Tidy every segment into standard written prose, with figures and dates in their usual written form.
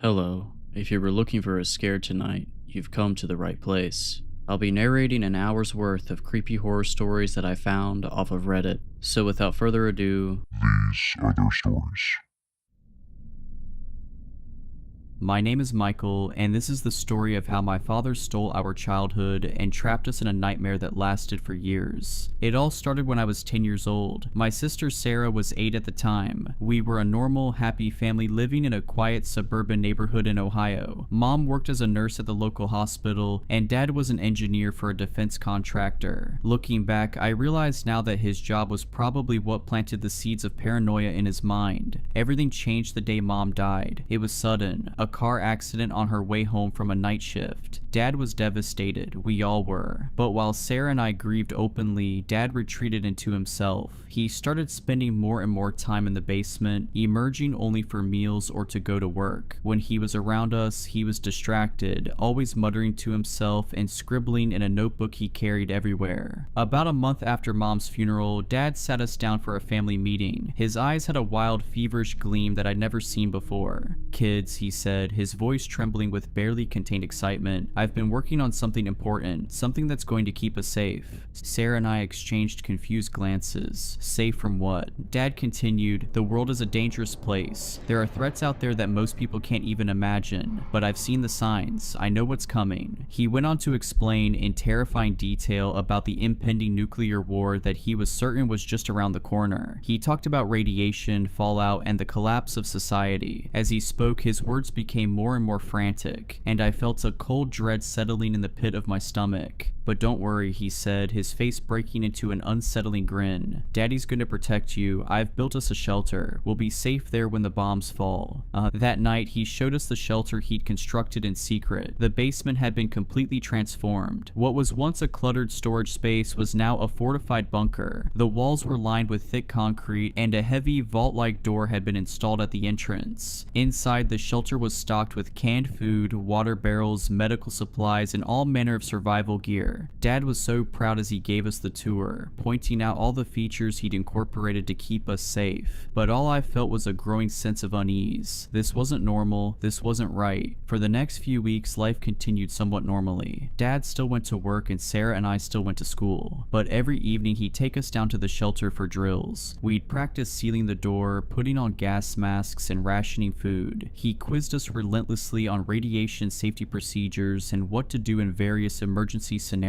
Hello. If you were looking for a scare tonight, you've come to the right place. I'll be narrating an hour's worth of creepy horror stories that I found off of Reddit. So without further ado, These are their stories. My name is Michael, and this is the story of how my father stole our childhood and trapped us in a nightmare that lasted for years. It all started when I was 10 years old. My sister Sarah was 8 at the time. We were a normal, happy family living in a quiet suburban neighborhood in Ohio. Mom worked as a nurse at the local hospital, and Dad was an engineer for a defense contractor. Looking back, I realize now that his job was probably what planted the seeds of paranoia in his mind. Everything changed the day Mom died. It was sudden. A car accident on her way home from a night shift. Dad was devastated, we all were. But while Sarah and I grieved openly, Dad retreated into himself. He started spending more and more time in the basement, emerging only for meals or to go to work. When he was around us, he was distracted, always muttering to himself and scribbling in a notebook he carried everywhere. About a month after Mom's funeral, Dad sat us down for a family meeting. His eyes had a wild, feverish gleam that I'd never seen before. "Kids," he said, his voice trembling with barely contained excitement, "I've been working on something important, something that's going to keep us safe." Sarah and I exchanged confused glances. Safe from what? Dad continued, "The world is a dangerous place. There are threats out there that most people can't even imagine, but I've seen the signs. I know what's coming." He went on to explain in terrifying detail about the impending nuclear war that he was certain was just around the corner. He talked about radiation, fallout, and the collapse of society. As he spoke, his words became more and more frantic, and I felt a cold dread settling in the pit of my stomach. "But don't worry," he said, his face breaking into an unsettling grin. "Daddy's gonna protect you. I've built us a shelter. We'll be safe there when the bombs fall." That night, he showed us the shelter he'd constructed in secret. The basement had been completely transformed. What was once a cluttered storage space was now a fortified bunker. The walls were lined with thick concrete, and a heavy vault-like door had been installed at the entrance. Inside, the shelter was stocked with canned food, water barrels, medical supplies, and all manner of survival gear. Dad was so proud as he gave us the tour, pointing out all the features he'd incorporated to keep us safe. But all I felt was a growing sense of unease. This wasn't normal, this wasn't right. For the next few weeks, life continued somewhat normally. Dad still went to work and Sarah and I still went to school. But every evening he'd take us down to the shelter for drills. We'd practice sealing the door, putting on gas masks, and rationing food. He quizzed us relentlessly on radiation safety procedures and what to do in various emergency scenarios.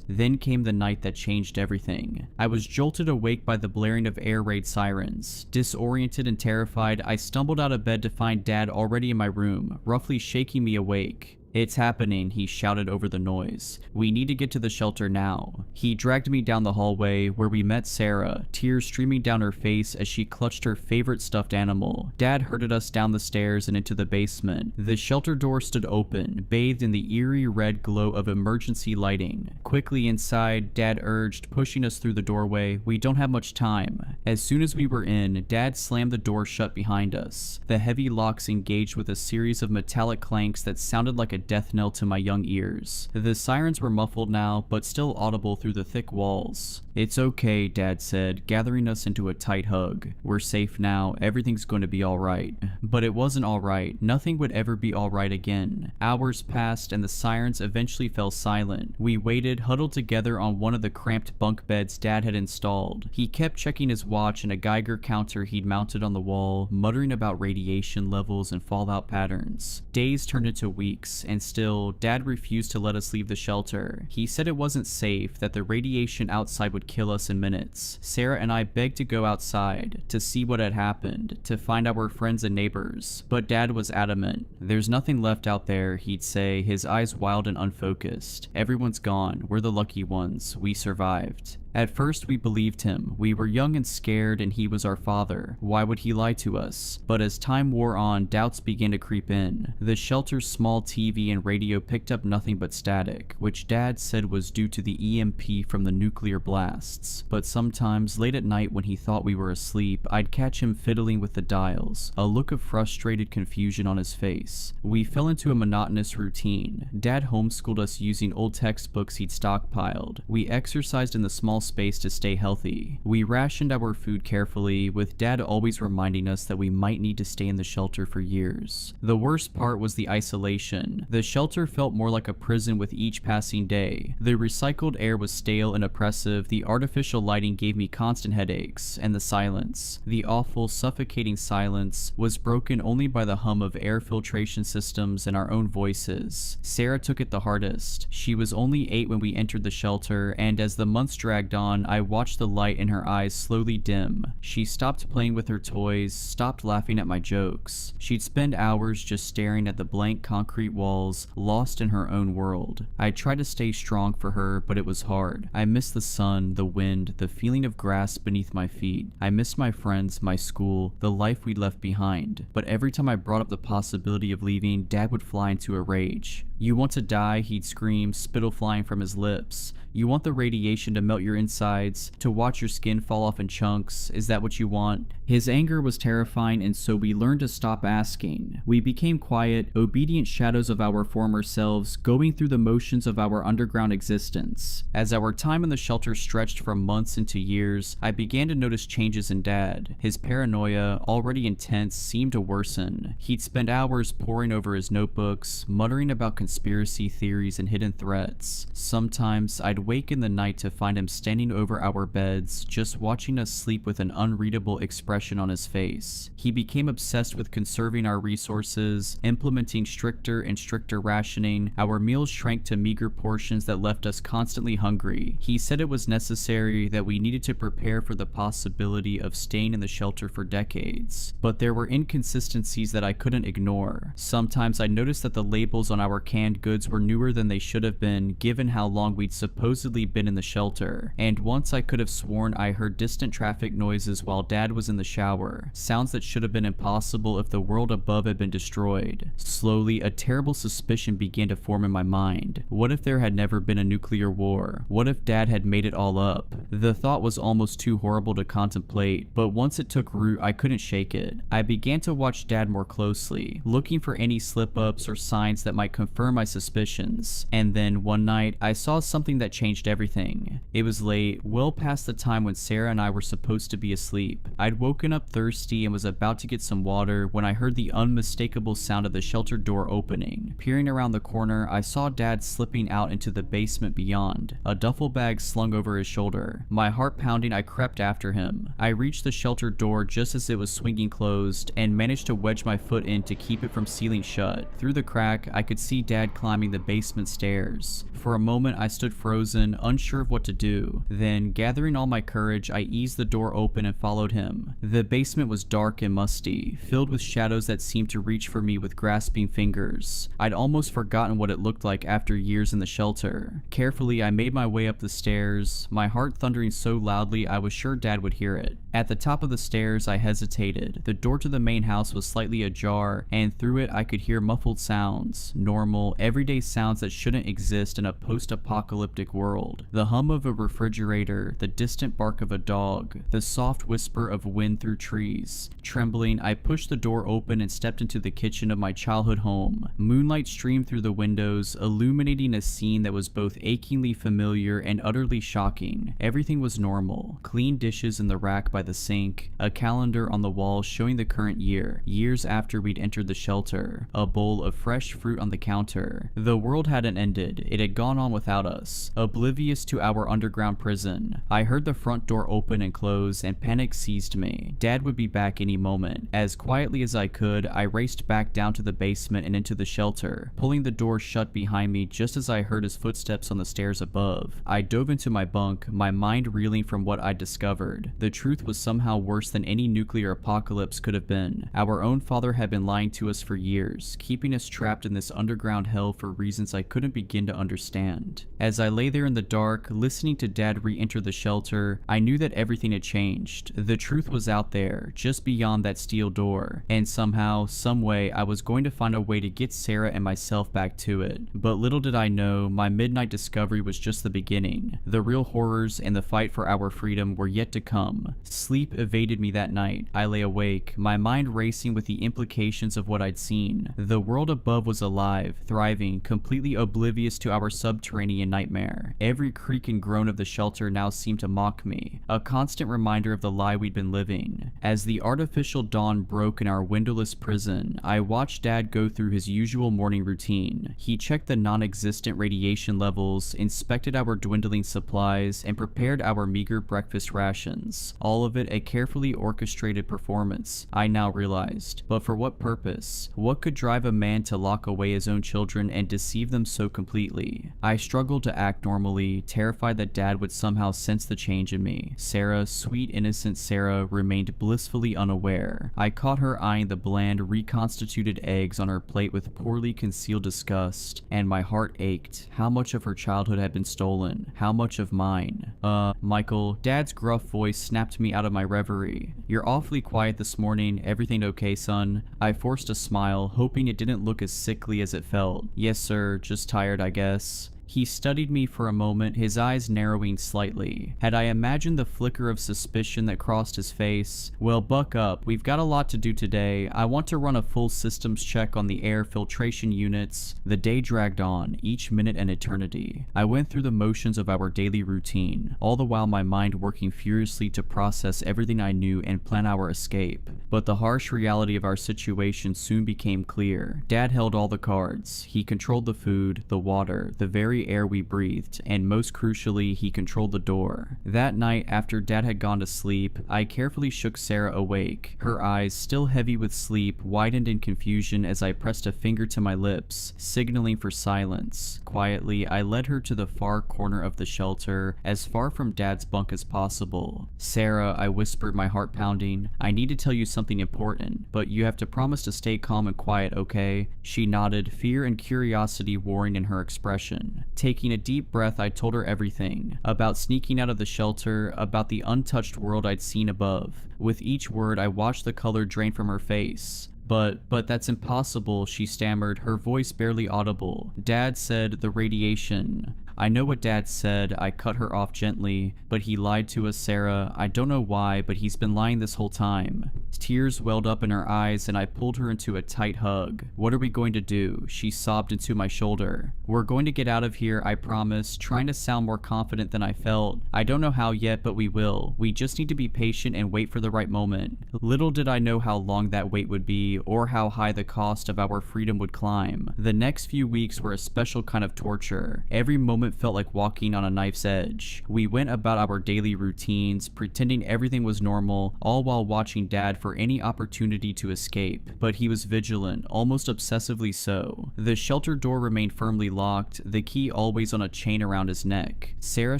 Then came the night that changed everything. I was jolted awake by the blaring of air raid sirens. Disoriented and terrified, I stumbled out of bed to find Dad already in my room, roughly shaking me awake. "It's happening," he shouted over the noise. "We need to get to the shelter now." He dragged me down the hallway, where we met Sarah, tears streaming down her face as she clutched her favorite stuffed animal. Dad herded us down the stairs and into the basement. The shelter door stood open, bathed in the eerie red glow of emergency lighting. Quickly inside, Dad urged, pushing us through the doorway. "We don't have much time." As soon as we were in, Dad slammed the door shut behind us. The heavy locks engaged with a series of metallic clanks that sounded like a death knell to my young ears. The sirens were muffled now, but still audible through the thick walls. "It's okay," Dad said, gathering us into a tight hug. "We're safe now. Everything's going to be alright." But it wasn't alright. Nothing would ever be alright again. Hours passed and the sirens eventually fell silent. We waited, huddled together on one of the cramped bunk beds Dad had installed. He kept checking his watch and a Geiger counter he'd mounted on the wall, muttering about radiation levels and fallout patterns. Days turned into weeks, and still, Dad refused to let us leave the shelter. He said it wasn't safe, that the radiation outside would kill us in minutes. Sarah and I begged to go outside, to see what had happened, to find our friends and neighbors. But Dad was adamant. "There's nothing left out there," he'd say, his eyes wild and unfocused. "Everyone's gone. We're the lucky ones. We survived." At first we believed him. We were young and scared, and he was our father. Why would he lie to us? But as time wore on, doubts began to creep in. The shelter's small TV and radio picked up nothing but static, which Dad said was due to the EMP from the nuclear blasts. But sometimes, late at night when he thought we were asleep, I'd catch him fiddling with the dials, a look of frustrated confusion on his face. We fell into a monotonous routine. Dad homeschooled us using old textbooks he'd stockpiled. We exercised in the small space to stay healthy. We rationed our food carefully, with Dad always reminding us that we might need to stay in the shelter for years. The worst part was the isolation. The shelter felt more like a prison with each passing day. The recycled air was stale and oppressive, the artificial lighting gave me constant headaches, and the silence, the awful, suffocating silence, was broken only by the hum of air filtration systems and our own voices. Sarah took it the hardest. She was only 8 when we entered the shelter, and as the months dragged on, I watched the light in her eyes slowly dim. She stopped playing with her toys, stopped laughing at my jokes. She'd spend hours just staring at the blank concrete walls, lost in her own world. I tried to stay strong for her, but it was hard. I missed the sun, the wind, the feeling of grass beneath my feet. I missed my friends, my school, the life we'd left behind. But every time I brought up the possibility of leaving, Dad would fly into a rage. "You want to die?" he'd scream, spittle flying from his lips. "You want the radiation to melt your insides, to watch your skin fall off in chunks? Is that what you want?" His anger was terrifying, and so we learned to stop asking. We became quiet, obedient shadows of our former selves, going through the motions of our underground existence. As our time in the shelter stretched from months into years, I began to notice changes in Dad. His paranoia, already intense, seemed to worsen. He'd spend hours poring over his notebooks, muttering about conspiracy theories and hidden threats. Sometimes I'd wake in the night to find him standing over our beds, just watching us sleep with an unreadable expression on his face. He became obsessed with conserving our resources, implementing stricter and stricter rationing. Our meals shrank to meager portions that left us constantly hungry. He said it was necessary, that we needed to prepare for the possibility of staying in the shelter for decades. But there were inconsistencies that I couldn't ignore. Sometimes I noticed that the labels on our canned goods were newer than they should have been, given how long we'd supposedly been in the shelter. And once I could have sworn I heard distant traffic noises while Dad was in the shower, sounds that should have been impossible if the world above had been destroyed. Slowly, a terrible suspicion began to form in my mind. What if there had never been a nuclear war? What if Dad had made it all up? The thought was almost too horrible to contemplate, but once it took root, I couldn't shake it. I began to watch Dad more closely, looking for any slip-ups or signs that might confirm my suspicions. And then, one night, I saw something that changed everything. It was late, well past the time when Sarah and I were supposed to be asleep. I'd woken up thirsty and was about to get some water when I heard the unmistakable sound of the shelter door opening. Peering around the corner, I saw Dad slipping out into the basement beyond, a duffel bag slung over his shoulder. My heart pounding, I crept after him. I reached the shelter door just as it was swinging closed and managed to wedge my foot in to keep it from sealing shut. Through the crack, I could see Dad climbing the basement stairs. For a moment, I stood frozen, unsure of what to do. Then, gathering all my courage, I eased the door open and followed him. The basement was dark and musty, filled with shadows that seemed to reach for me with grasping fingers. I'd almost forgotten what it looked like after years in the shelter. Carefully, I made my way up the stairs, my heart thundering so loudly I was sure Dad would hear it. At the top of the stairs, I hesitated. The door to the main house was slightly ajar, and through it I could hear muffled sounds, normal, everyday sounds that shouldn't exist in a post-apocalyptic world. The hum of a refrigerator, the distant bark of a dog, the soft whisper of wind through trees. Trembling, I pushed the door open and stepped into the kitchen of my childhood home. Moonlight streamed through the windows, illuminating a scene that was both achingly familiar and utterly shocking. Everything was normal. Clean dishes in the rack by the sink, a calendar on the wall showing the current year, years after we'd entered the shelter, a bowl of fresh fruit on the counter. The world hadn't ended. It had gone on without us, oblivious to our underground prison. I heard the front door open and close, and panic seized me. Dad would be back any moment. As quietly as I could, I raced back down to the basement and into the shelter, pulling the door shut behind me just as I heard his footsteps on the stairs above. I dove into my bunk, my mind reeling from what I'd discovered. The truth was somehow worse than any nuclear apocalypse could have been. Our own father had been lying to us for years, keeping us trapped in this underground hell for reasons I couldn't begin to understand. As I lay there in the dark, listening to Dad re-enter the shelter, I knew that everything had changed. The truth was out there, just beyond that steel door, and somehow, someway, I was going to find a way to get Sarah and myself back to it. But little did I know, my midnight discovery was just the beginning. The real horrors and the fight for our freedom were yet to come. Sleep evaded me that night. I lay awake, my mind racing with the implications of what I'd seen. The world above was alive, thriving, completely oblivious to our subterranean nightmare. Every creak and groan of the shelter now seemed to mock me, a constant reminder of the lie we'd been living. As the artificial dawn broke in our windowless prison, I watched Dad go through his usual morning routine. He checked the non-existent radiation levels, inspected our dwindling supplies, and prepared our meager breakfast rations. All of it a carefully orchestrated performance, I now realized. But for what purpose? What could drive a man to lock away his own children and deceive them so completely? I struggled to act normally, terrified that Dad would somehow sense the change in me. Sarah, sweet innocent Sarah, remained blissfully unaware. I caught her eyeing the bland, reconstituted eggs on her plate with poorly concealed disgust, and my heart ached. How much of her childhood had been stolen? How much of mine? Michael, Dad's gruff voice snapped me out of my reverie. You're awfully quiet this morning. Everything okay, son? I forced a smile, hoping it didn't look as sickly as it felt. Yes, sir, just tired, I guess. He studied me for a moment, his eyes narrowing slightly. Had I imagined the flicker of suspicion that crossed his face? Well, buck up. We've got a lot to do today. I want to run a full systems check on the air filtration units. The day dragged on, each minute an eternity. I went through the motions of our daily routine, all the while my mind working furiously to process everything I knew and plan our escape. But the harsh reality of our situation soon became clear. Dad held all the cards. He controlled the food, the water, the very air we breathed, and most crucially, he controlled the door. That night, after Dad had gone to sleep, I carefully shook Sarah awake. Her eyes, still heavy with sleep, widened in confusion as I pressed a finger to my lips, signaling for silence. Quietly, I led her to the far corner of the shelter, as far from Dad's bunk as possible. Sarah, I whispered, my heart pounding, I need to tell you something important, but you have to promise to stay calm and quiet, okay? She nodded, fear and curiosity warring in her expression. Taking a deep breath, I told her everything. About sneaking out of the shelter, about the untouched world I'd seen above. With each word, I watched the color drain from her face. But that's impossible, she stammered, her voice barely audible. Dad said the radiation. I know what Dad said. I cut her off gently. But he lied to us, Sarah. I don't know why, but he's been lying this whole time. Tears welled up in her eyes and I pulled her into a tight hug. What are we going to do? She sobbed into my shoulder. We're going to get out of here, I promise, trying to sound more confident than I felt. I don't know how yet, but we will. We just need to be patient and wait for the right moment. Little did I know how long that wait would be, or how high the cost of our freedom would climb. The next few weeks were a special kind of torture. Every moment felt like walking on a knife's edge. We went about our daily routines, pretending everything was normal, all while watching Dad for any opportunity to escape. But he was vigilant, almost obsessively so. The shelter door remained firmly locked, the key always on a chain around his neck. Sarah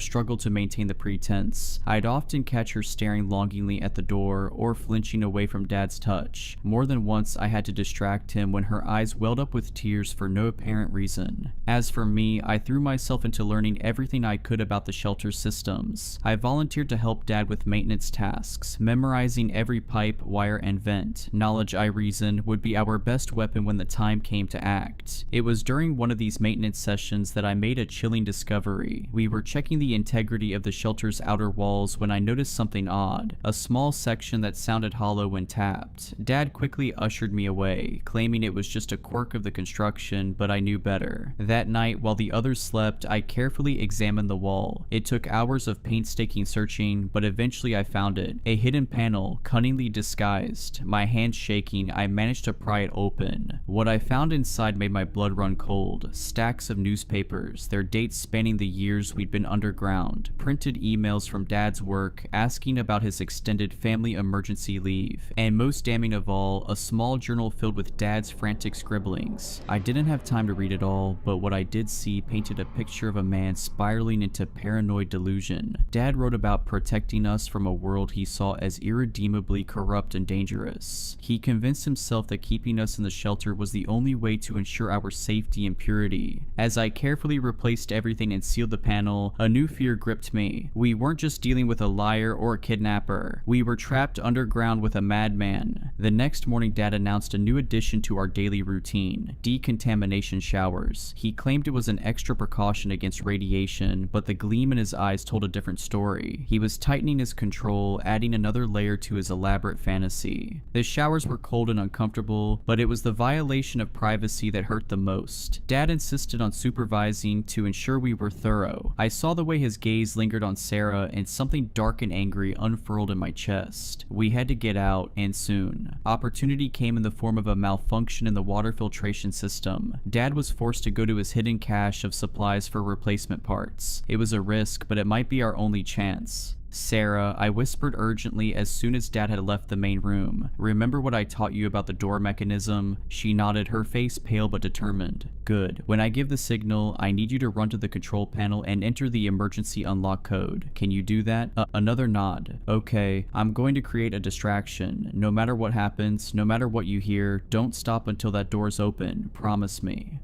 struggled to maintain the pretense. I'd often catch her staring longingly at the door, or flinching away from Dad's touch. More than once I had to distract him when her eyes welled up with tears for no apparent reason. As for me, I threw myself into learning everything I could about the shelter systems. I volunteered to help Dad with maintenance tasks, memorizing every pipe, wire, and vent. Knowledge, I reasoned, would be our best weapon when the time came to act. It was during one of these maintenance sessions that I made a chilling discovery. We were checking the integrity of the shelter's outer walls when I noticed something odd, a small section that sounded hollow when tapped. Dad quickly ushered me away, claiming it was just a quirk of the construction, but I knew better. That night, while the others slept, I carefully examined the wall. It took hours of painstaking searching, but eventually I found it. A hidden panel, cunningly disguised. My hands shaking, I managed to pry it open. What I found inside made my blood run cold. Stacks of newspapers, their dates spanning the years we'd been underground. Printed emails from Dad's work, asking about his extended family emergency leave. And most damning of all, a small journal filled with Dad's frantic scribblings. I didn't have time to read it all, but what I did see painted a picture of of a man spiraling into paranoid delusion. Dad wrote about protecting us from a world he saw as irredeemably corrupt and dangerous. He convinced himself that keeping us in the shelter was the only way to ensure our safety and purity. As I carefully replaced everything and sealed the panel, a new fear gripped me. We weren't just dealing with a liar or a kidnapper. We were trapped underground with a madman. The next morning, Dad announced a new addition to our daily routine: decontamination showers. He claimed it was an extra precaution against radiation, but the gleam in his eyes told a different story. He was tightening his control, adding another layer to his elaborate fantasy. The showers were cold and uncomfortable, but it was the violation of privacy that hurt the most. Dad insisted on supervising to ensure we were thorough. I saw the way his gaze lingered on Sarah, and something dark and angry unfurled in my chest. We had to get out, and soon. Opportunity came in the form of a malfunction in the water filtration system. Dad was forced to go to his hidden cache of supplies for replacement parts. It was a risk, but it might be our only chance. "Sarah," I whispered urgently as soon as Dad had left the main room. "Remember what I taught you about the door mechanism?" She nodded, her face pale but determined. "Good. When I give the signal, I need you to run to the control panel and enter the emergency unlock code. Can you do that?" Another nod. "Okay. I'm going to create a distraction. No matter what happens, no matter what you hear, don't stop until that door's open. Promise me."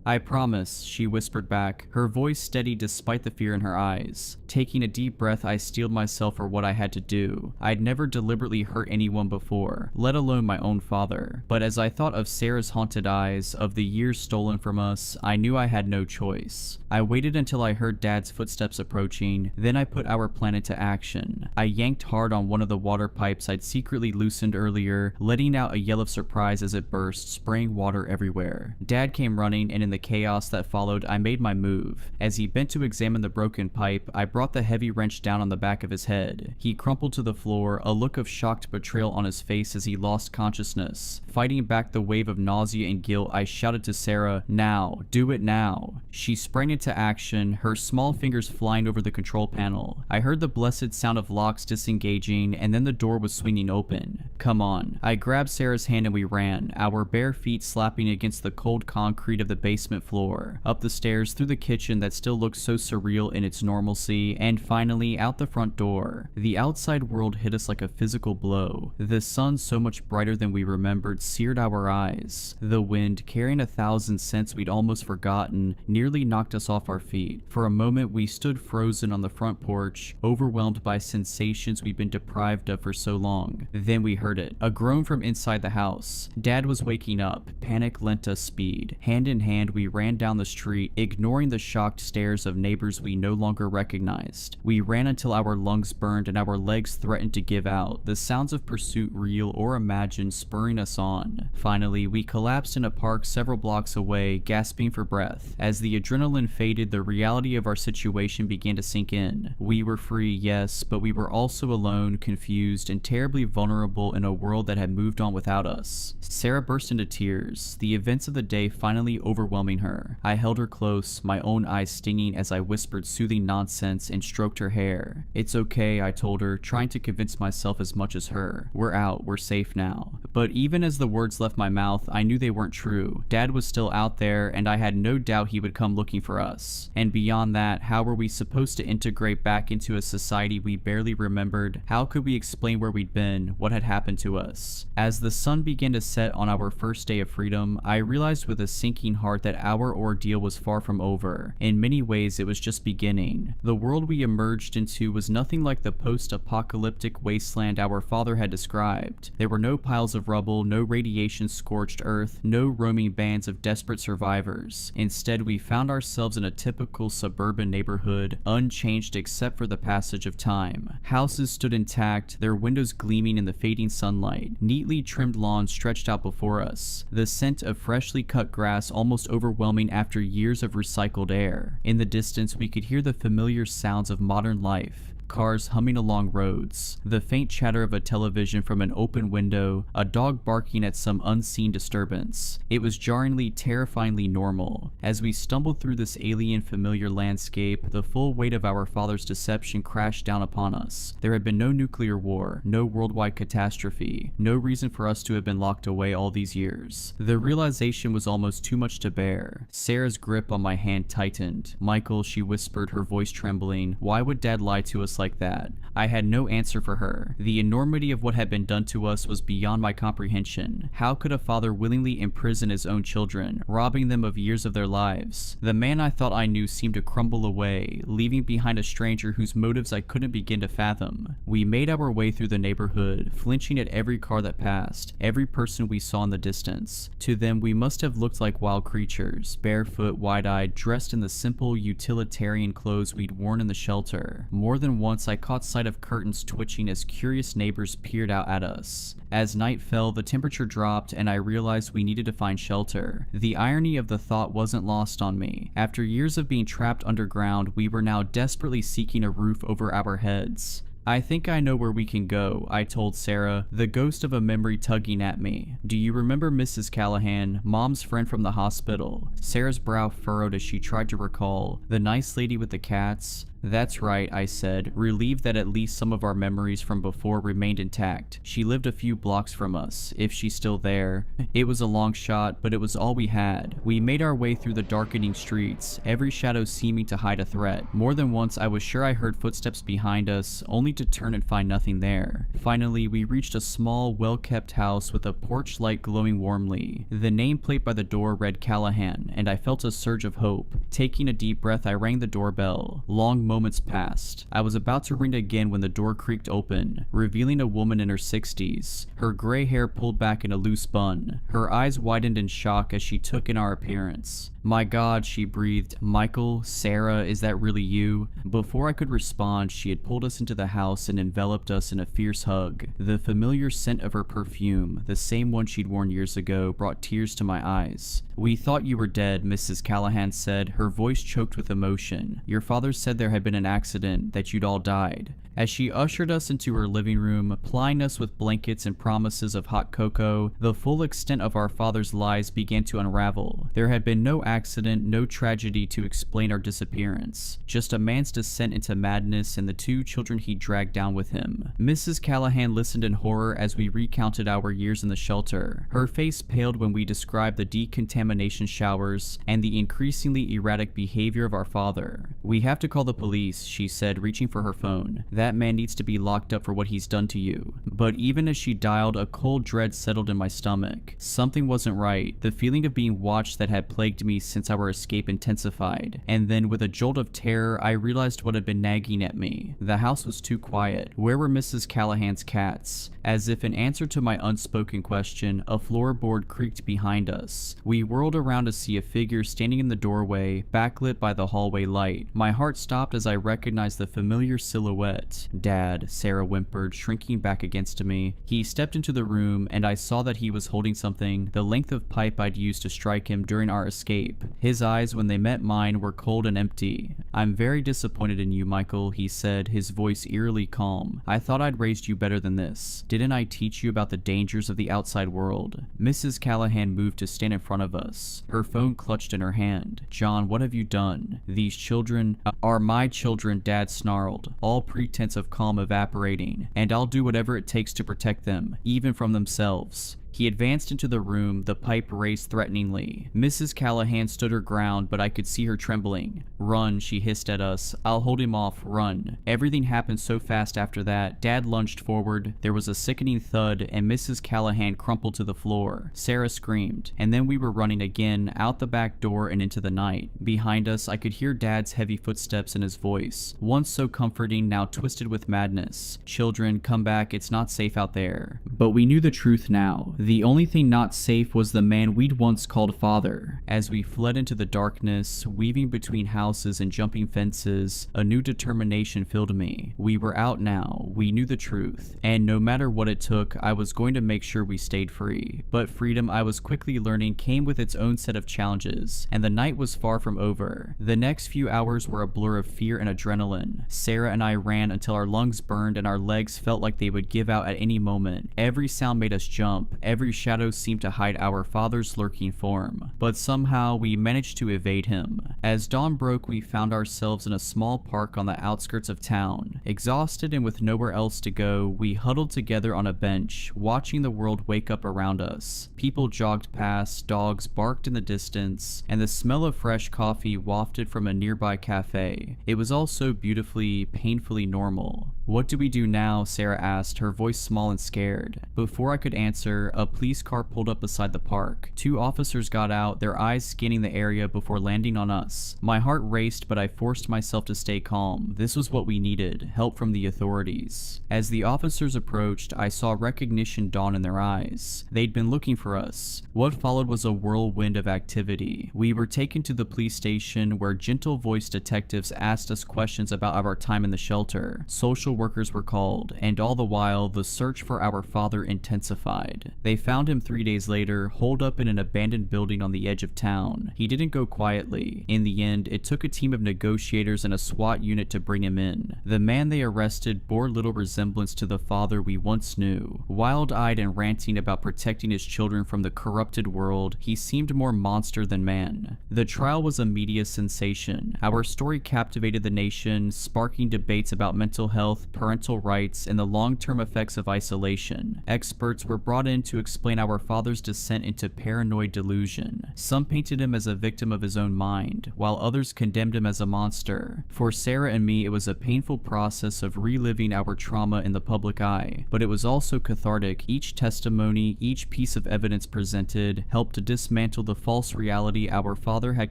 "I promise," she whispered back, her voice steady despite the fear in her eyes. Taking a deep breath, I steeled myself for what I had to do. I'd never deliberately hurt anyone before, let alone my own father. But as I thought of Sarah's haunted eyes, of the years stolen from us, I knew I had no choice. I waited until I heard Dad's footsteps approaching, then I put our plan into action. I yanked hard on one of the water pipes I'd secretly loosened earlier, letting out a yell of surprise as it burst, spraying water everywhere. Dad came running, and in the chaos that followed, I made my move. As he bent to examine the broken pipe, I brought the heavy wrench down on the back of his head. He crumpled to the floor, a look of shocked betrayal on his face as he lost consciousness. Fighting back the wave of nausea and guilt, I shouted to Sarah, "Now, do it now." She sprang into action, her small fingers flying over the control panel. I heard the blessed sound of locks disengaging, and then the door was swinging open. "Come on." I grabbed Sarah's hand and we ran, our bare feet slapping against the cold concrete of the basement floor, up the stairs, through the kitchen that still looked so surreal in its normalcy, and finally out the front door. The outside world hit us like a physical blow. The sun, so much brighter than we remembered, seared our eyes. The wind, carrying 1,000 scents we'd almost forgotten, nearly knocked us off our feet. For a moment we stood frozen on the front porch, overwhelmed by sensations we'd been deprived of for so long. Then we heard it, a groan from inside the house. Dad was waking up. Panic lent us speed. Hand in hand we ran down the street, ignoring the shocked stares of neighbors we no longer recognized. We ran until our lungs burned and our legs threatened to give out, the sounds of pursuit, real or imagined, spurring us on. Finally, we collapsed in a park several blocks away, gasping for breath. As the adrenaline faded, the reality of our situation began to sink in. We were free, yes, but we were also alone, confused, and terribly vulnerable in a world that had moved on without us. Sarah burst into tears, the events of the day finally overwhelming her. I held her close, my own eyes stinging as I whispered soothing nonsense and stroked her hair. "It's okay," I told her, trying to convince myself as much as her. "We're out, we're safe now." But even as the words left my mouth, I knew they weren't true. Dad was still out there, and I had no doubt he would come looking for us. And beyond that, how were we supposed to integrate back into a society we barely remembered? How could we explain where we'd been, what had happened to us? As the sun began to set on our first day of freedom, I realized with a sinking heart that our ordeal was far from over. In many ways, it was just beginning. The world we emerged into was nothing like the post-apocalyptic wasteland our father had described. There were no piles of rubble, no radiation-scorched earth, no roaming bands of desperate survivors. Instead, we found ourselves in a typical suburban neighborhood, unchanged except for the passage of time. Houses stood intact, their windows gleaming in the fading sunlight. Neatly trimmed lawns stretched out before us, the scent of freshly cut grass almost overwhelming after years of recycled air. In the distance, we could hear the familiar sounds of modern life. cars humming along roads, the faint chatter of a television from an open window, a dog barking at some unseen disturbance. It was jarringly, terrifyingly normal. As we stumbled through this alien familiar landscape, the full weight of our father's deception crashed down upon us. There had been no nuclear war, no worldwide catastrophe, no reason for us to have been locked away all these years. The realization was almost too much to bear. Sarah's grip on my hand tightened. "Michael," she whispered, her voice trembling, "why would Dad lie to us like that?" I had no answer for her. The enormity of what had been done to us was beyond my comprehension. How could a father willingly imprison his own children, robbing them of years of their lives? The man I thought I knew seemed to crumble away, leaving behind a stranger whose motives I couldn't begin to fathom. We made our way through the neighborhood, flinching at every car that passed, every person we saw in the distance. To them, we must have looked like wild creatures, barefoot, wide-eyed, dressed in the simple, utilitarian clothes we'd worn in the shelter. More than once, I caught sight of curtains twitching as curious neighbors peered out at us. As night fell, the temperature dropped, and I realized we needed to find shelter. The irony of the thought wasn't lost on me. After years of being trapped underground, we were now desperately seeking a roof over our heads. "I think I know where we can go," I told Sarah, the ghost of a memory tugging at me. "Do you remember Mrs. Callahan, Mom's friend from the hospital?" Sarah's brow furrowed as she tried to recall. "The nice lady with the cats?" "That's right," I said, relieved that at least some of our memories from before remained intact. "She lived a few blocks from us, if she's still there." It was a long shot, but it was all we had. We made our way through the darkening streets, every shadow seeming to hide a threat. More than once I was sure I heard footsteps behind us, only to turn and find nothing there. Finally, we reached a small, well-kept house with a porch light glowing warmly. The nameplate by the door read Callahan, and I felt a surge of hope. Taking a deep breath, I rang the doorbell. Long moments passed. I was about to ring again when the door creaked open, revealing a woman in her 60s, her gray hair pulled back in a loose bun. Her eyes widened in shock as she took in our appearance. "My God," she breathed. "Michael, Sarah, is that really you?" Before I could respond, she had pulled us into the house and enveloped us in a fierce hug. The familiar scent of her perfume, the same one she'd worn years ago, brought tears to my eyes. "We thought you were dead," Mrs. Callahan said, her voice choked with emotion. "Your father said there had been an accident, that you'd all died." As she ushered us into her living room, plying us with blankets and promises of hot cocoa, the full extent of our father's lies began to unravel. There had been no accident, no tragedy to explain our disappearance. Just a man's descent into madness and the 2 children he dragged down with him. Mrs. Callahan listened in horror as we recounted our years in the shelter. Her face paled when we described the decontamination showers and the increasingly erratic behavior of our father. "We have to call the police," she said, reaching for her phone. "That man needs to be locked up for what he's done to you." But even as she dialed, a cold dread settled in my stomach. Something wasn't right. The feeling of being watched that had plagued me since our escape intensified. And then, with a jolt of terror, I realized what had been nagging at me. The house was too quiet. Where were Mrs. Callahan's cats? As if in answer to my unspoken question, a floorboard creaked behind us. We whirled around to see a figure standing in the doorway, backlit by the hallway light. My heart stopped as I recognized the familiar silhouette. "Dad," Sarah whimpered, shrinking back against me. He stepped into the room, and I saw that he was holding something, the length of pipe I'd used to strike him during our escape. His eyes, when they met mine, were cold and empty. "I'm very disappointed in you, Michael," he said, his voice eerily calm. "I thought I'd raised you better than this. Didn't I teach you about the dangers of the outside world?" Mrs. Callahan moved to stand in front of us. Her phone clutched in her hand. "John, what have you done? These children are my children," Dad snarled, all pretense of calm evaporating, "and I'll do whatever it takes to protect them, even from themselves." He advanced into the room, the pipe raised threateningly. Mrs. Callahan stood her ground, but I could see her trembling. "Run," she hissed at us. "I'll hold him off, run." Everything happened so fast after that. Dad lunged forward, there was a sickening thud, and Mrs. Callahan crumpled to the floor. Sarah screamed, and then we were running again, out the back door and into the night. Behind us, I could hear Dad's heavy footsteps and his voice, once so comforting, now twisted with madness. "Children, come back, it's not safe out there." But we knew the truth now. The only thing not safe was the man we'd once called father. As we fled into the darkness, weaving between houses and jumping fences, a new determination filled me. We were out now, we knew the truth, and no matter what it took, I was going to make sure we stayed free. But freedom, I was quickly learning, came with its own set of challenges, and the night was far from over. The next few hours were a blur of fear and adrenaline. Sarah and I ran until our lungs burned and our legs felt like they would give out at any moment. Every sound made us jump, every shadow seemed to hide our father's lurking form. But somehow we managed to evade him. As dawn broke, we found ourselves in a small park on the outskirts of town. Exhausted and with nowhere else to go, we huddled together on a bench, watching the world wake up around us. People jogged past, dogs barked in the distance, and the smell of fresh coffee wafted from a nearby cafe. It was all so beautifully, painfully normal. "What do we do now?" Sarah asked, her voice small and scared. Before I could answer, a police car pulled up beside the park. 2 officers got out, their eyes scanning the area before landing on us. My heart raced, but I forced myself to stay calm. This was what we needed, help from the authorities. As the officers approached, I saw recognition dawn in their eyes. They'd been looking for us. What followed was a whirlwind of activity. We were taken to the police station where gentle-voiced detectives asked us questions about our time in the shelter. Social workers were called, and all the while, the search for our father intensified. They found him 3 days later, holed up in an abandoned building on the edge of town. He didn't go quietly. In the end, it took a team of negotiators and a SWAT unit to bring him in. The man they arrested bore little resemblance to the father we once knew. Wild-eyed and ranting about protecting his children from the corrupted world, he seemed more monster than man. The trial was a media sensation. Our story captivated the nation, sparking debates about mental health, parental rights, and the long-term effects of isolation. Experts were brought in to explain our father's descent into paranoid delusion. Some painted him as a victim of his own mind, while others condemned him as a monster. For Sarah and me, it was a painful process of reliving our trauma in the public eye, but it was also cathartic. Each testimony, each piece of evidence presented, helped to dismantle the false reality our father had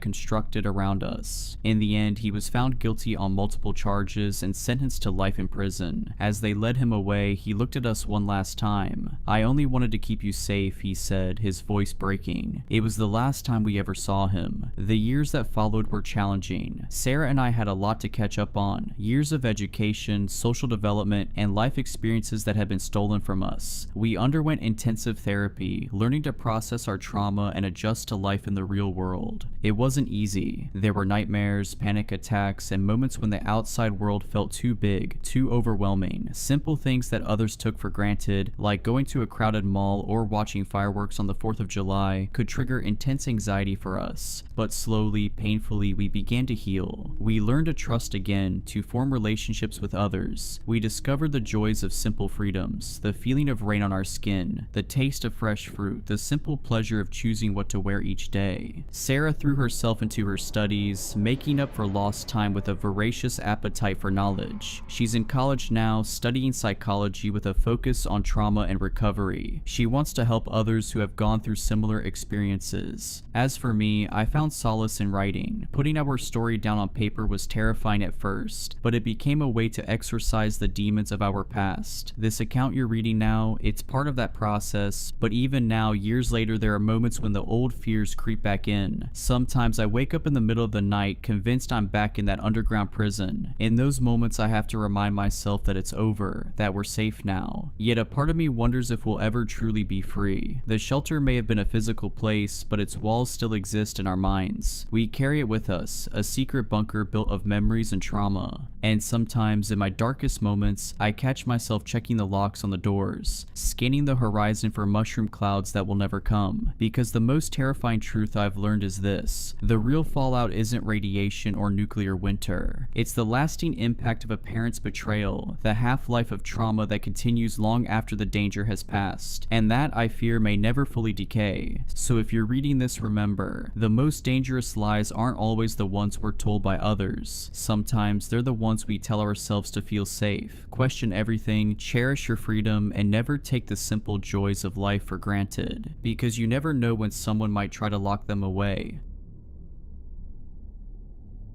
constructed around us. In the end, he was found guilty on multiple charges and sentenced to life in prison. As they led him away, he looked at us one last time. "I only wanted to keep you safe," he said, his voice breaking. It was the last time we ever saw him. The years that followed were challenging. Sarah and I had a lot to catch up on. Years of education, social development, and life experiences that had been stolen from us. We underwent intensive therapy, learning to process our trauma and adjust to life in the real world. It wasn't easy. There were nightmares, panic attacks, and moments when the outside world felt too big, too overwhelming. Simple things that others took for granted, like going to a crowded mall or watching fireworks on the 4th of July, could trigger intense anxiety for us. But slowly, painfully, we began to heal. We learned to trust again, to form relationships with others. We discovered the joys of simple freedoms, the feeling of rain on our skin, the taste of fresh fruit, the simple pleasure of choosing what to wear each day. Sarah threw herself into her studies, making up for lost time with a voracious appetite for knowledge. She's in college now, studying psychology with a focus on trauma and recovery. She wants to help others who have gone through similar experiences. As for me, I found solace in writing. Putting our story down on paper was terrifying at first, but it became a way to exorcise the demons of our past. This account you're reading now, it's part of that process, but even now, years later, there are moments when the old fears creep back in. Sometimes I wake up in the middle of the night, convinced I'm back in that underground prison. In those moments, I have to remind myself that it's over, that we're safe now. Yet a part of me wonders if we'll ever truly be free. The shelter may have been a physical place, but its walls still exist in our minds. We carry it with us, a secret bunker built of memories and trauma. And sometimes, in my darkest moments, I catch myself checking the locks on the doors, scanning the horizon for mushroom clouds that will never come. Because the most terrifying truth I've learned is this: the real fallout isn't radiation or nuclear winter. It's the lasting impact of a parent's betrayal, the half-life of trauma that continues long after the danger has passed. And that, I fear, may never fully decay. So if you're reading this, remember, the most dangerous lies aren't always the ones we're told by others. Sometimes they're the ones we tell ourselves to feel safe. Question everything, cherish your freedom, and never take the simple joys of life for granted. Because you never know when someone might try to lock them away.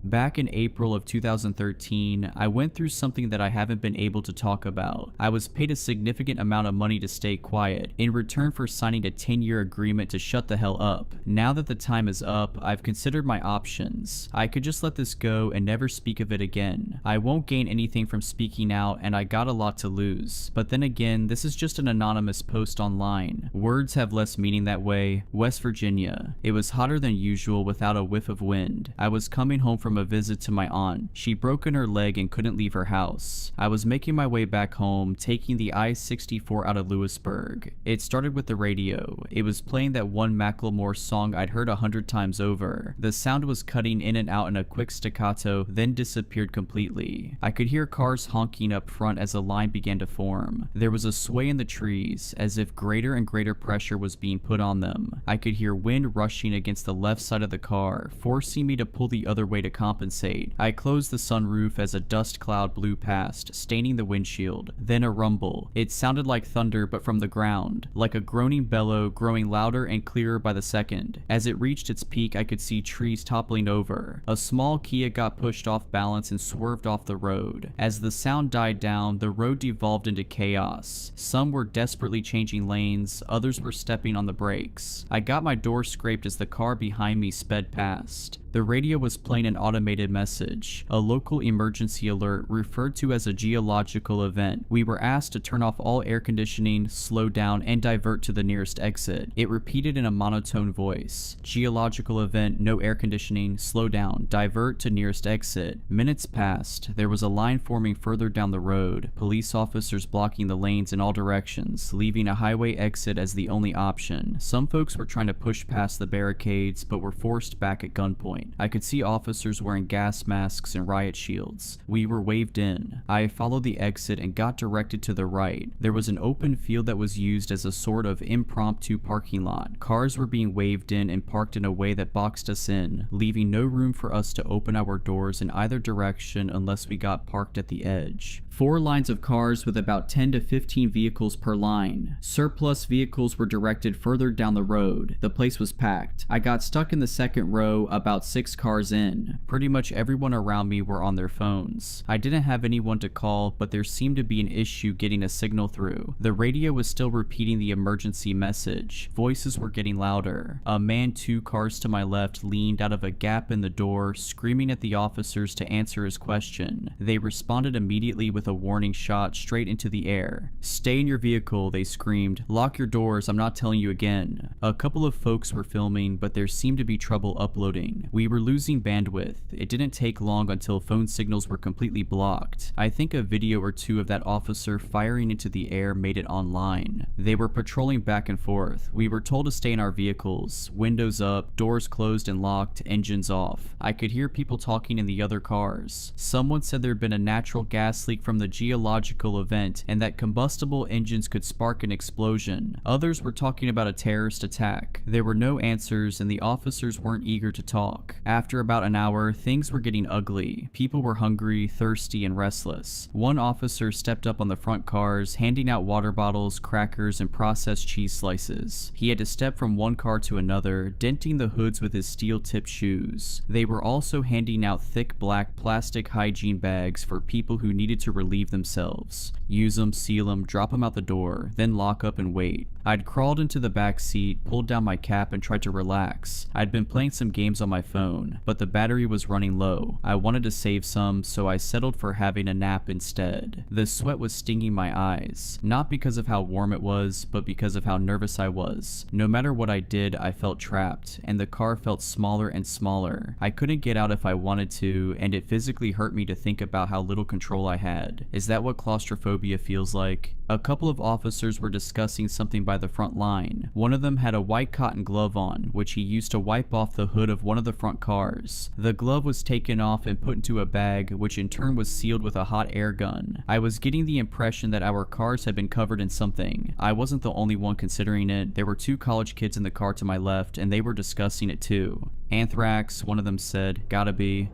Back in April of 2013, I went through something that I haven't been able to talk about. I was paid a significant amount of money to stay quiet, in return for signing a 10-year agreement to shut the hell up. Now that the time is up, I've considered my options. I could just let this go and never speak of it again. I won't gain anything from speaking out, and I got a lot to lose. But then again, this is just an anonymous post online. Words have less meaning that way. West Virginia. It was hotter than usual without a whiff of wind. I was coming home from a visit to my aunt. She'd broken her leg and couldn't leave her house. I was making my way back home, taking the I-64 out of Lewisburg. It started with the radio. It was playing that one Macklemore song I'd heard 100 times over. The sound was cutting in and out in a quick staccato, then disappeared completely. I could hear cars honking up front as a line began to form. There was a sway in the trees, as if greater and greater pressure was being put on them. I could hear wind rushing against the left side of the car, forcing me to pull the other way to compensate. I closed the sunroof as a dust cloud blew past, staining the windshield. Then a rumble. It sounded like thunder, but from the ground, like a groaning bellow, growing louder and clearer by the second. As it reached its peak, I could see trees toppling over. A small Kia got pushed off balance and swerved off the road. As the sound died down, the road devolved into chaos. Some were desperately changing lanes, others were stepping on the brakes. I got my door scraped as the car behind me sped past. The radio was playing an automated message, a local emergency alert referred to as a geological event. We were asked to turn off all air conditioning, slow down, and divert to the nearest exit. It repeated in a monotone voice. Geological event, no air conditioning, slow down, divert to nearest exit. Minutes passed. There was a line forming further down the road, police officers blocking the lanes in all directions, leaving a highway exit as the only option. Some folks were trying to push past the barricades, but were forced back at gunpoint. I could see officers wearing gas masks and riot shields. We were waved in. I followed the exit and got directed to the right. There was an open field that was used as a sort of impromptu parking lot. Cars were being waved in and parked in a way that boxed us in, leaving no room for us to open our doors in either direction unless we got parked at the edge. 4 lines of cars with about 10 to 15 vehicles per line. Surplus vehicles were directed further down the road. The place was packed. I got stuck in the second row, about 6 cars in. Pretty much everyone around me were on their phones. I didn't have anyone to call, but there seemed to be an issue getting a signal through. The radio was still repeating the emergency message. Voices were getting louder. A man 2 cars to my left leaned out of a gap in the door, screaming at the officers to answer his question. They responded immediately with a warning shot straight into the air. "Stay in your vehicle," they screamed. "Lock your doors, I'm not telling you again." A couple of folks were filming, but there seemed to be trouble uploading. We were losing bandwidth. It didn't take long until phone signals were completely blocked. I think a video or 2 of that officer firing into the air made it online. They were patrolling back and forth. We were told to stay in our vehicles, windows up, doors closed and locked, engines off. I could hear people talking in the other cars. Someone said there had been a natural gas leak from the geological event and that combustible engines could spark an explosion. Others were talking about a terrorist attack. There were no answers and the officers weren't eager to talk. After about an hour, things were getting ugly. People were hungry, thirsty, and restless. One officer stepped up on the front cars, handing out water bottles, crackers, and processed cheese slices. He had to step from one car to another, denting the hoods with his steel-tipped shoes. They were also handing out thick black plastic hygiene bags for people who needed to relieve themselves. Use them, seal them, drop them out the door, then lock up and wait. I'd crawled into the back seat, pulled down my cap, and tried to relax. I'd been playing some games on my phone, but the battery was running low. I wanted to save some, so I settled for having a nap instead. The sweat was stinging my eyes, not because of how warm it was, but because of how nervous I was. No matter what I did, I felt trapped, and the car felt smaller and smaller. I couldn't get out if I wanted to, and it physically hurt me to think about how little control I had. Is that what claustrophobia feels like? A couple of officers were discussing something by the front line. One of them had a white cotton glove on, which he used to wipe off the hood of one of the front cars. The glove was taken off and put into a bag, which in turn was sealed with a hot air gun. I was getting the impression that our cars had been covered in something. I wasn't the only one considering it. There were 2 college kids in the car to my left, and they were discussing it too. "Anthrax," one of them said. "Gotta be."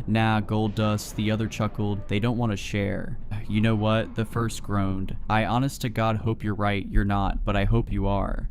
"Nah, gold dust," the other chuckled. "They don't want to share." "You know what?" the first groaned. "I honest to God hope you're right. You're not, but I hope you are."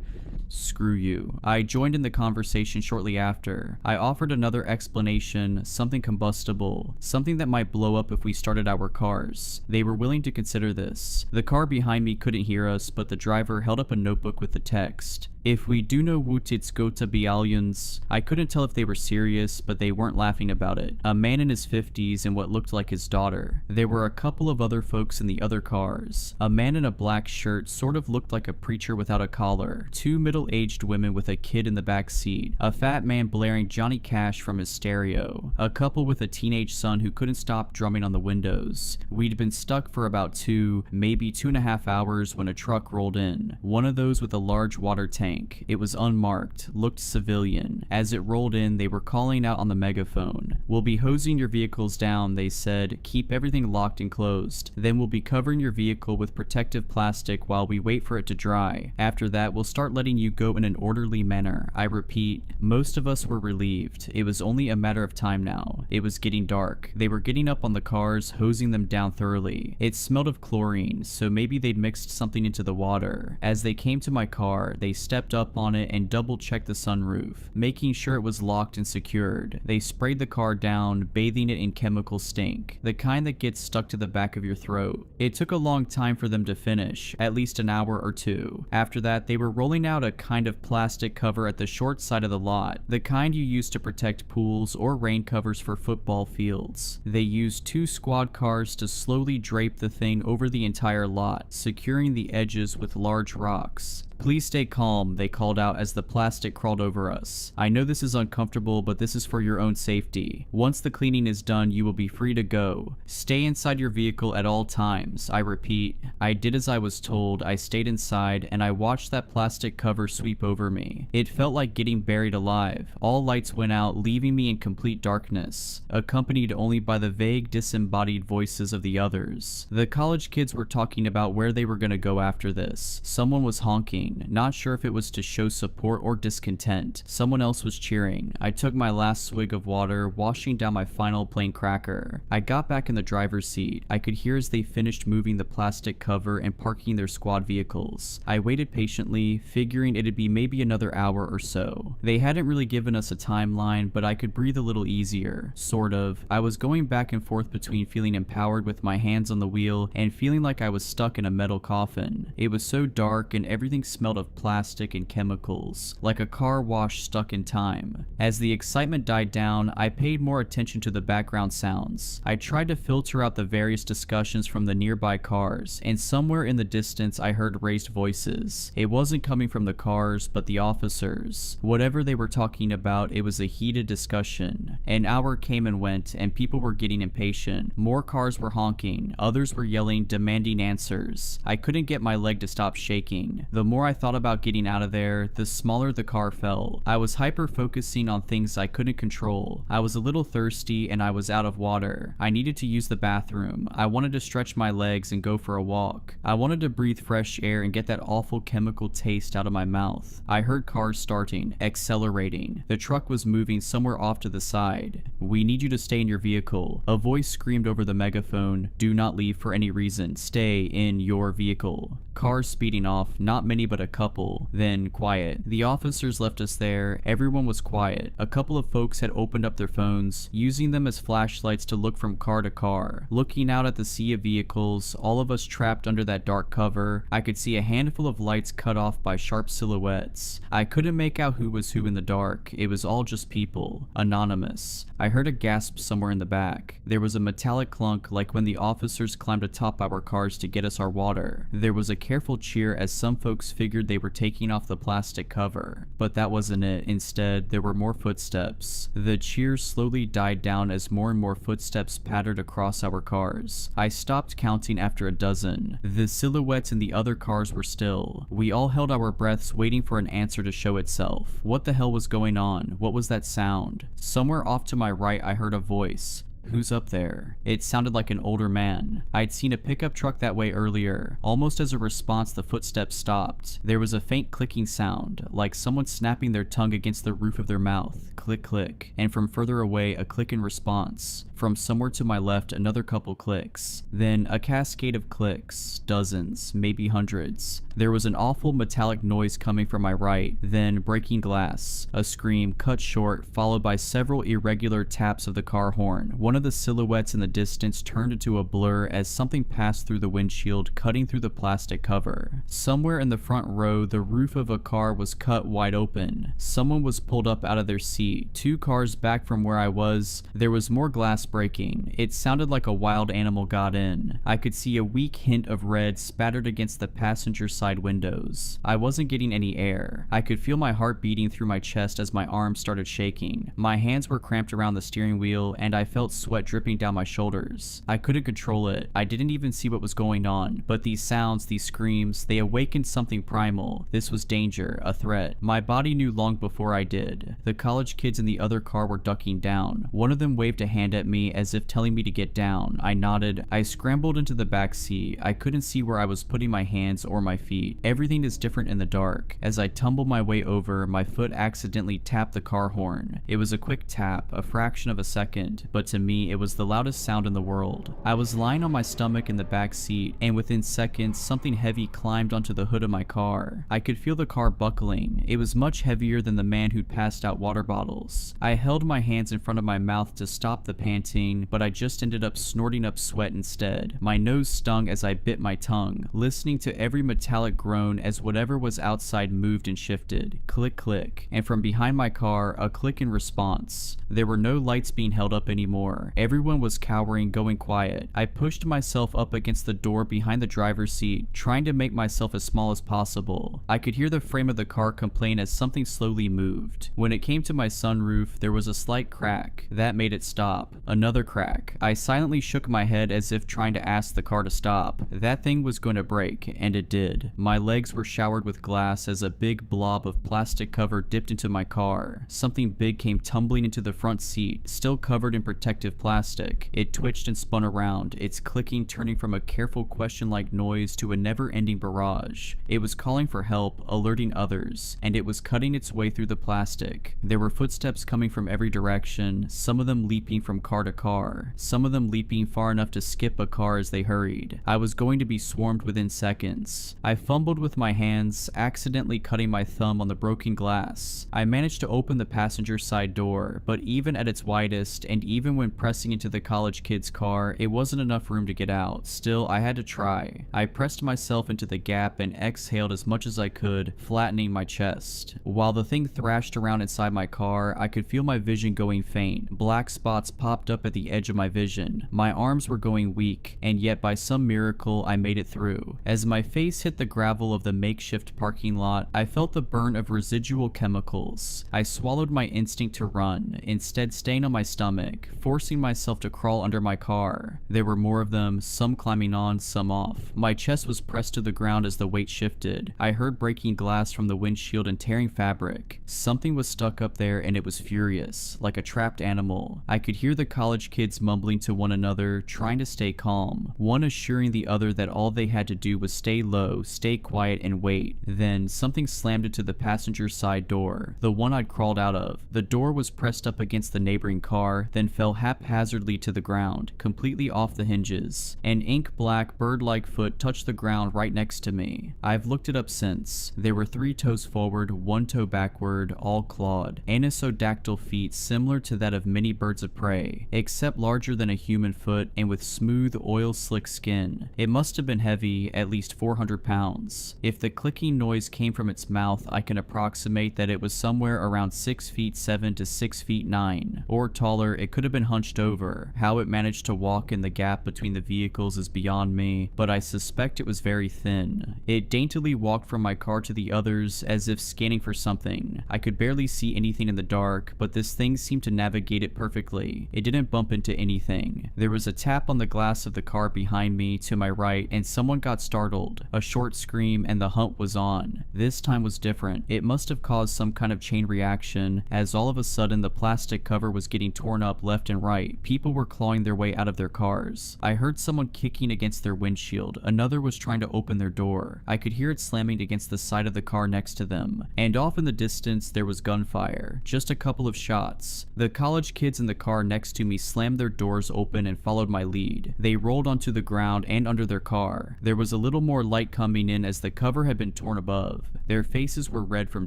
Screw you. I joined in the conversation shortly after. I offered another explanation, something combustible, something that might blow up if we started our cars. They were willing to consider this. The car behind me couldn't hear us, but the driver held up a notebook with the text. If we do know COMPILATION. I couldn't tell if they were serious, but they weren't laughing about it. A man in his 50s and what looked like his daughter. There were a couple of other folks in the other cars. A man in a black shirt sort of looked like a preacher without a collar. Two middle-aged women with a kid in the back seat. A fat man blaring Johnny Cash from his stereo. A couple with a teenage son who couldn't stop drumming on the windows. We'd been stuck for about 2, maybe 2.5 hours when a truck rolled in. One of those with a large water tank. It was unmarked, looked civilian. As it rolled in, they were calling out on the megaphone. "We'll be hosing your vehicles down," they said. "Keep everything locked and closed. Then we'll be covering your vehicle with protective plastic while we wait for it to dry. After that, we'll start letting you go in an orderly manner." I repeat, most of us were relieved. It was only a matter of time now. It was getting dark. They were getting up on the cars, hosing them down thoroughly. It smelled of chlorine, so maybe they'd mixed something into the water. As they came to my car, they stepped up on it and double-checked the sunroof, making sure it was locked and secured. They sprayed the car down, bathing it in chemical stink, the kind that gets stuck to the back of your throat. It took a long time for them to finish, at least an hour or 2. After that, they were rolling out a kind of plastic cover at the short side of the lot, the kind you use to protect pools or rain covers for football fields. They used 2 squad cars to slowly drape the thing over the entire lot, securing the edges with large rocks. "Please stay calm," they called out as the plastic crawled over us. "I know this is uncomfortable, but this is for your own safety. Once the cleaning is done, you will be free to go. Stay inside your vehicle at all times." I repeat, I did as I was told. I stayed inside, and I watched that plastic cover sweep over me. It felt like getting buried alive. All lights went out, leaving me in complete darkness, accompanied only by the vague, disembodied voices of the others. The college kids were talking about where they were going to go after this. Someone was honking. Not sure if it was to show support or discontent. Someone else was cheering. I took my last swig of water, washing down my final plain cracker. I got back in the driver's seat. I could hear as they finished moving the plastic cover and parking their squad vehicles. I waited patiently, figuring it'd be maybe another hour or so. They hadn't really given us a timeline, but I could breathe a little easier. Sort of. I was going back and forth between feeling empowered with my hands on the wheel and feeling like I was stuck in a metal coffin. It was so dark and everything smelled of plastic and chemicals, like a car wash stuck in time. As the excitement died down, I paid more attention to the background sounds. I tried to filter out the various discussions from the nearby cars, and somewhere in the distance I heard raised voices. It wasn't coming from the cars, but the officers. Whatever they were talking about, it was a heated discussion. An hour came and went, and people were getting impatient. More cars were honking, others were yelling, demanding answers. I couldn't get my leg to stop shaking. The more I thought about getting out of there, the smaller the car felt. I was hyper-focusing on things I couldn't control. I was a little thirsty and I was out of water. I needed to use the bathroom. I wanted to stretch my legs and go for a walk. I wanted to breathe fresh air and get that awful chemical taste out of my mouth. I heard cars starting, accelerating. The truck was moving somewhere off to the side. "We need you to stay in your vehicle." A voice screamed over the megaphone, "Do not leave for any reason. Stay in your vehicle." Cars speeding off, not many but a couple, then quiet. The officers left us there. Everyone was quiet. A couple of folks had opened up their phones, using them as flashlights to look from car to car. Looking out at the sea of vehicles, all of us trapped under that dark cover, I could see a handful of lights cut off by sharp silhouettes. I couldn't make out who was who in the dark. It was all just people. Anonymous. I heard a gasp somewhere in the back. There was a metallic clunk like when the officers climbed atop our cars to get us our water. There was a careful cheer as some folks figured they were taking off the plastic cover. But that wasn't it. Instead, there were more footsteps. The cheers slowly died down as more and more footsteps pattered across our cars. I stopped counting after a dozen. The silhouettes in the other cars were still. We all held our breaths waiting for an answer to show itself. What the hell was going on? What was that sound? Somewhere off to my right I heard a voice. "Who's up there?" It sounded like an older man. I'd seen a pickup truck that way earlier. Almost as a response, the footsteps stopped. There was a faint clicking sound, like someone snapping their tongue against the roof of their mouth. Click, click. And from further away, a click in response. From somewhere to my left, another couple clicks. Then a cascade of clicks. Dozens, maybe hundreds. There was an awful metallic noise coming from my right, then breaking glass. A scream cut short, followed by several irregular taps of the car horn. One of the silhouettes in the distance turned into a blur as something passed through the windshield, cutting through the plastic cover. Somewhere in the front row, the roof of a car was cut wide open. Someone was pulled up out of their seat. 2 cars back from where I was, there was more glass breaking. It sounded like a wild animal got in. I could see a weak hint of red spattered against the passenger side windows. I wasn't getting any air. I could feel my heart beating through my chest as my arms started shaking. My hands were cramped around the steering wheel, and I felt sweat dripping down my shoulders. I couldn't control it. I didn't even see what was going on, but these sounds, these screams, they awakened something primal. This was danger, a threat. My body knew long before I did. The college kids in the other car were ducking down. One of them waved a hand at me as if telling me to get down. I nodded. I scrambled into the back seat. I couldn't see where I was putting my hands or my feet. Everything is different in the dark. As I tumbled my way over, my foot accidentally tapped the car horn. It was a quick tap, a fraction of a second, but to me it was the loudest sound in the world. I was lying on my stomach in the back seat, and within seconds something heavy climbed onto the hood of my car. I could feel the car buckling. It was much heavier than the man who'd passed out water bottles. I held my hands in front of my mouth to stop the panting, but I just ended up snorting up sweat instead. My nose stung as I bit my tongue, listening to every metallic groan as whatever was outside moved and shifted. Click, click. And from behind my car, a click in response. There were no lights being held up anymore. Everyone was cowering, going quiet. I pushed myself up against the door behind the driver's seat, trying to make myself as small as possible. I could hear the frame of the car complain as something slowly moved. When it came to my sunroof, there was a slight crack. That made it stop. Another crack. I silently shook my head as if trying to ask the car to stop. That thing was going to break, and it did. My legs were showered with glass as a big blob of plastic cover dipped into my car. Something big came tumbling into the front seat, still covered in protective plastic. It twitched and spun around, its clicking turning from a careful question-like noise to a never-ending barrage. It was calling for help, alerting others, and it was cutting its way through the plastic. There were footsteps coming from every direction, some of them leaping from car to car, some of them leaping far enough to skip a car as they hurried. I was going to be swarmed within seconds. I fumbled with my hands, accidentally cutting my thumb on the broken glass. I managed to open the passenger side door, but even at its widest, and even when pressing into the college kid's car, it wasn't enough room to get out. Still, I had to try. I pressed myself into the gap and exhaled as much as I could, flattening my chest. While the thing thrashed around inside my car, I could feel my vision going faint. Black spots popped up at the edge of my vision. My arms were going weak, and yet by some miracle, I made it through. As my face hit the gravel of the makeshift parking lot, I felt the burn of residual chemicals. I swallowed my instinct to run, instead staying on my stomach, forcing myself to crawl under my car. There were more of them, some climbing on, some off. My chest was pressed to the ground as the weight shifted. I heard breaking glass from the windshield and tearing fabric. Something was stuck up there and it was furious, like a trapped animal. I could hear the college kids mumbling to one another, trying to stay calm, one assuring the other that all they had to do was stay low, stay quiet, and wait. Then something slammed into the passenger side door, the one I'd crawled out of. The door was pressed up against the neighboring car, then fell haphazardly to the ground, completely off the hinges. An ink-black, bird-like foot touched the ground right next to me. I've looked it up since. There were 3 toes forward, 1 toe backward, all clawed. Anisodactyl feet similar to that of many birds of prey, except larger than a human foot and with smooth, oil-slick skin. It must have been heavy, at least 400 pounds. If the clicking noise came from its mouth, I can approximate that it was somewhere around 6 feet 7 to 6 feet 9, or taller. It could have been hunched over. How it managed to walk in the gap between the vehicles is beyond me, but I suspect it was very thin. It daintily walked from my car to the others as if scanning for something. I could barely see anything in the dark, but this thing seemed to navigate it perfectly. It didn't bump into anything. There was a tap on the glass of the car behind me to my right, and someone got startled. A short scream and the hunt was on. This time was different. It must have caused some kind of chain reaction, as all of a sudden the plastic cover was getting torn up left and right, people were clawing their way out of their cars. I heard someone kicking against their windshield, another was trying to open their door. I could hear it slamming against the side of the car next to them, and off in the distance there was gunfire, just a couple of shots. The college kids in the car next to me slammed their doors open and followed my lead. They rolled onto the ground and under their car. There was a little more light coming in as the cover had been torn above. Their faces were red from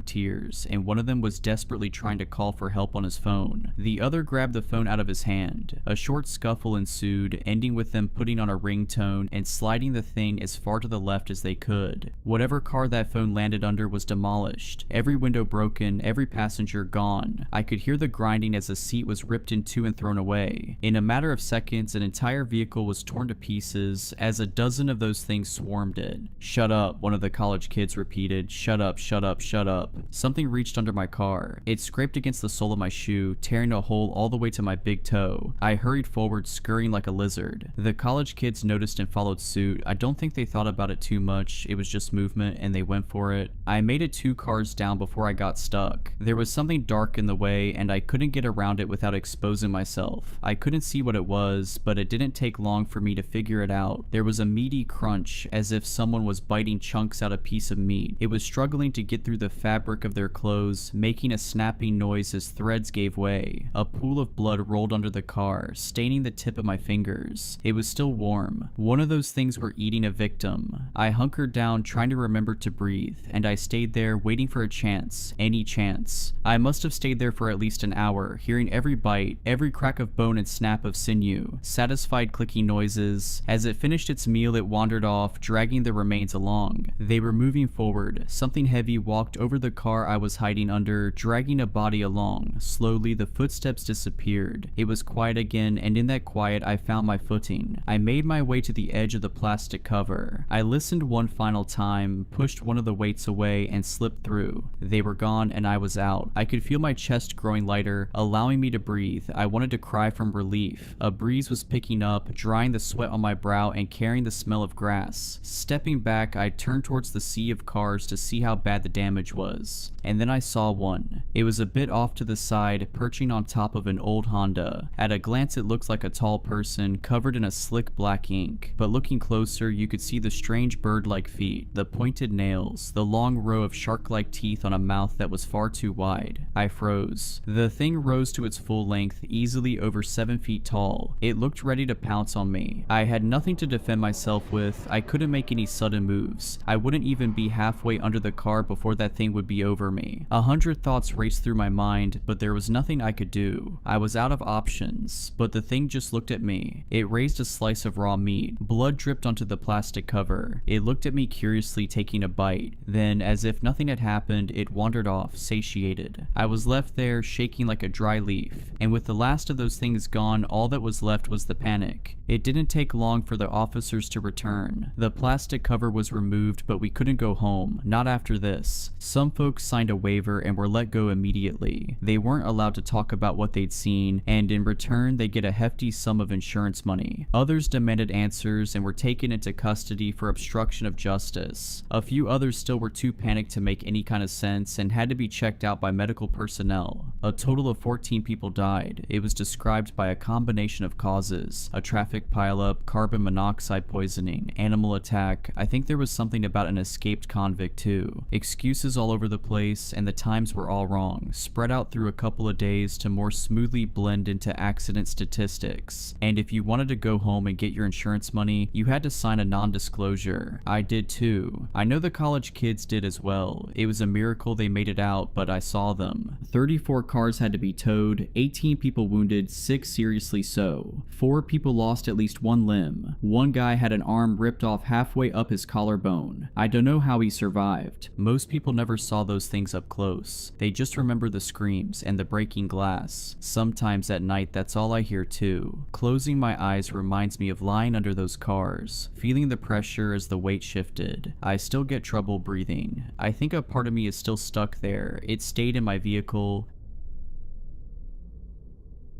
tears, and one of them was desperately trying to call for help on his phone. The other grabbed the phone out of his hand. A short scuffle ensued, ending with them putting on a ringtone and sliding the thing as far to the left as they could. Whatever car that phone landed under was demolished. Every window broken, every passenger gone. I could hear the grinding as a seat was ripped in two and thrown away. In a matter of seconds, an entire vehicle was torn to pieces as a dozen of those things swarmed it. "Shut up," one of the college kids repeated. "Shut up, shut up, shut up." Something reached under my car. It scraped against the sole of my shoe, tearing a hole all the way to my big toe. I hurried forward, scurrying like a lizard. The college kids noticed and followed suit. I don't think they thought about it too much. It was just movement and they went for it. I made it 2 cars down before I got stuck. There was something dark in the way and I couldn't get around it without exposing myself. I couldn't see what it was, but it didn't take long for me to figure it out. There was a meaty crunch, as if someone was biting chunks out of a piece of meat. It was struggling to get through the fabric of their clothes, making a snapping noise as threads gave way. A pool of blood rolled under the car, staining the tip of my fingers. It was still warm. One of those things were eating a victim. I hunkered down, trying to remember to breathe, and I stayed there, waiting for a chance. Any chance. I must have stayed there for at least an hour, hearing every bite, every crack of bone and snap of sinew, satisfied clicking noises. As it finished its meal, it wandered off, dragging the remains along. They were moving forward. Something heavy walked over the car I was hiding under, dragging a body along. Slowly, the footsteps disappeared. It was quiet again, and in that quiet, I found my footing. I made my way to the edge of the plastic cover. I listened one final time, pushed one of the weights away, and slipped through. They were gone, and I was out. I could feel my chest growing lighter, allowing me to breathe. I wanted to cry from relief. A breeze was picking up, drying the sweat on my brow and carrying the smell of grass. Stepping back, I turned towards the sea of cars to see how bad the damage was. And then I saw one. It was a bit off to the side, perching on top of an old Honda. At a glance, it looked like a tall person, covered in a slick black ink. But looking closer, you could see the strange bird-like feet, the pointed nails, the long row of shark-like teeth on a mouth that was far too wide. I froze. The thing rose to its full length, easily over 7 feet tall. It looked ready to pounce on me. I had nothing to defend myself with. I couldn't make any sudden moves. I wouldn't even be halfway under the car before that thing would be over me. 100 thoughts raced through my mind, but there was nothing I could do. I was out of options, but the thing just looked at me. It raised a slice of raw meat. Blood dripped onto the plastic cover. It looked at me curiously, taking a bite. Then, as if nothing had happened, it wandered off, satiated. I was left there, shaking like a dry leaf. And with the last of those things gone, all that was left was the panic. It didn't take long for the officers to return. The plastic cover was removed, but we couldn't go home. Not after this. Some folks signed a waiver and were let go immediately. They weren't allowed to talk about what they'd seen, and in return, they get a hefty sum of insurance money. Others demanded answers and were taken into custody for obstruction of justice. A few others still were too panicked to make any kind of sense and had to be checked out by medical personnel. A total of 14 people died. It was described by a combination of causes: a traffic pileup, carbon monoxide poisoning, animal attack. I think there was something about an escaped convict too. Excuses all over the place, and the times were all wrong, spread out through a couple of days to more smoothly blend into accident statistics. And if you wanted to go home and get your insurance money, you had to sign a non-disclosure. I did too. I know the college kids did as well. It was a miracle they made it out, but I saw them. 34 cars had to be towed, 18 people wounded, 6 seriously so. 4 people lost at least one limb. One guy had an arm ripped off halfway up his collarbone. I don't know how he survived. Most people never saw those things up close. They just remember the screams and the breaking glass. Sometimes at night, that's all I hear too. Closing my eyes reminds me of lying under those cars, feeling the pressure as the weight shifted. I still get trouble breathing. I think a part of me is still stuck there. It stayed in my vehicle.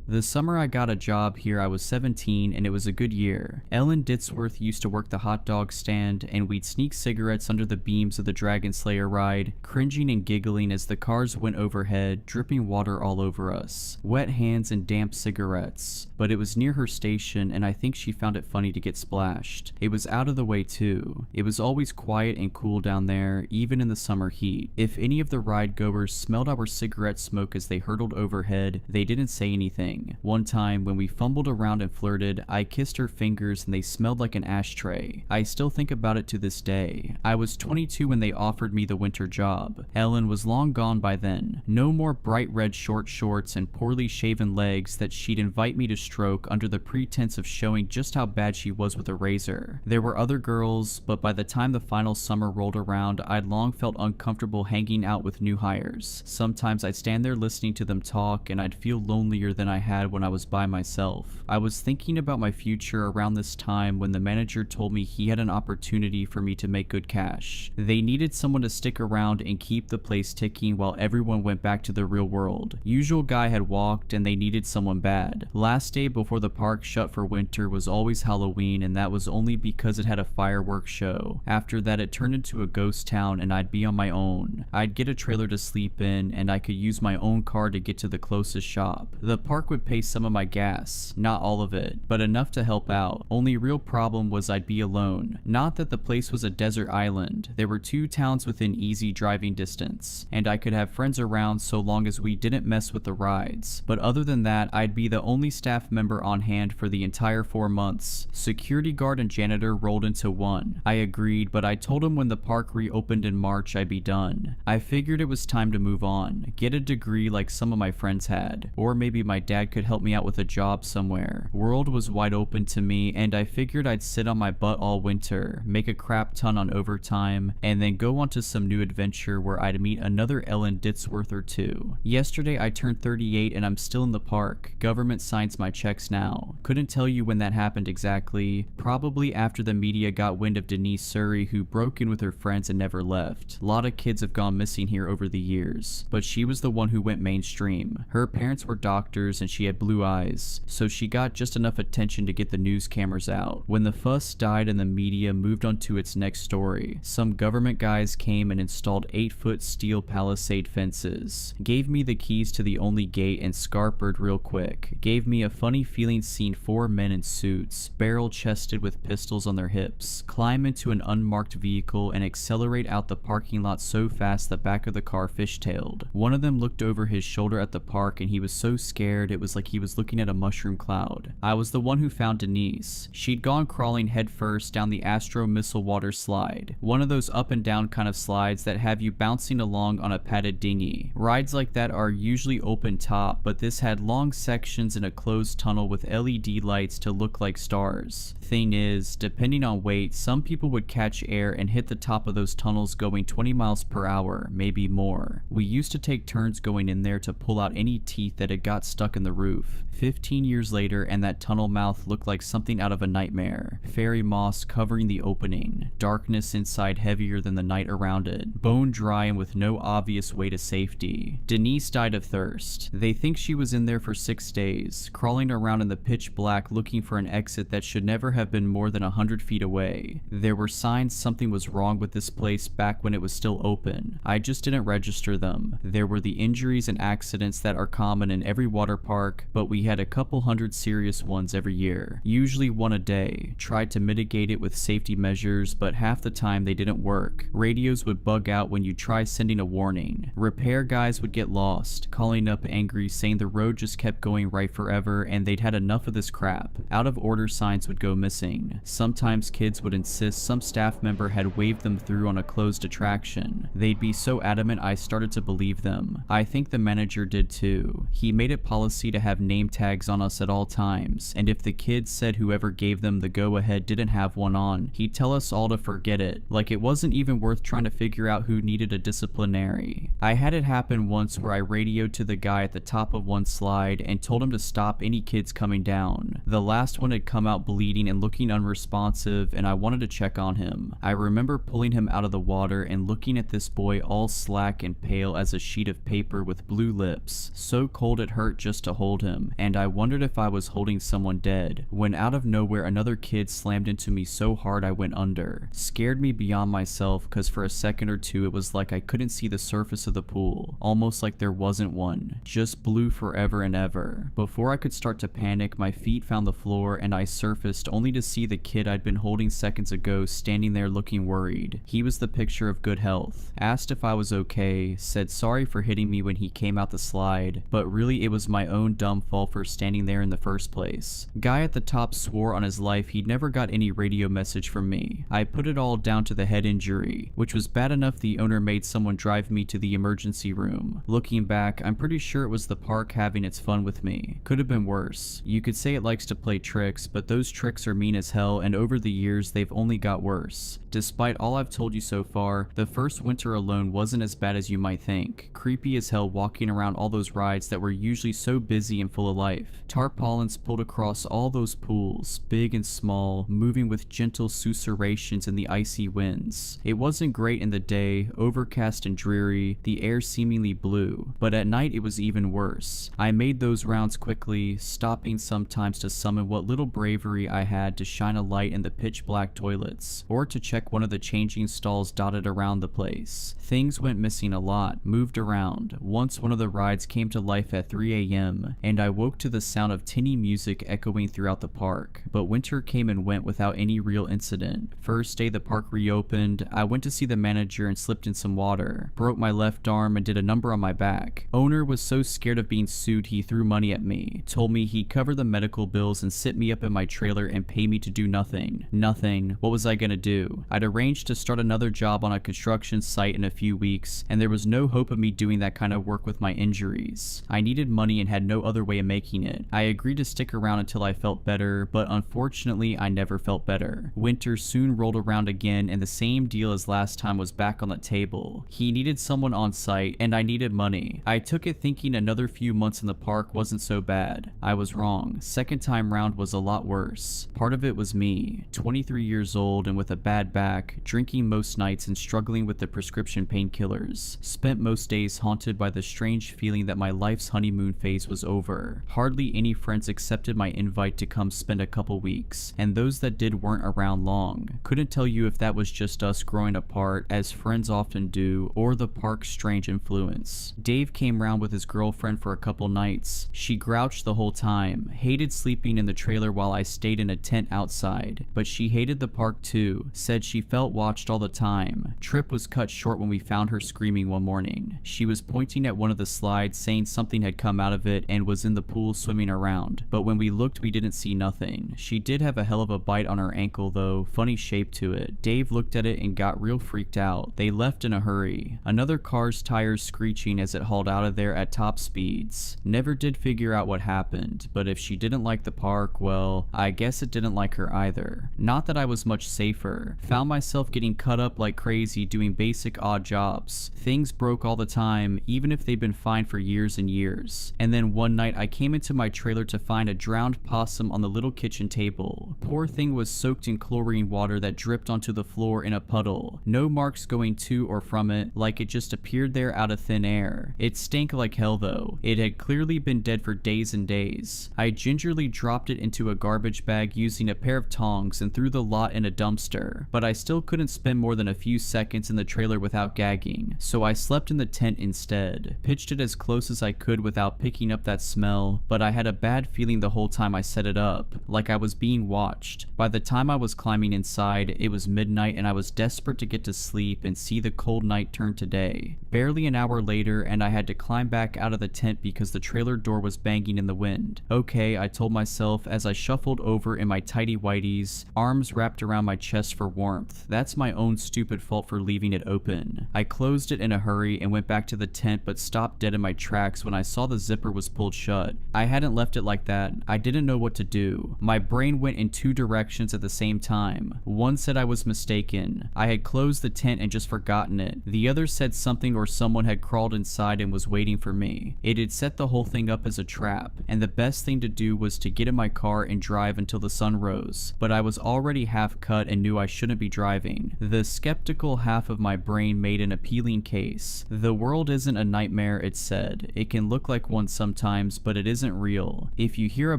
The summer I got a job here I was 17 and it was a good year. Ellen Ditzworth used to work the hot dog stand and we'd sneak cigarettes under the beams of the Dragon Slayer ride, cringing and giggling as the cars went overhead, dripping water all over us. Wet hands and damp cigarettes. But it was near her station and I think she found it funny to get splashed. It was out of the way too. It was always quiet and cool down there, even in the summer heat. If any of the ride goers smelled our cigarette smoke as they hurtled overhead, they didn't say anything. One time, when we fumbled around and flirted, I kissed her fingers and they smelled like an ashtray. I still think about it to this day. I was 22 when they offered me the winter job. Ellen was long gone by then. No more bright red short shorts and poorly shaven legs that she'd invite me to stroke under the pretense of showing just how bad she was with a razor. There were other girls, but by the time the final summer rolled around, I'd long felt uncomfortable hanging out with new hires. Sometimes I'd stand there listening to them talk and I'd feel lonelier than I had when I was by myself. I was thinking about my future around this time when the manager told me he had an opportunity for me to make good cash. They needed someone to stick around and keep the place ticking while everyone went back to the real world. Usual guy had walked and they needed someone bad. Last day before the park shut for winter was always Halloween, and that was only because it had a fireworks show. After that it turned into a ghost town and I'd be on my own. I'd get a trailer to sleep in and I could use my own car to get to the closest shop. The park would pay some of my gas, not all of it, but enough to help out. Only real problem was I'd be alone. Not that the place was a desert island. There were 2 towns within easy driving distance, and I could have friends around so long as we didn't mess with the rides. But other than that, I'd be the only staff member on hand for the entire 4 months. Security guard and janitor rolled into one. I agreed, but I told him when the park reopened in March I'd be done. I figured it was time to move on, get a degree like some of my friends had, or maybe my dad could help me out with a job somewhere. World was wide open to me and I figured I'd sit on my butt all winter, make a crap ton on overtime, and then go on to some new adventure where I'd meet another Ellen Ditzworth or two. Yesterday I turned 38 and I'm still in the park. Government signs my checks now. Couldn't tell you when that happened exactly. Probably after the media got wind of Denise Surrey, who broke in with her friends and never left. A lot of kids have gone missing here over the years, but she was the one who went mainstream. Her parents were doctors and she had blue eyes, so she got just enough attention to get the news cameras out. When the fuss died and the media moved on to its next story, some government guys came and installed 8-foot steel palisade fences, gave me the keys to the only gate and scarpered real quick, gave me a funny feeling seeing 4 men in suits, barrel-chested with pistols on their hips, climb into an unmarked vehicle and accelerate out the parking lot so fast the back of the car fishtailed. One of them looked over his shoulder at the park and he was so scared it was like he was looking at a mushroom cloud. I was the one who found Denise. She'd gone crawling headfirst down the Astro Missile water slide, one of those up and down kind of slides that have you bouncing along on a padded dinghy. Rides like that are usually open top, but this had long sections in a closed tunnel with LED lights to look like stars. Thing is, depending on weight, some people would catch air and hit the top of those tunnels going 20 miles per hour, maybe more. We used to take turns going in there to pull out any teeth that had got stuck in the roof. 15 years later and that tunnel mouth looked like something out of a nightmare. Fairy moss covering the opening, darkness inside heavier than the night around it, bone dry and with no obvious way to safety. Denise died of thirst. They think she was in there for 6 days, crawling around in the pitch black looking for an exit that should never have been more than 100 feet away. There were signs something was wrong with this place back when it was still open. I just didn't register them. There were the injuries and accidents that are common in every water park, but we had a couple hundred serious ones every year, usually one a day. Tried to mitigate it with safety measures, but half the time they didn't work. Radios would bug out when you try sending a warning. Repair guys would get lost, calling up angry saying the road just kept going right forever and they'd had enough of this crap. Out of order signs would go missing. Sometimes kids would insist some staff member had waved them through on a closed attraction. They'd be so adamant I started to believe them. I think the manager did too. He made it policy to have name tags on us at all times, and if the kids said whoever gave them the go-ahead didn't have one on, he'd tell us all to forget it, like it wasn't even worth trying to figure out who needed a disciplinary. I had it happen once where I radioed to the guy at the top of one slide and told him to stop any kids coming down. The last one had come out bleeding and looking unresponsive, and I wanted to check on him. I remember pulling him out of the water and looking at this boy all slack and pale as a sheet of paper with blue lips, so cold it hurt just to to hold him, and I wondered if I was holding someone dead, when out of nowhere another kid slammed into me so hard I went under. Scared me beyond myself, cause for a second or two it was like I couldn't see the surface of the pool, almost like there wasn't one, just blue forever and ever. Before I could start to panic, my feet found the floor and I surfaced only to see the kid I'd been holding seconds ago standing there looking worried. He was the picture of good health. Asked if I was okay, said sorry for hitting me when he came out the slide, but really it was my own dumb fault for standing there in the first place. Guy at the top swore on his life he'd never got any radio message from me. I put it all down to the head injury, which was bad enough the owner made someone drive me to the emergency room. Looking back, I'm pretty sure it was the park having its fun with me. Could have been worse. You could say it likes to play tricks, but those tricks are mean as hell, and over the years they've only got worse. Despite all I've told you so far, the first winter alone wasn't as bad as you might think. Creepy as hell walking around all those rides that were usually so busy and full of life. Tarpaulins pulled across all those pools, big and small, moving with gentle susurrations in the icy winds. It wasn't great in the day, overcast and dreary, the air seemingly blue, but at night it was even worse. I made those rounds quickly, stopping sometimes to summon what little bravery I had to shine a light in the pitch black toilets, or to check one of the changing stalls dotted around the place. Things went missing a lot, moved around. Once one of the rides came to life at 3 a.m., and I woke to the sound of tinny music echoing throughout the park, but winter came and went without any real incident. First day the park reopened, I went to see the manager and slipped in some water, broke my left arm and did a number on my back. Owner was so scared of being sued he threw money at me, told me he'd cover the medical bills and sit me up in my trailer and pay me to do nothing. Nothing. What was I gonna do? I'd arranged to start another job on a construction site in a few weeks, and there was no hope of me doing that kind of work with my injuries. I needed money and had no other way of making it. I agreed to stick around until I felt better, but unfortunately I never felt better. Winter soon rolled around again and the same deal as last time was back on the table. He needed someone on site and I needed money. I took it thinking another few months in the park wasn't so bad. I was wrong. Second time round was a lot worse. Part of it was me, 23 years old and with a bad back, drinking most nights and struggling with the prescription painkillers. Spent most days haunted by the strange feeling that my life's honeymoon phase was over. Hardly any friends accepted my invite to come spend a couple weeks, and those that did weren't around long. Couldn't tell you if that was just us growing apart, as friends often do, or the park's strange influence. Dave came round with his girlfriend for a couple nights. She grouched the whole time, hated sleeping in the trailer while I stayed in a tent outside, but she hated the park too, said she felt watched all the time. Trip was cut short when we found her screaming one morning. She was pointing at one of the slides saying something had come out of it and was in the pool swimming around, but when we looked we didn't see nothing. She did have a hell of a bite on her ankle though, funny shape to it. Dave looked at it and got real freaked out. They left in a hurry. Another car's tires screeching as it hauled out of there at top speeds. Never did figure out what happened, but if she didn't like the park, well, I guess it didn't like her either. Not that I was much safer. Found myself getting cut up like crazy doing basic odd jobs. Things broke all the time, even if they'd been fine for years and years. And then one night I came into my trailer to find a drowned possum on the little kitchen table. Poor thing was soaked in chlorine water that dripped onto the floor in a puddle. No marks going to or from it, like it just appeared there out of thin air. It stank like hell though. It had clearly been dead for days and days. I gingerly dropped it into a garbage bag using a pair of tongs and threw the lot in a dumpster, but I still couldn't spend more than a few seconds in the trailer without gagging, so I slept in the tent instead. Pitched it as close as I could without picking up that smell, but I had a bad feeling the whole time I set it up, like I was being watched. By the time I was climbing inside, it was midnight and I was desperate to get to sleep and see the cold night turn to day. Barely an hour later and I had to climb back out of the tent because the trailer door was banging in the wind. Okay, I told myself as I shuffled over in my tighty whities, arms wrapped around my chest for warmth. That's my own stupid fault for leaving it open. I closed it in a hurry and went back to the tent but stopped dead in my tracks when I saw the zipper was pulled shut. I hadn't left it like that. I didn't know what to do. My brain went in two directions at the same time. One said I was mistaken. I had closed the tent and just forgotten it. The other said something or someone had crawled inside and was waiting for me. It had set the whole thing up as a trap, and the best thing to do was to get in my car and drive until the sun rose. But I was already half cut and knew I shouldn't be driving. The skeptical half of my brain made an appealing case. The world isn't a nightmare, it said. It can look like one sometimes, sometimes, but it isn't real. If you hear a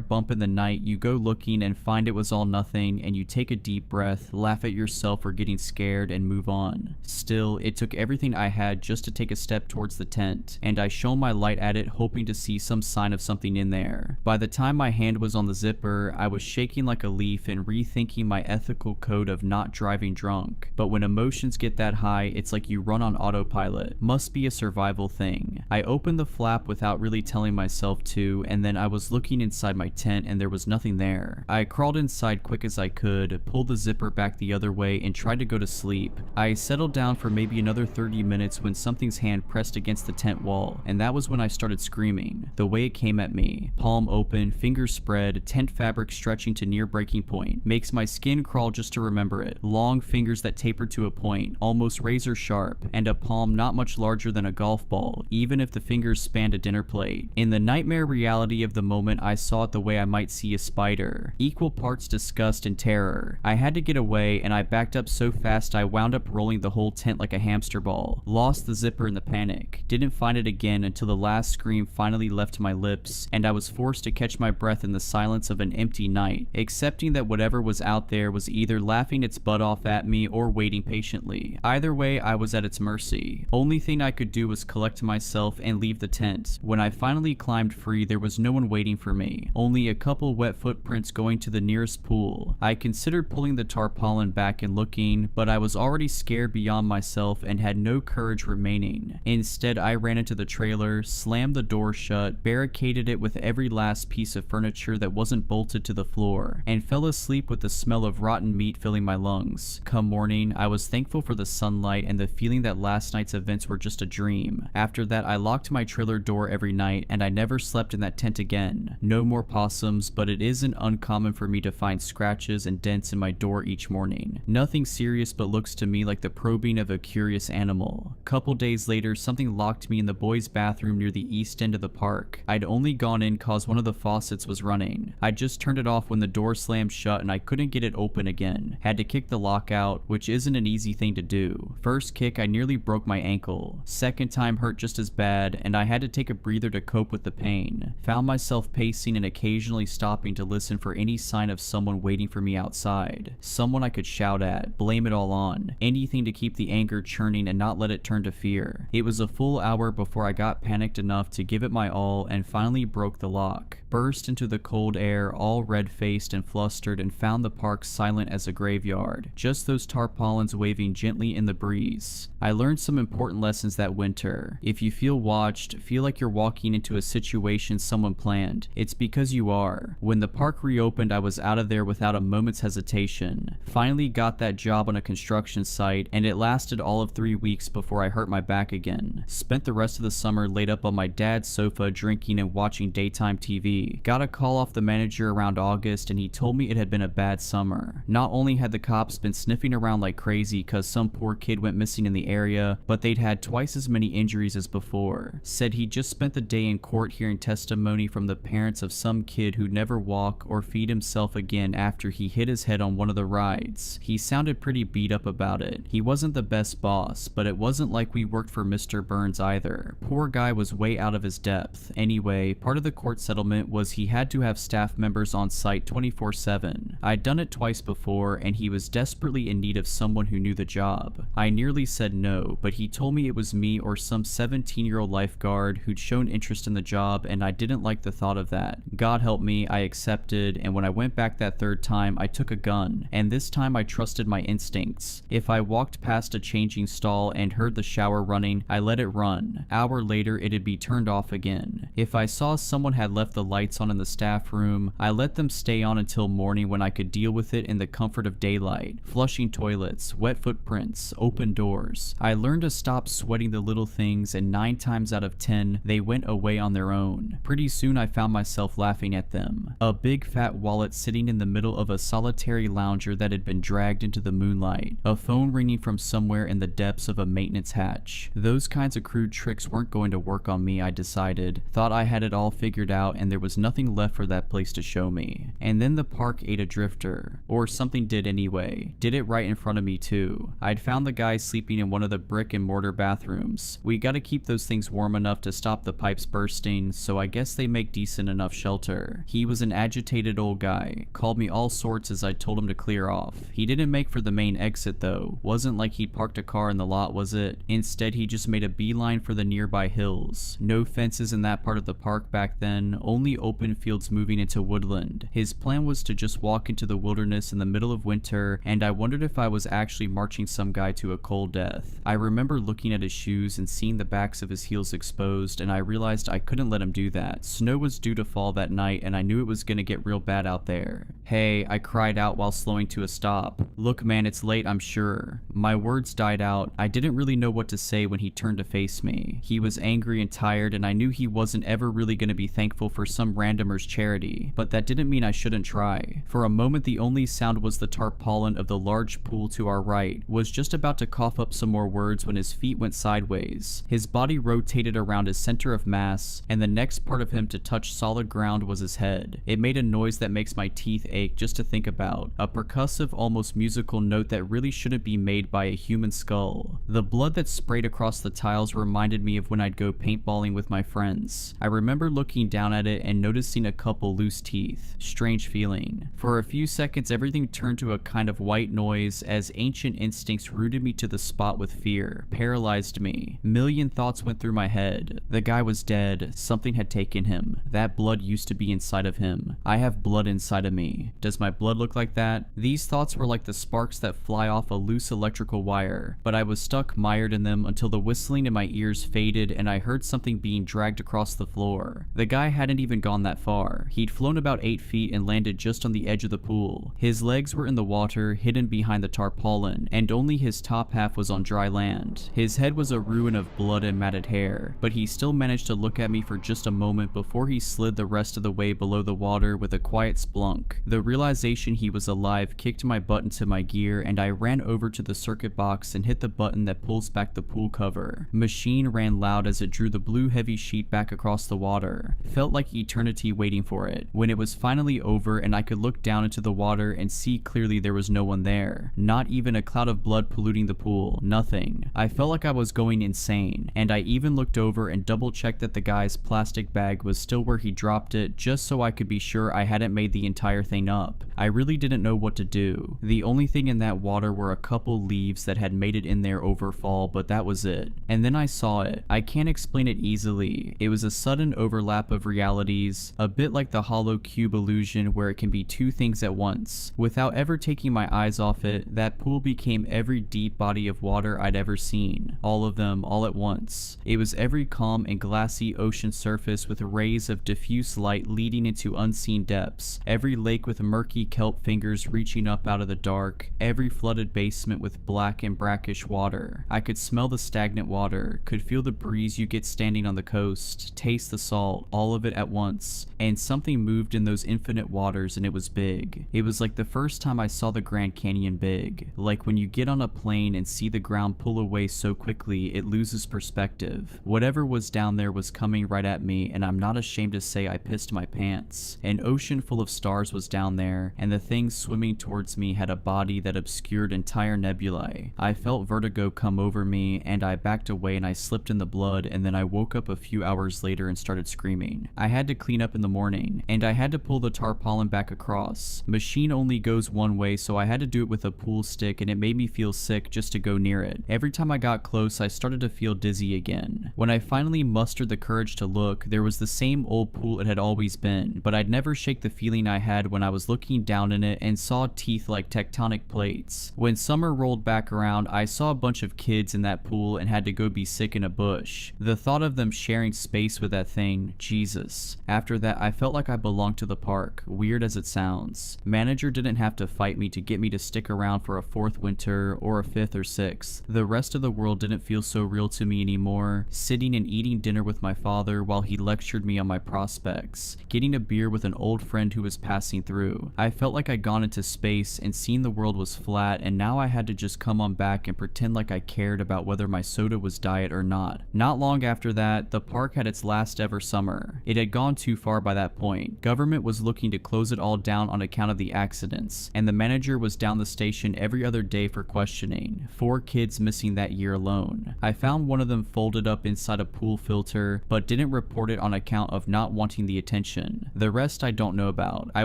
bump in the night, you go looking and find it was all nothing, and you take a deep breath, laugh at yourself for getting scared, and move on. Still, it took everything I had just to take a step towards the tent, and I shone my light at it hoping to see some sign of something in there. By the time my hand was on the zipper, I was shaking like a leaf and rethinking my ethical code of not driving drunk. But when emotions get that high, it's like you run on autopilot. Must be a survival thing. I opened the flap without really telling myself to, and then I was looking inside my tent and there was nothing there. I crawled inside quick as I could, pulled the zipper back the other way, and tried to go to sleep. I settled down for maybe another 30 minutes when something's hand pressed against the tent wall, and that was when I started screaming. The way it came at me, palm open, fingers spread, tent fabric stretching to near breaking point, makes my skin crawl just to remember it. Long fingers that tapered to a point, almost razor sharp, and a palm not much larger than a golf ball, even if the fingers spanned a dinner plate. In the nightmare reality of the moment, I saw it the way I might see a spider. Equal parts disgust and terror. I had to get away, and I backed up so fast I wound up rolling the whole tent like a hamster ball. Lost the zipper in the panic. Didn't find it again until the last scream finally left my lips, and I was forced to catch my breath in the silence of an empty night, accepting that whatever was out there was either laughing its butt off at me or waiting patiently. Either way, I was at its mercy. Only thing I could do was collect myself and leave the tent. When I finally climbed free, there was no one waiting for me, only a couple wet footprints going to the nearest pool. I considered pulling the tarpaulin back and looking, but I was already scared beyond myself and had no courage remaining. Instead, I ran into the trailer, slammed the door shut, barricaded it with every last piece of furniture that wasn't bolted to the floor, and fell asleep with the smell of rotten meat filling my lungs. Come morning, I was thankful for the sunlight and the feeling that last night's events were just a dream. After that, I locked my trailer door every night, and I never slept in that tent again. No more possums, but it isn't uncommon for me to find scratches and dents in my door each morning. Nothing serious, but looks to me like the probing of a curious animal. Couple days later, something locked me in the boys' bathroom near the east end of the park. I'd only gone in cause one of the faucets was running. I just turned it off when the door slammed shut and I couldn't get it open again. Had to kick the lock out, which isn't an easy thing to do. First kick, I nearly broke my ankle. Second time hurt just as bad, and I had to take a breather to cope with the pain. Found myself pacing and occasionally stopping to listen for any sign of someone waiting for me outside. Someone I could shout at, blame it all on. Anything to keep the anger churning and not let it turn to fear. It was a full hour before I got panicked enough to give it my all and finally broke the lock. Burst into the cold air, all red-faced and flustered, and found the park silent as a graveyard. Just those tarpaulins waving gently in the breeze. I learned some important lessons that winter. If you feel watched, feel like you're walking into a situation someone planned, it's because you are. When the park reopened, I was out of there without a moment's hesitation. Finally got that job on a construction site, and it lasted all of 3 weeks before I hurt my back again. Spent the rest of the summer laid up on my dad's sofa drinking and watching daytime TV. Got a call off the manager around August, and he told me it had been a bad summer. Not only had the cops been sniffing around like crazy cause some poor kid went missing in the area, but they'd had twice as many injuries as before. Said he just spent the day in court hearing testimony from the parents of some kid who'd never walk or feed himself again after he hit his head on one of the rides. He sounded pretty beat up about it. He wasn't the best boss, but it wasn't like we worked for Mr. Burns either. Poor guy was way out of his depth. Anyway, part of the court settlement was he had to have staff members on site 24/7. I'd done it twice before, and he was desperately in need of someone who knew the job. I nearly said no, but he told me it was me or some 17-year-old lifeguard who'd shown interest in the job, and I didn't like the thought of that. God help me, I accepted, and when I went back that third time, I took a gun, and this time I trusted my instincts. If I walked past a changing stall and heard the shower running, I let it run. Hour later, it'd be turned off again. If I saw someone had left the lights on in the staff room, I let them stay on until morning when I could deal with it in the comfort of daylight. Flushing toilets, wet footprints, open doors. I learned to stop sweating the little things, and 9 times out of 10, they went away on their own. Pretty soon I found myself laughing at them. A big fat wallet sitting in the middle of a solitary lounger that had been dragged into the moonlight. A phone ringing from somewhere in the depths of a maintenance hatch. Those kinds of crude tricks weren't going to work on me, I decided. Thought I had it all figured out and there was nothing left for that place to show me. And then the park ate a drifter. Or something did anyway. Did it right in front of me too. I'd found the guy sleeping in one of the brick and mortar bathrooms. We gotta keep those things warm enough to stop the pipes bursting, building, so I guess they make decent enough shelter. He was an agitated old guy, called me all sorts as I told him to clear off. He didn't make for the main exit though, wasn't like he'd parked a car in the lot, was it? Instead he just made a beeline for the nearby hills. No fences in that part of the park back then, only open fields moving into woodland. His plan was to just walk into the wilderness in the middle of winter, and I wondered if I was actually marching some guy to a cold death. I remember looking at his shoes and seeing the backs of his heels exposed, and I realized I couldn't let him do that. Snow was due to fall that night, and I knew it was gonna get real bad out there. "Hey," I cried out while slowing to a stop. "Look man, it's late, I'm sure." My words died out. I didn't really know what to say when he turned to face me. He was angry and tired, and I knew he wasn't ever really gonna be thankful for some randomer's charity, but that didn't mean I shouldn't try. For a moment the only sound was the tarpaulin of the large pool to our right. Was just about to cough up some more words when his feet went sideways. His body rotated around his center of mass, and the next part of him to touch solid ground was his head. It made a noise that makes my teeth ache just to think about. A percussive, almost musical note that really shouldn't be made by a human skull. The blood that sprayed across the tiles reminded me of when I'd go paintballing with my friends. I remember looking down at it and noticing a couple loose teeth. Strange feeling. For a few seconds everything turned to a kind of white noise as ancient instincts rooted me to the spot with fear, paralyzed me. Million thoughts went through my head. The guy was dead. Something had taken him. That blood used to be inside of him. I have blood inside of me. Does my blood look like that? These thoughts were like the sparks that fly off a loose electrical wire, but I was stuck mired in them until the whistling in my ears faded and I heard something being dragged across the floor. The guy hadn't even gone that far. He'd flown about 8 feet and landed just on the edge of the pool. His legs were in the water, hidden behind the tarpaulin, and only his top half was on dry land. His head was a ruin of blood and matted hair, but he still managed to look at me for just a moment before he slid the rest of the way below the water with a quiet splunk. The realization he was alive kicked my butt into my gear, and I ran over to the circuit box and hit the button that pulls back the pool cover. Machine ran loud as it drew the blue heavy sheet back across the water. Felt like eternity waiting for it. When it was finally over and I could look down into the water and see clearly there was no one there. Not even a cloud of blood polluting the pool. Nothing. I felt like I was going insane, and I even looked over and double checked that the guy's plastic bag was still where he dropped it just so I could be sure I hadn't made the entire thing up. I really didn't know what to do. The only thing in that water were a couple leaves that had made it in there over fall, but that was it. And then I saw it. I can't explain it easily. It was a sudden overlap of realities, a bit like the hollow cube illusion where it can be two things at once. Without ever taking my eyes off it, that pool became every deep body of water I'd ever seen. All of them, all at once. It was every calm and glassy ocean surface with rays of diffuse light leading into unseen depths. Every lake with murky kelp fingers reaching up out of the dark. Every flooded basement with black and brackish water. I could smell the stagnant water, could feel the breeze you get standing on the coast, taste the salt, all of it at once. And something moved in those infinite waters and it was big. It was like the first time I saw the Grand Canyon big. Like when you get on a plane and see the ground pull away so quickly it loses perspective. Whatever was down there was coming right at me, and I'm not ashamed to say I pissed my pants. An ocean full of stars was down there, and the thing swimming towards me had a body that obscured entire nebulae. I felt vertigo come over me, and I backed away and I slipped in the blood, and then I woke up a few hours later and started screaming. I had to clean up in the morning, and I had to pull the tarpaulin back across. Machine only goes one way, so I had to do it with a pool stick, and it made me feel sick just to go near it. Every time I got close, I started to feel dizzy again. When I finally mustered the courage to look, there was the same old pool it had always been, but I'd never shake the feeling I had when I was looking down in it and saw teeth like tectonic plates. When summer rolled back around, I saw a bunch of kids in that pool and had to go be sick in a bush. The thought of them sharing space with that thing, Jesus. After that, I felt like I belonged to the park, weird as it sounds. Manager didn't have to fight me to get me to stick around for a 4th winter or a 5th or 6th. The rest of the world didn't feel so real to me anymore. Sitting and eating dinner with my father while he lectured me on my prospects. Getting a beer with an old friend who was passing through. I felt like I'd gone into space and seen the world was flat, and now I had to just come on back and pretend like I cared about whether my soda was diet or not. Not long after that, the park had its last ever summer. It had gone too far by that point. Government was looking to close it all down on account of the accidents, and the manager was down the station every other day for questioning. 4 kids missing that year alone. I found one of them folded up inside a pool filter, but didn't didn't report it on account of not wanting the attention. The rest I don't know about. I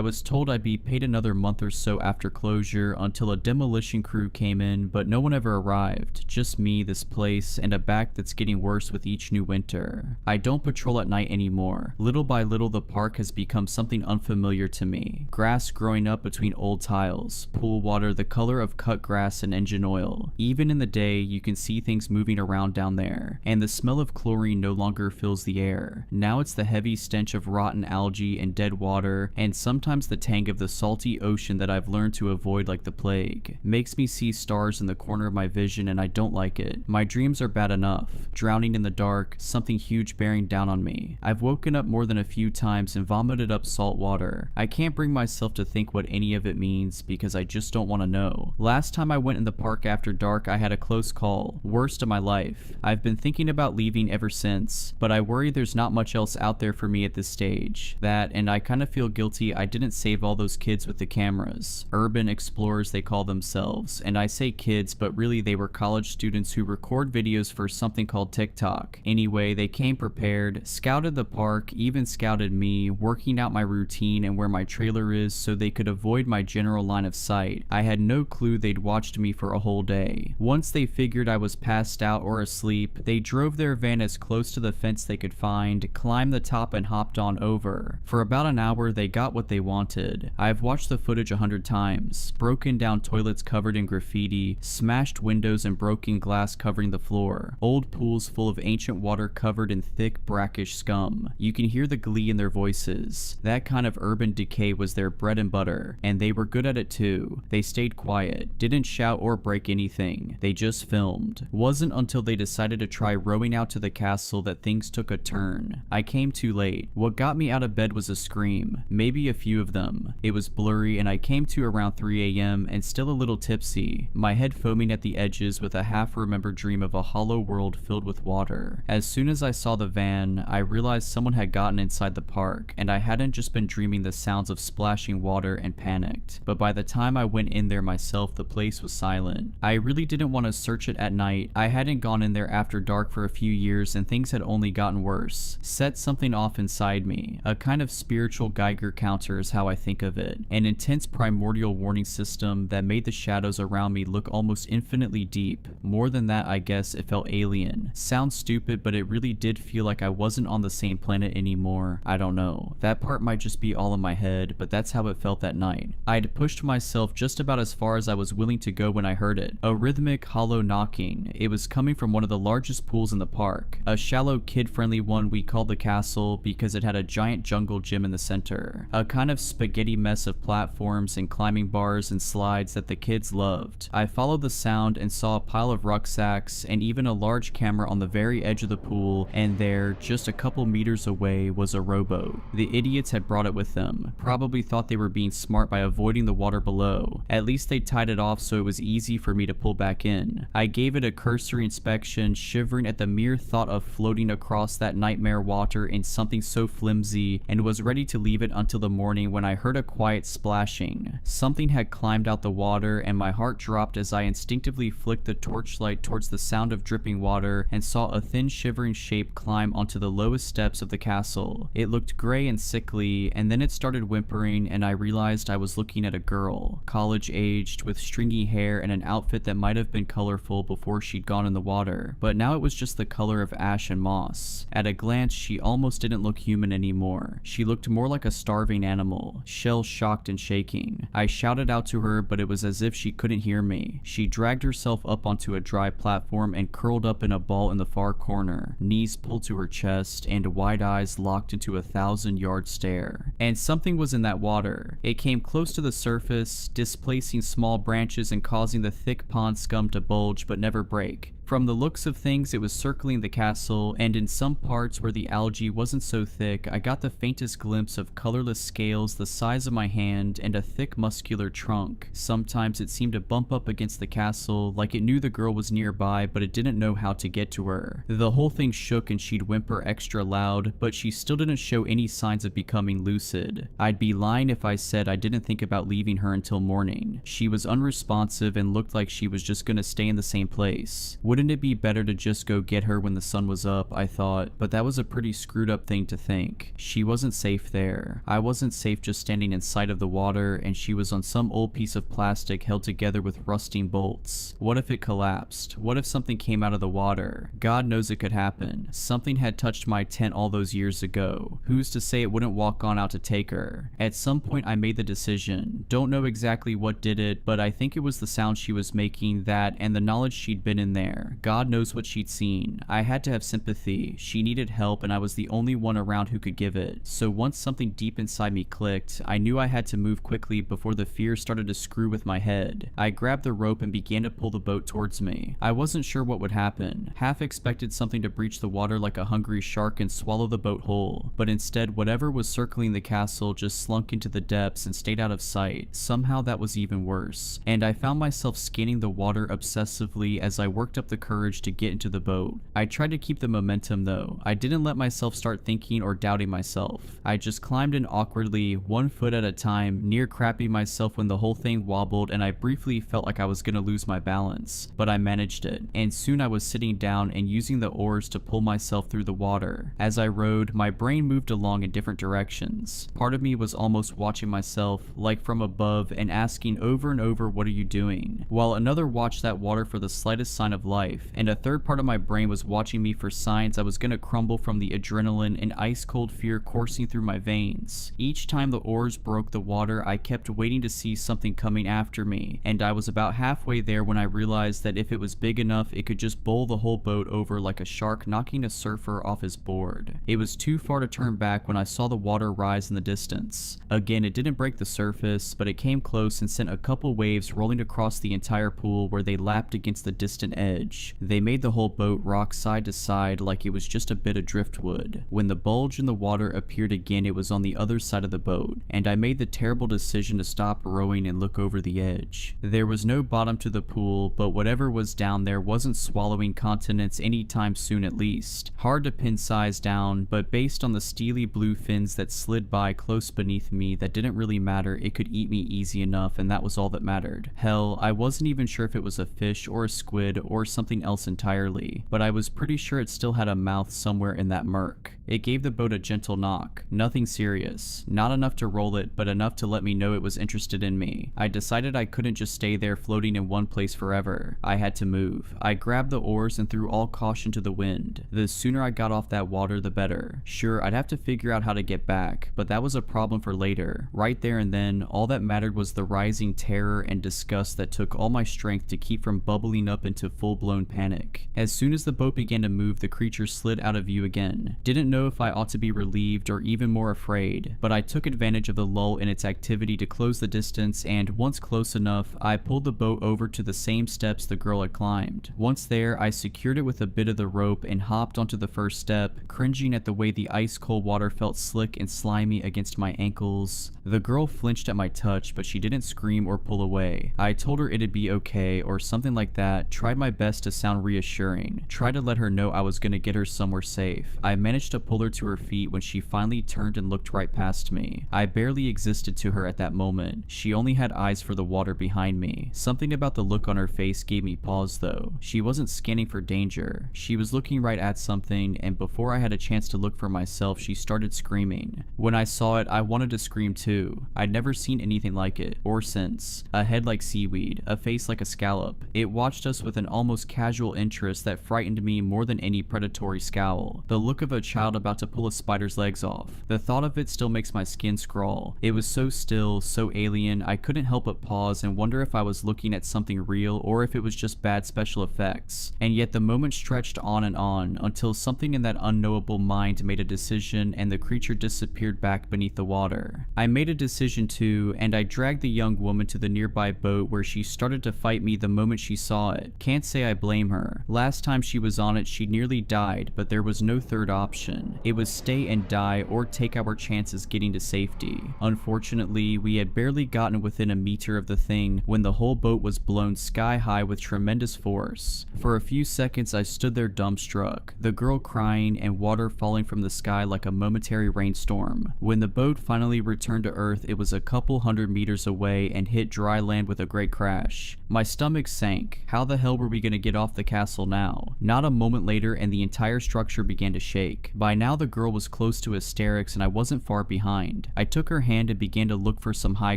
was told I'd be paid another month or so after closure until a demolition crew came in, but no one ever arrived. Just me, this place, and a back that's getting worse with each new winter. I don't patrol at night anymore. Little by little, the park has become something unfamiliar to me. Grass growing up between old tiles, pool water the color of cut grass and engine oil. Even in the day, you can see things moving around down there, and the smell of chlorine no longer fills the air. Now it's the heavy stench of rotten algae and dead water, and sometimes the tang of the salty ocean that I've learned to avoid like the plague. Makes me see stars in the corner of my vision, and I don't like it. My dreams are bad enough. Drowning in the dark, something huge bearing down on me. I've woken up more than a few times and vomited up salt water. I can't bring myself to think what any of it means because I just don't want to know. Last time I went in the park after dark, I had a close call. Worst of my life. I've been thinking about leaving ever since, but I worry there's not much else out there for me at this stage. That, and I kind of feel guilty I didn't save all those kids with the cameras. Urban explorers they call themselves, and I say kids, but really they were college students who record videos for something called TikTok. Anyway, they came prepared, scouted the park, even scouted me, working out my routine and where my trailer is so they could avoid my general line of sight. I had no clue they'd watched me for a whole day. Once they figured I was passed out or asleep, they drove their van as close to the fence they could find, climbed the top and hopped on over. For about an hour they got what they wanted. I've watched the footage 100 times. Broken down toilets covered in graffiti, smashed windows and broken glass covering the floor, old pools full of ancient water covered in thick brackish scum. You can hear the glee in their voices. That kind of urban decay was their bread and butter, and they were good at it too. They stayed quiet, didn't shout or break anything. They just filmed. Wasn't until they decided to try rowing out to the castle that things took a turn. I came too late. What got me out of bed was a scream, maybe a few of them. It was blurry and I came to around 3 a.m. and still a little tipsy, my head foaming at the edges with a half-remembered dream of a hollow world filled with water. As soon as I saw the van, I realized someone had gotten inside the park, and I hadn't just been dreaming the sounds of splashing water and panicked. But by the time I went in there myself, the place was silent. I really didn't want to search it at night. I hadn't gone in there after dark for a few years and things had only gotten worse. Set something off inside me. A kind of spiritual Geiger counter is how I think of it. An intense primordial warning system that made the shadows around me look almost infinitely deep. More than that, I guess it felt alien. Sounds stupid, but it really did feel like I wasn't on the same planet anymore. I don't know. That part might just be all in my head, but that's how it felt that night. I'd pushed myself just about as far as I was willing to go when I heard it. A rhythmic, hollow knocking. It was coming from one of the largest pools in the park. A shallow, kid-friendly one we called the castle because it had a giant jungle gym in the center. A kind of spaghetti mess of platforms and climbing bars and slides that the kids loved. I followed the sound and saw a pile of rucksacks and even a large camera on the very edge of the pool, and there, just a couple meters away, was a rowboat. The idiots had brought it with them. Probably thought they were being smart by avoiding the water below. At least they tied it off so it was easy for me to pull back in. I gave it a cursory inspection, shivering at the mere thought of floating across that nightmare water in something so flimsy, and was ready to leave it until the morning when I heard a quiet splashing. Something had climbed out the water, and my heart dropped as I instinctively flicked the torchlight towards the sound of dripping water and saw a thin shivering shape climb onto the lowest steps of the castle. It looked gray and sickly, and then it started whimpering, and I realized I was looking at a girl, college-aged, with stringy hair and an outfit that might have been colorful before she'd gone in the water, but now it was just the color of ash and moss. At a glance, she almost didn't look human anymore. She looked more like a starving animal, shell-shocked and shaking. I shouted out to her, but it was as if she couldn't hear me. She dragged herself up onto a dry platform and curled up in a ball in the far corner, knees pulled to her chest and wide eyes locked into a 1,000-yard stare. And something was in that water. It came close to the surface, displacing small branches and causing the thick pond scum to bulge but never break. From the looks of things, it was circling the castle, and in some parts where the algae wasn't so thick, I got the faintest glimpse of colorless scales the size of my hand and a thick muscular trunk. Sometimes it seemed to bump up against the castle, like it knew the girl was nearby, but it didn't know how to get to her. The whole thing shook and she'd whimper extra loud, but she still didn't show any signs of becoming lucid. I'd be lying if I said I didn't think about leaving her until morning. She was unresponsive and looked like she was just gonna stay in the same place. Wouldn't Wouldn't it be better to just go get her when the sun was up, I thought, but that was a pretty screwed up thing to think. She wasn't safe there. I wasn't safe just standing in sight of the water, and she was on some old piece of plastic held together with rusting bolts. What if it collapsed? What if something came out of the water? God knows it could happen. Something had touched my tent all those years ago. Who's to say it wouldn't walk on out to take her? At some point I made the decision. Don't know exactly what did it, but I think it was the sound she was making, that, and the knowledge she'd been in there. God knows what she'd seen. I had to have sympathy. She needed help, and I was the only one around who could give it. So once something deep inside me clicked, I knew I had to move quickly before the fear started to screw with my head. I grabbed the rope and began to pull the boat towards me. I wasn't sure what would happen. Half expected something to breach the water like a hungry shark and swallow the boat whole, but instead whatever was circling the castle just slunk into the depths and stayed out of sight. Somehow that was even worse, and I found myself scanning the water obsessively as I worked up the courage to get into the boat. I tried to keep the momentum though. I didn't let myself start thinking or doubting myself. I just climbed in awkwardly, 1 foot at a time, near crapping myself when the whole thing wobbled and I briefly felt like I was gonna lose my balance, but I managed it, and soon I was sitting down and using the oars to pull myself through the water. As I rowed, my brain moved along in different directions. Part of me was almost watching myself, like from above, and asking over and over, what are you doing? While another watched that water for the slightest sign of life, and a third part of my brain was watching me for signs I was gonna crumble from the adrenaline and ice cold fear coursing through my veins. Each time the oars broke the water, I kept waiting to see something coming after me, and I was about halfway there when I realized that if it was big enough, it could just bowl the whole boat over like a shark knocking a surfer off his board. It was too far to turn back when I saw the water rise in the distance. Again, it didn't break the surface, but it came close and sent a couple waves rolling across the entire pool where they lapped against the distant edge. They made the whole boat rock side to side like it was just a bit of driftwood. When the bulge in the water appeared again, it was on the other side of the boat, and I made the terrible decision to stop rowing and look over the edge. There was no bottom to the pool, but whatever was down there wasn't swallowing continents anytime soon at least. Hard to pin size down, but based on the steely blue fins that slid by close beneath me, that didn't really matter. It could eat me easy enough, and that was all that mattered. Hell, I wasn't even sure if it was a fish or a squid or something else entirely, but I was pretty sure it still had a mouth somewhere in that murk. It gave the boat a gentle knock. Nothing serious. Not enough to roll it, but enough to let me know it was interested in me. I decided I couldn't just stay there floating in one place forever. I had to move. I grabbed the oars and threw all caution to the wind. The sooner I got off that water, the better. Sure, I'd have to figure out how to get back, but that was a problem for later. Right there and then, all that mattered was the rising terror and disgust that took all my strength to keep from bubbling up into full-blown panic. As soon as the boat began to move, the creature slid out of view again. Didn't know if I ought to be relieved or even more afraid, but I took advantage of the lull in its activity to close the distance, and once close enough, I pulled the boat over to the same steps the girl had climbed. Once there, I secured it with a bit of the rope and hopped onto the first step, cringing at the way the ice-cold water felt slick and slimy against my ankles. The girl flinched at my touch, but she didn't scream or pull away. I told her it'd be okay or something like that, tried my best to sound reassuring, tried to let her know I was gonna get her somewhere safe. I managed to pull her to her feet when she finally turned and looked right past me. I barely existed to her at that moment. She only had eyes for the water behind me. Something about the look on her face gave me pause though. She wasn't scanning for danger. She was looking right at something, and before I had a chance to look for myself, she started screaming. When I saw it, I wanted to scream too. I'd never seen anything like it, or since. A head like seaweed, a face like a scallop. It watched us with an almost casual interest that frightened me more than any predatory scowl. The look of a child about to pull a spider's legs off. The thought of it still makes my skin crawl. It was so still, so alien, I couldn't help but pause and wonder if I was looking at something real or if it was just bad special effects. And yet the moment stretched on and on until something in that unknowable mind made a decision and the creature disappeared back beneath the water. I made a decision too, and I dragged the young woman to the nearby boat where she started to fight me the moment she saw it. Can't say I blame her. Last time she was on it, she nearly died, but there was no third option. decision. It was stay and die or take our chances getting to safety. Unfortunately, we had barely gotten within a meter of the thing when the whole boat was blown sky high with tremendous force. For a few seconds I stood there dumbstruck, the girl crying and water falling from the sky like a momentary rainstorm. When the boat finally returned to Earth, it was a couple hundred meters away and hit dry land with a great crash. My stomach sank. How the hell were we gonna get off the castle now? Not a moment later and the entire structure began to shake. By now the girl was close to hysterics and I wasn't far behind. I took her hand and began to look for some high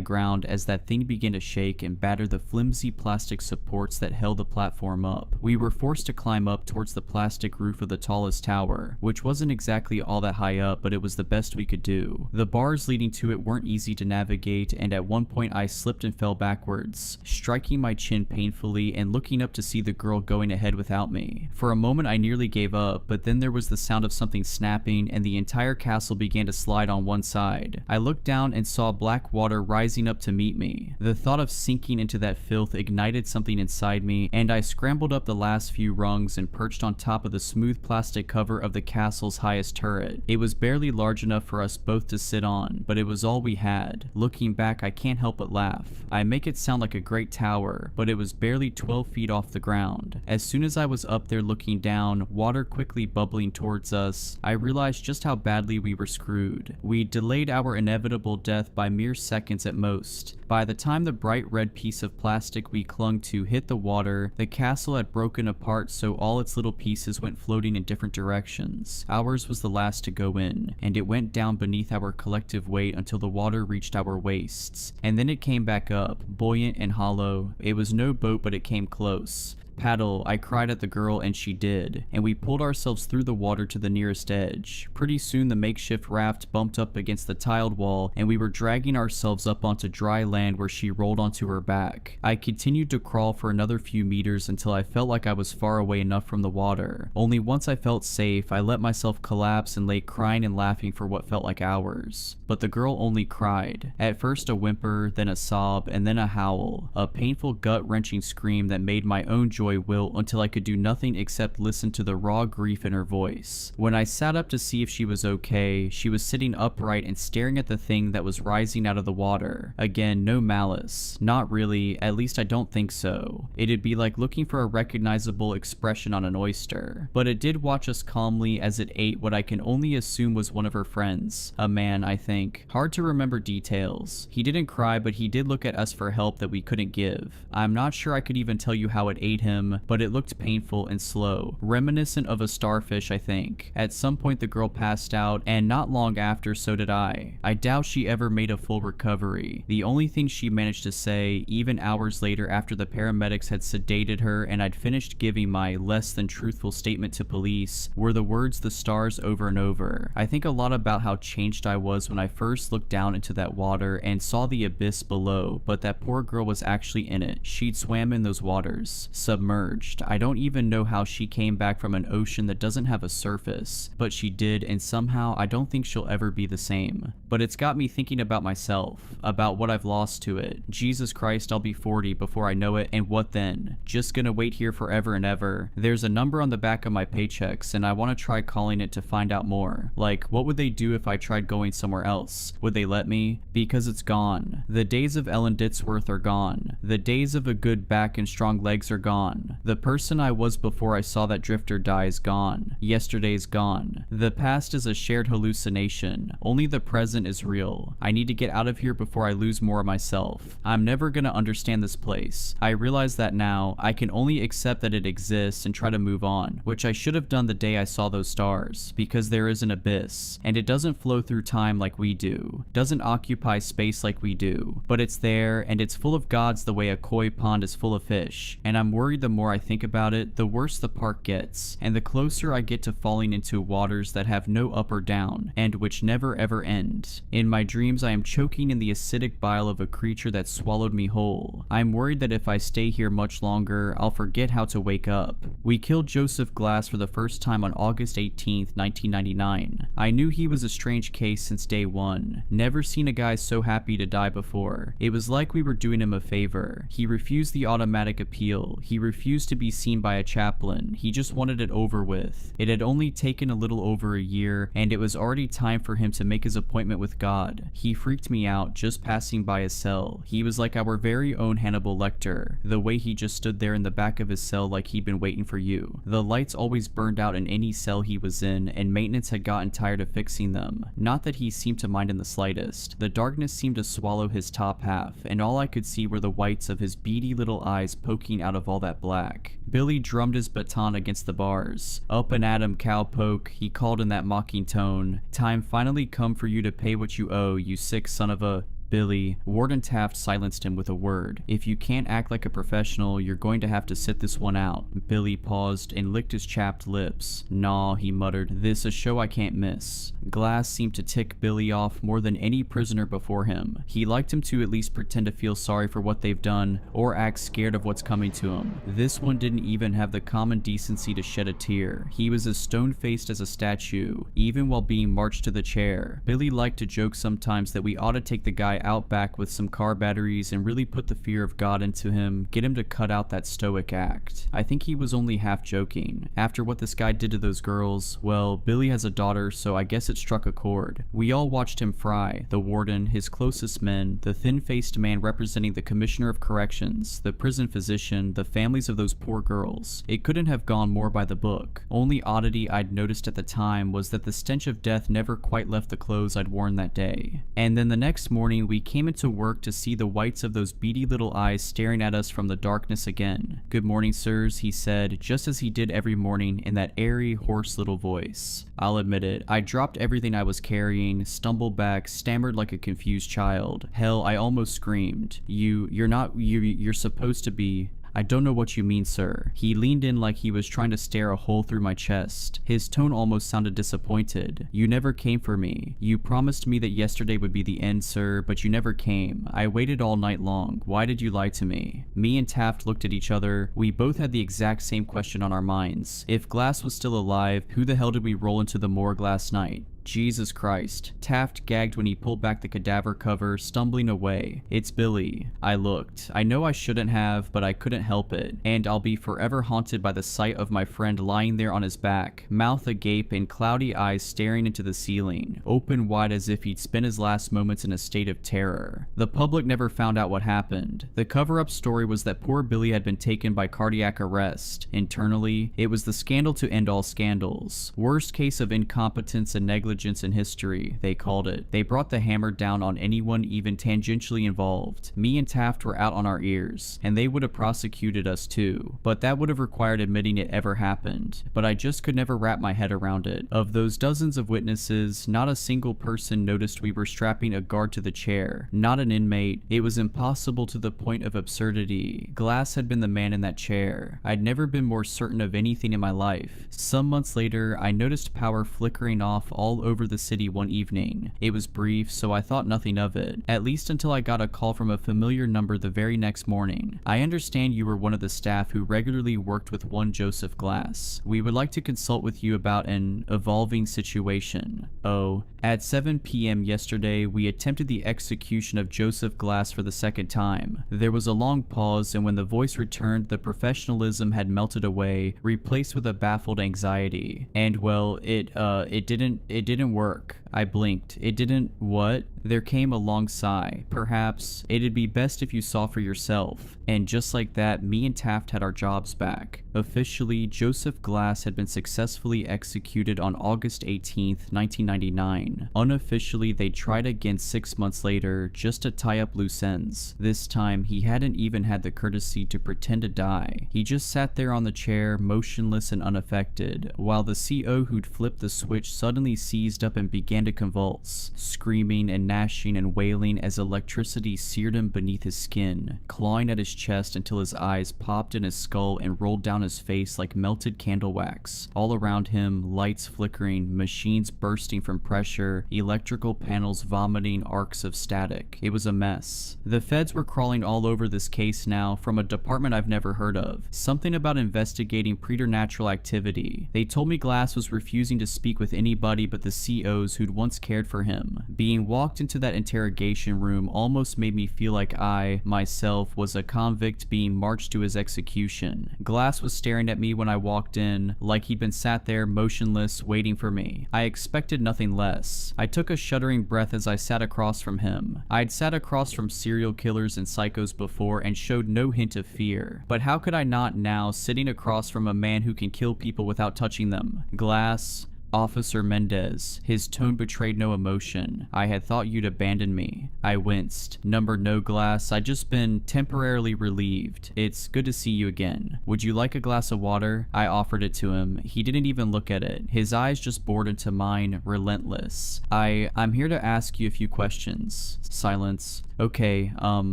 ground as that thing began to shake and batter the flimsy plastic supports that held the platform up. We were forced to climb up towards the plastic roof of the tallest tower, which wasn't exactly all that high up, but it was the best we could do. The bars leading to it weren't easy to navigate, and at one point I slipped and fell backwards, striking my chin painfully and looking up to see the girl going ahead without me. For a moment I nearly gave up, but then there was the sound of something snapping and the entire castle began to slide on one side. I looked down and saw black water rising up to meet me. The thought of sinking into that filth ignited something inside me, and I scrambled up the last few rungs and perched on top of the smooth plastic cover of the castle's highest turret. It was barely large enough for us both to sit on, but it was all we had. Looking back, I can't help but laugh. I make it sound like a great tower, but it was barely 12 feet off the ground. As soon as I was up there looking down, water quickly bubbling towards us, I realized just how badly we were screwed. We delayed our inevitable death by mere seconds at most. By the time the bright red piece of plastic we clung to hit the water, the castle had broken apart so all its little pieces went floating in different directions. Ours was the last to go in, and it went down beneath our collective weight until the water reached our waists. And then it came back up, buoyant and hollow. It was no boat, but it came close. Paddle, I cried at the girl and she did, and we pulled ourselves through the water to the nearest edge. Pretty soon the makeshift raft bumped up against the tiled wall and we were dragging ourselves up onto dry land where she rolled onto her back. I continued to crawl for another few meters until I felt like I was far away enough from the water. Only once I felt safe, I let myself collapse and lay crying and laughing for what felt like hours. But the girl only cried. At first a whimper, then a sob, and then a howl. A painful gut-wrenching scream that made my own joy wilt until I could do nothing except listen to the raw grief in her voice. When I sat up to see if she was okay, she was sitting upright and staring at the thing that was rising out of the water. Again, no malice. Not really, at least I don't think so. It'd be like looking for a recognizable expression on an oyster. But it did watch us calmly as it ate what I can only assume was one of her friends. A man, I think. Hard to remember details. He didn't cry, but he did look at us for help that we couldn't give. I'm not sure I could even tell you how it ate him, but it looked painful and slow. Reminiscent of a starfish, I think. At some point the girl passed out, and not long after so did I. I doubt she ever made a full recovery. The only thing she managed to say, even hours later after the paramedics had sedated her and I'd finished giving my less than truthful statement to police, were the words "the stars" over and over. I think a lot about how changed I was when I first looked down into that water and saw the abyss below, but that poor girl was actually in it. She'd swam in those waters. Submerged. I don't even know how she came back from an ocean that doesn't have a surface, but she did, and somehow I don't think she'll ever be the same. But it's got me thinking about myself, about what I've lost to it. Jesus Christ, I'll be 40 before I know it, and what then? Just gonna wait here forever and ever. There's a number on the back of my paychecks, and I want to try calling it to find out more. Like, what would they do if I tried going somewhere else? Would they let me? Because it's gone. The days of Ellen Ditzworth are gone. The days of a good back and strong legs are gone. The person I was before I saw that drifter die is gone. Yesterday's gone. The past is a shared hallucination. Only the present is real. I need to get out of here before I lose more of myself. I'm never gonna understand this place. I realize that now. I can only accept that it exists and try to move on, which I should have done the day I saw those stars, because there is an abyss, and it doesn't flow through time like we do, doesn't occupy space like we do, but it's there, and it's full of gods the way a koi pond is full of fish, and I'm worried the more I think about it, the worse the park gets, and the closer I get to falling into waters that have no up or down, and which never ever end. In my dreams I am choking in the acidic bile of a creature that swallowed me whole. I'm worried that if I stay here much longer, I'll forget how to wake up. We killed Joseph Glass for the first time on August 18th, 1999. I knew he was a strange case since day one. Never seen a guy so happy to die before. It was like we were doing him a favor. He refused the automatic appeal. He refused refused to be seen by a chaplain. He just wanted it over with. It had only taken a little over a year, and it was already time for him to make his appointment with God. He freaked me out just passing by his cell. He was like our very own Hannibal Lecter, the way he just stood there in the back of his cell like he'd been waiting for you. The lights always burned out in any cell he was in, and maintenance had gotten tired of fixing them. Not that he seemed to mind in the slightest. The darkness seemed to swallow his top half, and all I could see were the whites of his beady little eyes poking out of all that black. Billy drummed his baton against the bars. "Up and at 'em, cowpoke," he called in that mocking tone. "Time finally come for you to pay what you owe, you sick son of a..." "Billy," Warden Taft silenced him with a word. "If you can't act like a professional, you're going to have to sit this one out." Billy paused and licked his chapped lips. "Nah," he muttered, "this a show I can't miss." Glass seemed to tick Billy off more than any prisoner before him. He liked him to at least pretend to feel sorry for what they've done, or act scared of what's coming to him. This one didn't even have the common decency to shed a tear. He was as stone-faced as a statue, even while being marched to the chair. Billy liked to joke sometimes that we ought to take the guy out back with some car batteries and really put the fear of God into him, get him to cut out that stoic act. I think he was only half joking. After what this guy did to those girls, well, Billy has a daughter, so I guess it struck a chord. We all watched him fry. The warden, his closest men, the thin-faced man representing the commissioner of corrections, the prison physician, the families of those poor girls. It couldn't have gone more by the book. Only oddity I'd noticed at the time was that the stench of death never quite left the clothes I'd worn that day. And then the next morning we came into work to see the whites of those beady little eyes staring at us from the darkness again. "Good morning, sirs," he said, just as he did every morning in that airy, hoarse little voice. I'll admit it, I dropped everything I was carrying, stumbled back, stammered like a confused child. Hell, I almost screamed. You're supposed to be..." "I don't know what you mean, sir." He leaned in like he was trying to stare a hole through my chest. His tone almost sounded disappointed. "You never came for me. You promised me that yesterday would be the end, sir, but you never came. I waited all night long. Why did you lie to me?" Me and Taft looked at each other. We both had the exact same question on our minds. If Glass was still alive, who the hell did we roll into the morgue last night? Jesus Christ. Taft gagged when he pulled back the cadaver cover, stumbling away. "It's Billy." I looked. I know I shouldn't have, but I couldn't help it. And I'll be forever haunted by the sight of my friend lying there on his back, mouth agape and cloudy eyes staring into the ceiling, open wide as if he'd spent his last moments in a state of terror. The public never found out what happened. The cover-up story was that poor Billy had been taken by cardiac arrest. Internally, it was the scandal to end all scandals. Worst case of incompetence and negligence in history, they called it. They brought the hammer down on anyone even tangentially involved. Me and Taft were out on our ears, and they would have prosecuted us too, but that would have required admitting it ever happened. But I just could never wrap my head around it. Of those dozens of witnesses, not a single person noticed we were strapping a guard to the chair, not an inmate. It was impossible to the point of absurdity. Glass had been the man in that chair. I'd never been more certain of anything in my life. Some months later, I noticed power flickering off all over the city one evening. It was brief, so I thought nothing of it, at least until I got a call from a familiar number the very next morning. "I understand you were one of the staff who regularly worked with one Joseph Glass. We would like to consult with you about an evolving situation. Oh, at 7 p.m. yesterday, we attempted the execution of Joseph Glass for the second time." There was a long pause, and when the voice returned, the professionalism had melted away, replaced with a baffled anxiety. "And well, it didn't work." I blinked. "It didn't what?" There came a long sigh. "Perhaps it'd be best if you saw for yourself." And just like that, me and Taft had our jobs back. Officially, Joseph Glass had been successfully executed on August 18th, 1999. Unofficially, they tried again 6 months later, just to tie up loose ends. This time, he hadn't even had the courtesy to pretend to die. He just sat there on the chair, motionless and unaffected, while the CO who'd flipped the switch suddenly seized up and began to convulse, screaming and gnashing and wailing as electricity seared him beneath his skin, clawing at his chest until his eyes popped in his skull and rolled down his face like melted candle wax. All around him, lights flickering, machines bursting from pressure, electrical panels vomiting arcs of static. It was a mess. The feds were crawling all over this case now from a department I've never heard of. Something about investigating preternatural activity. They told me Glass was refusing to speak with anybody but the COs who'd once cared for him. Being walked into that interrogation room almost made me feel like I, myself, was a convict being marched to his execution. Glass was staring at me when I walked in, like he'd been sat there motionless, waiting for me. I expected nothing less. I took a shuddering breath as I sat across from him. I'd sat across from serial killers and psychos before and showed no hint of fear. But how could I not now, sitting across from a man who can kill people without touching them? Glass, Officer Mendez. His tone betrayed no emotion. I had thought you'd abandon me. I winced. Number no, Glass. I'd just been temporarily relieved. It's good to see you again. Would you like a glass of water? I offered it to him. He didn't even look at it. His eyes just bored into mine, relentless. I'm here to ask you a few questions. Silence. Okay,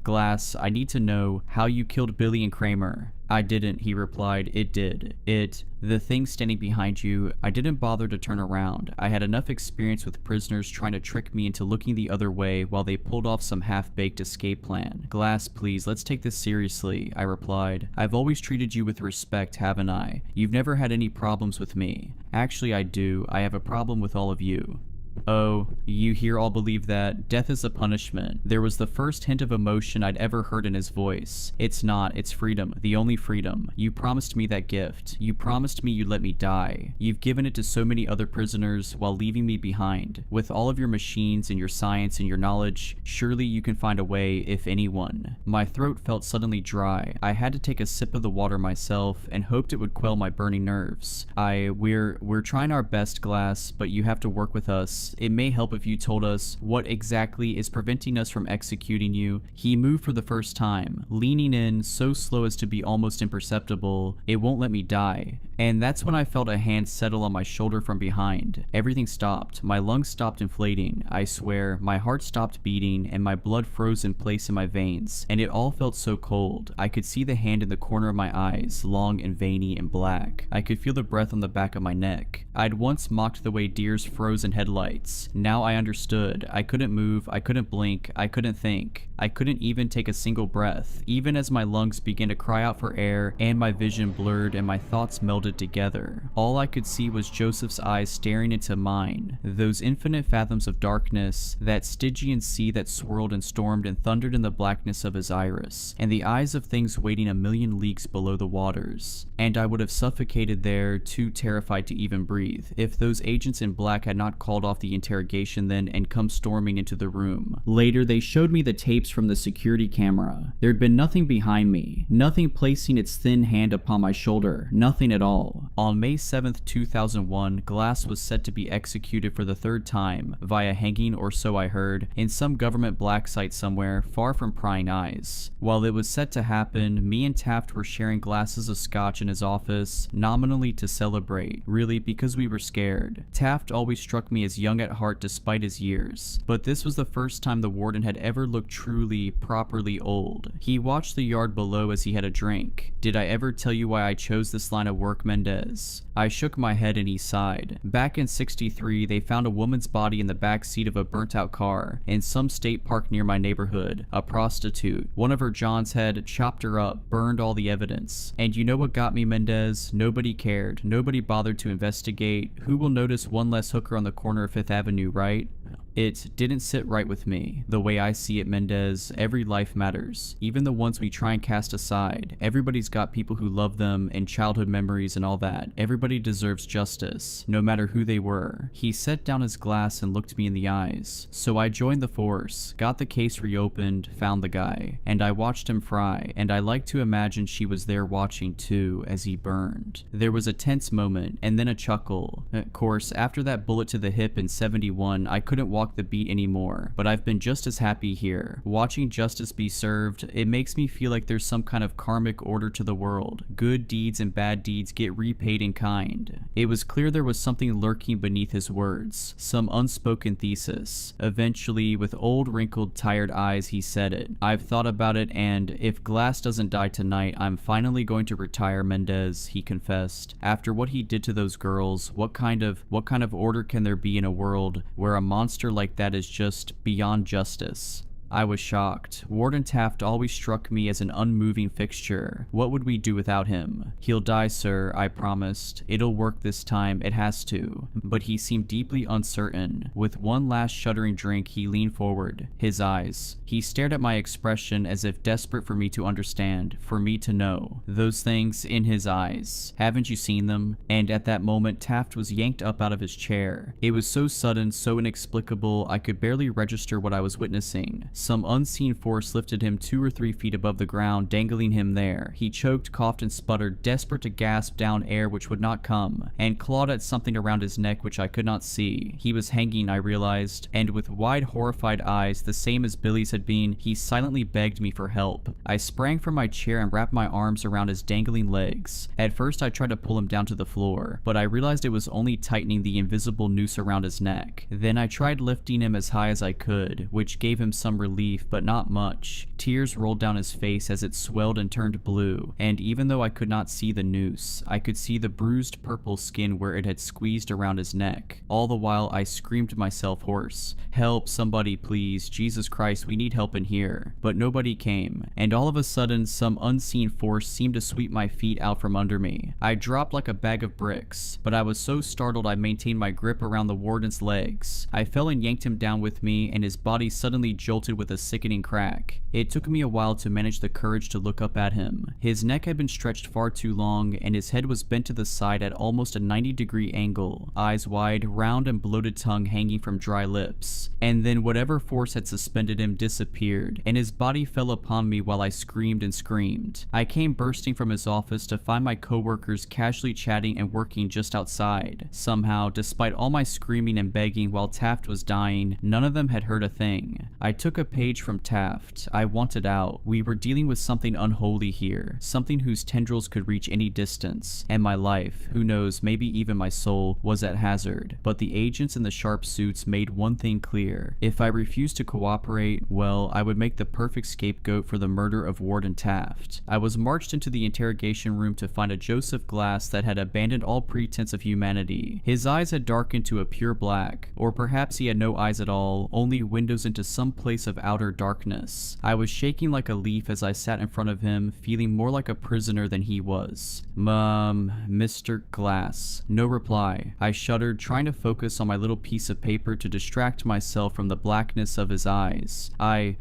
Glass, I need to know how you killed Billy and Kramer. I didn't, he replied. It did. The thing standing behind you, I didn't bother to turn around. I had enough experience with prisoners trying to trick me into looking the other way while they pulled off some half-baked escape plan. Glass, please, let's take this seriously, I replied. I've always treated you with respect, haven't I? You've never had any problems with me. Actually, I do. I have a problem with all of you. Oh, you here all believe that death is a punishment. There was the first hint of emotion I'd ever heard in his voice. It's not, it's freedom, the only freedom. You promised me that gift. You promised me you'd let me die. You've given it to so many other prisoners while leaving me behind. With all of your machines and your science and your knowledge, surely you can find a way, if anyone. My throat felt suddenly dry. I had to take a sip of the water myself and hoped it would quell my burning nerves. We're trying our best, Glass, but you have to work with us. It may help if you told us what exactly is preventing us from executing you. He moved for the first time, leaning in so slow as to be almost imperceptible. It won't let me die. And that's when I felt a hand settle on my shoulder from behind. Everything stopped. My lungs stopped inflating. I swear, my heart stopped beating and my blood froze in place in my veins. And it all felt so cold. I could see the hand in the corner of my eyes, long and veiny and black. I could feel the breath on the back of my neck. I'd once mocked the way deers froze in headlights. Now I understood. I couldn't move. I couldn't blink. I couldn't think. I couldn't even take a single breath. Even as my lungs began to cry out for air and my vision blurred and my thoughts melded together. All I could see was Joseph's eyes staring into mine, those infinite fathoms of darkness, that Stygian sea that swirled and stormed and thundered in the blackness of his iris, and the eyes of things waiting a million leagues below the waters. And I would have suffocated there, too terrified to even breathe, if those agents in black had not called off the interrogation then and come storming into the room. Later, they showed me the tapes from the security camera. There'd been nothing behind me, nothing placing its thin hand upon my shoulder, nothing at all. On May 7th, 2001, Glass was set to be executed for the third time, via hanging or so I heard, in some government black site somewhere, far from prying eyes. While it was set to happen, me and Taft were sharing glasses of scotch in his office, nominally to celebrate, really because we were scared. Taft always struck me as young at heart despite his years, but this was the first time the warden had ever looked truly, properly old. He watched the yard below as he had a drink. Did I ever tell you why I chose this line of work, Mendez? I shook my head and he sighed. Back in '63, they found a woman's body in the back seat of a burnt-out car in some state park near my neighborhood. A prostitute. One of her Johns had chopped her up, burned all the evidence. And you know what got me, Mendez? Nobody cared. Nobody bothered to investigate. Who will notice one less hooker on the corner of 5th Avenue, right? It didn't sit right with me. The way I see it, Mendez, every life matters. Even the ones we try and cast aside. Everybody's got people who love them and childhood memories and all that. Everybody deserves justice, no matter who they were. He set down his glass and looked me in the eyes. So I joined the force, got the case reopened, found the guy, and I watched him fry, and I like to imagine she was there watching too as he burned. There was a tense moment, and then a chuckle. Of course, after that bullet to the hip in '71, I couldn't walk the beat anymore, but I've been just as happy here. Watching justice be served, it makes me feel like there's some kind of karmic order to the world. Good deeds and bad deeds get repaid in kind. It was clear there was something lurking beneath his words, some unspoken thesis. Eventually, with old, wrinkled, tired eyes, he said it. I've thought about it, and if Glass doesn't die tonight, I'm finally going to retire, Mendez, he confessed. After what he did to those girls, what kind of order can there be in a world where a monster like that is just beyond justice? I was shocked. Warden Taft always struck me as an unmoving fixture. What would we do without him? He'll die, sir, I promised. It'll work this time, it has to. But he seemed deeply uncertain. With one last shuddering drink, he leaned forward. His eyes. He stared at my expression as if desperate for me to understand, for me to know. Those things in his eyes. Haven't you seen them? And at that moment, Taft was yanked up out of his chair. It was so sudden, so inexplicable, I could barely register what I was witnessing. Some unseen force lifted him 2 or 3 feet above the ground, dangling him there. He choked, coughed, and sputtered, desperate to gasp down air which would not come, and clawed at something around his neck which I could not see. He was hanging, I realized, and with wide, horrified eyes, the same as Billy's had been, he silently begged me for help. I sprang from my chair and wrapped my arms around his dangling legs. At first, I tried to pull him down to the floor, but I realized it was only tightening the invisible noose around his neck. Then I tried lifting him as high as I could, which gave him some relief, but not much. Tears rolled down his face as it swelled and turned blue, and even though I could not see the noose, I could see the bruised purple skin where it had squeezed around his neck. All the while, I screamed myself hoarse. Help, somebody please, Jesus Christ, we need help in here. But nobody came, and all of a sudden, some unseen force seemed to sweep my feet out from under me. I dropped like a bag of bricks, but I was so startled I maintained my grip around the warden's legs. I fell and yanked him down with me, and his body suddenly jolted with a sickening crack. It took me a while to manage the courage to look up at him. His neck had been stretched far too long, and his head was bent to the side at almost a 90-degree angle, eyes wide, round and bloated tongue hanging from dry lips. And then whatever force had suspended him disappeared, and his body fell upon me while I screamed and screamed. I came bursting from his office to find my coworkers casually chatting and working just outside. Somehow, despite all my screaming and begging while Taft was dying, none of them had heard a thing. I took a page from Taft. I wanted out. We were dealing with something unholy here, something whose tendrils could reach any distance, and my life, who knows, maybe even my soul, was at hazard. But the agents in the sharp suits made one thing clear. If I refused to cooperate, well, I would make the perfect scapegoat for the murder of Warden Taft. I was marched into the interrogation room to find a Joseph Glass that had abandoned all pretense of humanity. His eyes had darkened to a pure black, or perhaps he had no eyes at all, only windows into some place of outer darkness. I was shaking like a leaf as I sat in front of him, feeling more like a prisoner than he was. Mr. Glass. No reply. I shuddered, trying to focus on my little piece of paper to distract myself from the blackness of his eyes. I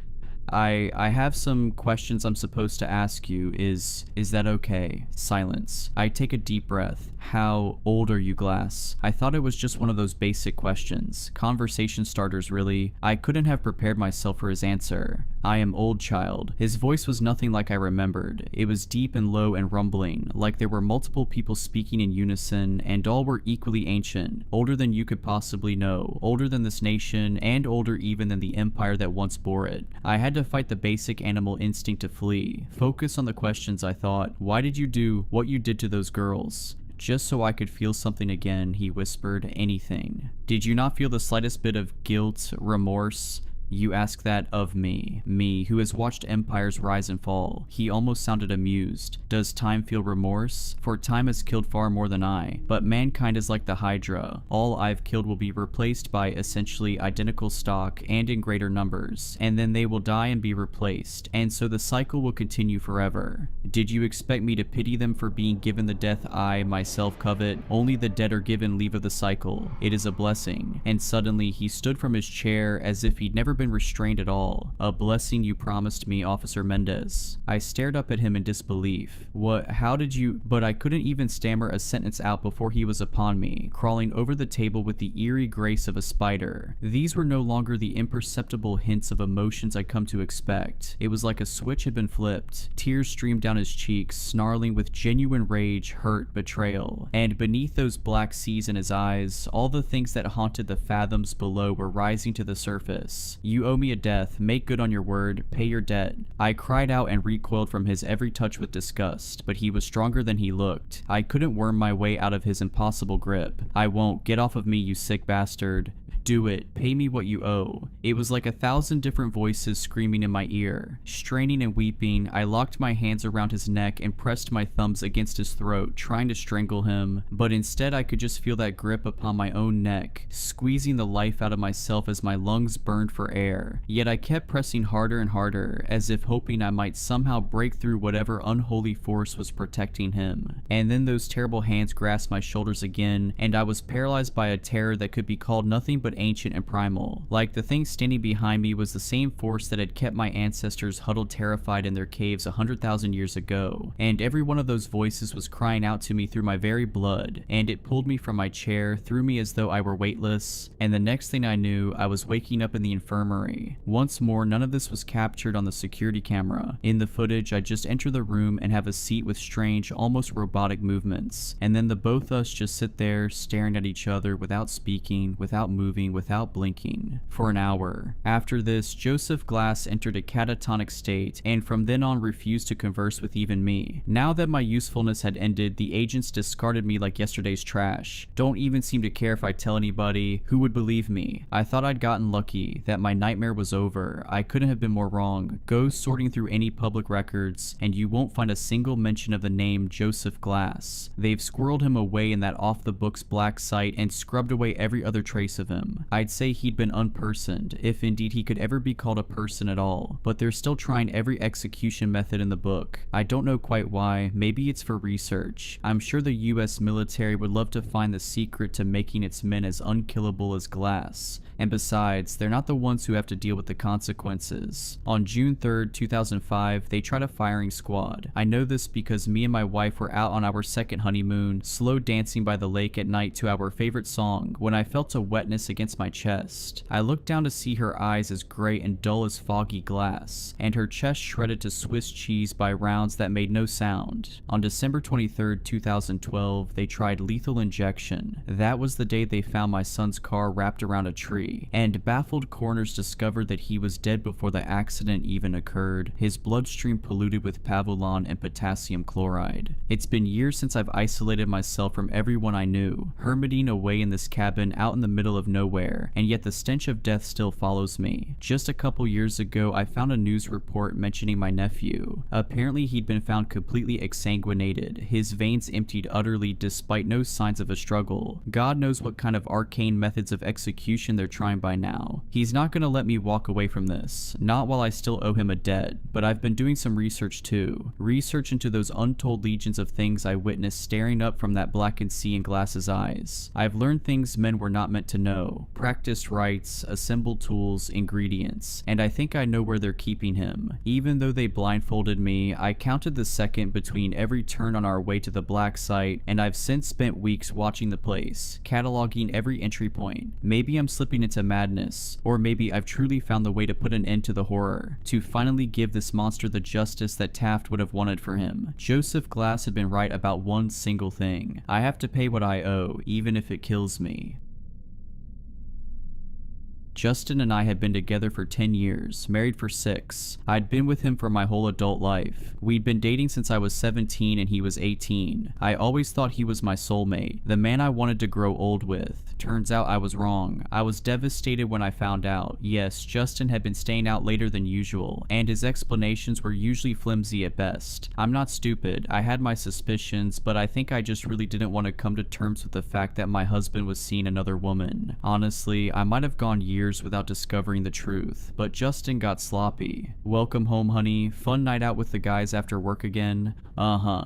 have some questions I'm supposed to ask you. Is that okay? Silence. I take a deep breath. How old are you, Glass? I thought it was just one of those basic questions. Conversation starters, really. I couldn't have prepared myself for his answer. I am old, child. His voice was nothing like I remembered. It was deep and low and rumbling, like there were multiple people speaking in unison, and all were equally ancient. Older than you could possibly know. Older than this nation, and older even than the empire that once bore it. I had to fight the basic animal instinct to flee. Focus on the questions, I thought. Why did you do what you did to those girls? Just so I could feel something again, he whispered. Anything. Did you not feel the slightest bit of guilt, remorse? You ask that of me. Me, who has watched empires rise and fall. He almost sounded amused. Does time feel remorse? For time has killed far more than I. But mankind is like the Hydra. All I've killed will be replaced by essentially identical stock and in greater numbers. And then they will die and be replaced. And so the cycle will continue forever. Did you expect me to pity them for being given the death I, myself, covet? Only the dead are given leave of the cycle. It is a blessing. And suddenly he stood from his chair as if he'd never been restrained at all. A blessing you promised me, Officer Mendez. I stared up at him in disbelief. What? How did you? But I couldn't even stammer a sentence out before he was upon me, crawling over the table with the eerie grace of a spider. These were no longer the imperceptible hints of emotions I'd come to expect. It was like a switch had been flipped. Tears streamed down his cheeks, snarling with genuine rage, hurt, betrayal. And beneath those black seas in his eyes, all the things that haunted the fathoms below were rising to the surface. You owe me a death. Make good on your word. Pay your debt. I cried out and recoiled from his every touch with disgust, but he was stronger than he looked. I couldn't worm my way out of his impossible grip. I won't. Get off of me, you sick bastard. Do it. Pay me what you owe. It was like 1,000 different voices screaming in my ear. Straining and weeping, I locked my hands around his neck and pressed my thumbs against his throat, trying to strangle him, but instead I could just feel that grip upon my own neck, squeezing the life out of myself as my lungs burned for air. Yet I kept pressing harder and harder, as if hoping I might somehow break through whatever unholy force was protecting him. And then those terrible hands grasped my shoulders again, and I was paralyzed by a terror that could be called nothing but ancient and primal. Like the thing standing behind me was the same force that had kept my ancestors huddled terrified in their caves 100,000 years ago, and every one of those voices was crying out to me through my very blood, and it pulled me from my chair, threw me as though I were weightless, and the next thing I knew, I was waking up in the infirmary. Once more, none of this was captured on the security camera. In the footage, I just enter the room and have a seat with strange, almost robotic movements, and then the both of us just sit there staring at each other without speaking, without moving, without blinking, for an hour. After this, Joseph Glass entered a catatonic state, and from then on refused to converse with even me. Now that my usefulness had ended, the agents discarded me like yesterday's trash. Don't even seem to care if I tell anybody. Who would believe me? I thought I'd gotten lucky, that my nightmare was over. I couldn't have been more wrong. Go sorting through any public records, and you won't find a single mention of the name Joseph Glass. They've squirreled him away in that off-the-books black site and scrubbed away every other trace of him. I'd say he'd been unpersoned, if indeed he could ever be called a person at all, but they're still trying every execution method in the book. I don't know quite why. Maybe it's for research. I'm sure the US military would love to find the secret to making its men as unkillable as Glass. And besides, they're not the ones who have to deal with the consequences. On June 3rd, 2005, they tried a firing squad. I know this because me and my wife were out on our second honeymoon, slow dancing by the lake at night to our favorite song, when I felt a wetness against my chest. I looked down to see her eyes as gray and dull as foggy glass, and her chest shredded to Swiss cheese by rounds that made no sound. On December 23rd, 2012, they tried lethal injection. That was the day they found my son's car wrapped around a tree, and baffled coroners discovered that he was dead before the accident even occurred, his bloodstream polluted with pavulon and potassium chloride. It's been years since I've isolated myself from everyone I knew, hermiting away in this cabin out in the middle of nowhere, and yet the stench of death still follows me. Just a couple years ago, I found a news report mentioning my nephew. Apparently he'd been found completely exsanguinated, his veins emptied utterly despite no signs of a struggle. God knows what kind of arcane methods of execution they're trying by now. He's not gonna let me walk away from this, not while I still owe him a debt, but I've been doing some research too. Research into those untold legions of things I witnessed staring up from that blackened sea in Glass's eyes. I've learned things men were not meant to know, practiced rites, assembled tools, ingredients, and I think I know where they're keeping him. Even though they blindfolded me, I counted the second between every turn on our way to the black site, and I've since spent weeks watching the place, cataloging every entry point. Maybe I'm slipping into madness, or maybe I've truly found the way to put an end to the horror, to finally give this monster the justice that Taft would have wanted for him. Joseph Glass had been right about one single thing. I have to pay what I owe, even if it kills me. Justin and I had been together for 10 years, married for 6. I'd been with him for my whole adult life. We'd been dating since I was 17 and he was 18. I always thought he was my soulmate, the man I wanted to grow old with. Turns out I was wrong. I was devastated when I found out. Yes, Justin had been staying out later than usual, and his explanations were usually flimsy at best. I'm not stupid. I had my suspicions, but I think I just really didn't want to come to terms with the fact that my husband was seeing another woman. Honestly, I might have gone years without discovering the truth, but Justin got sloppy. Welcome home, honey. Fun night out with the guys after work again?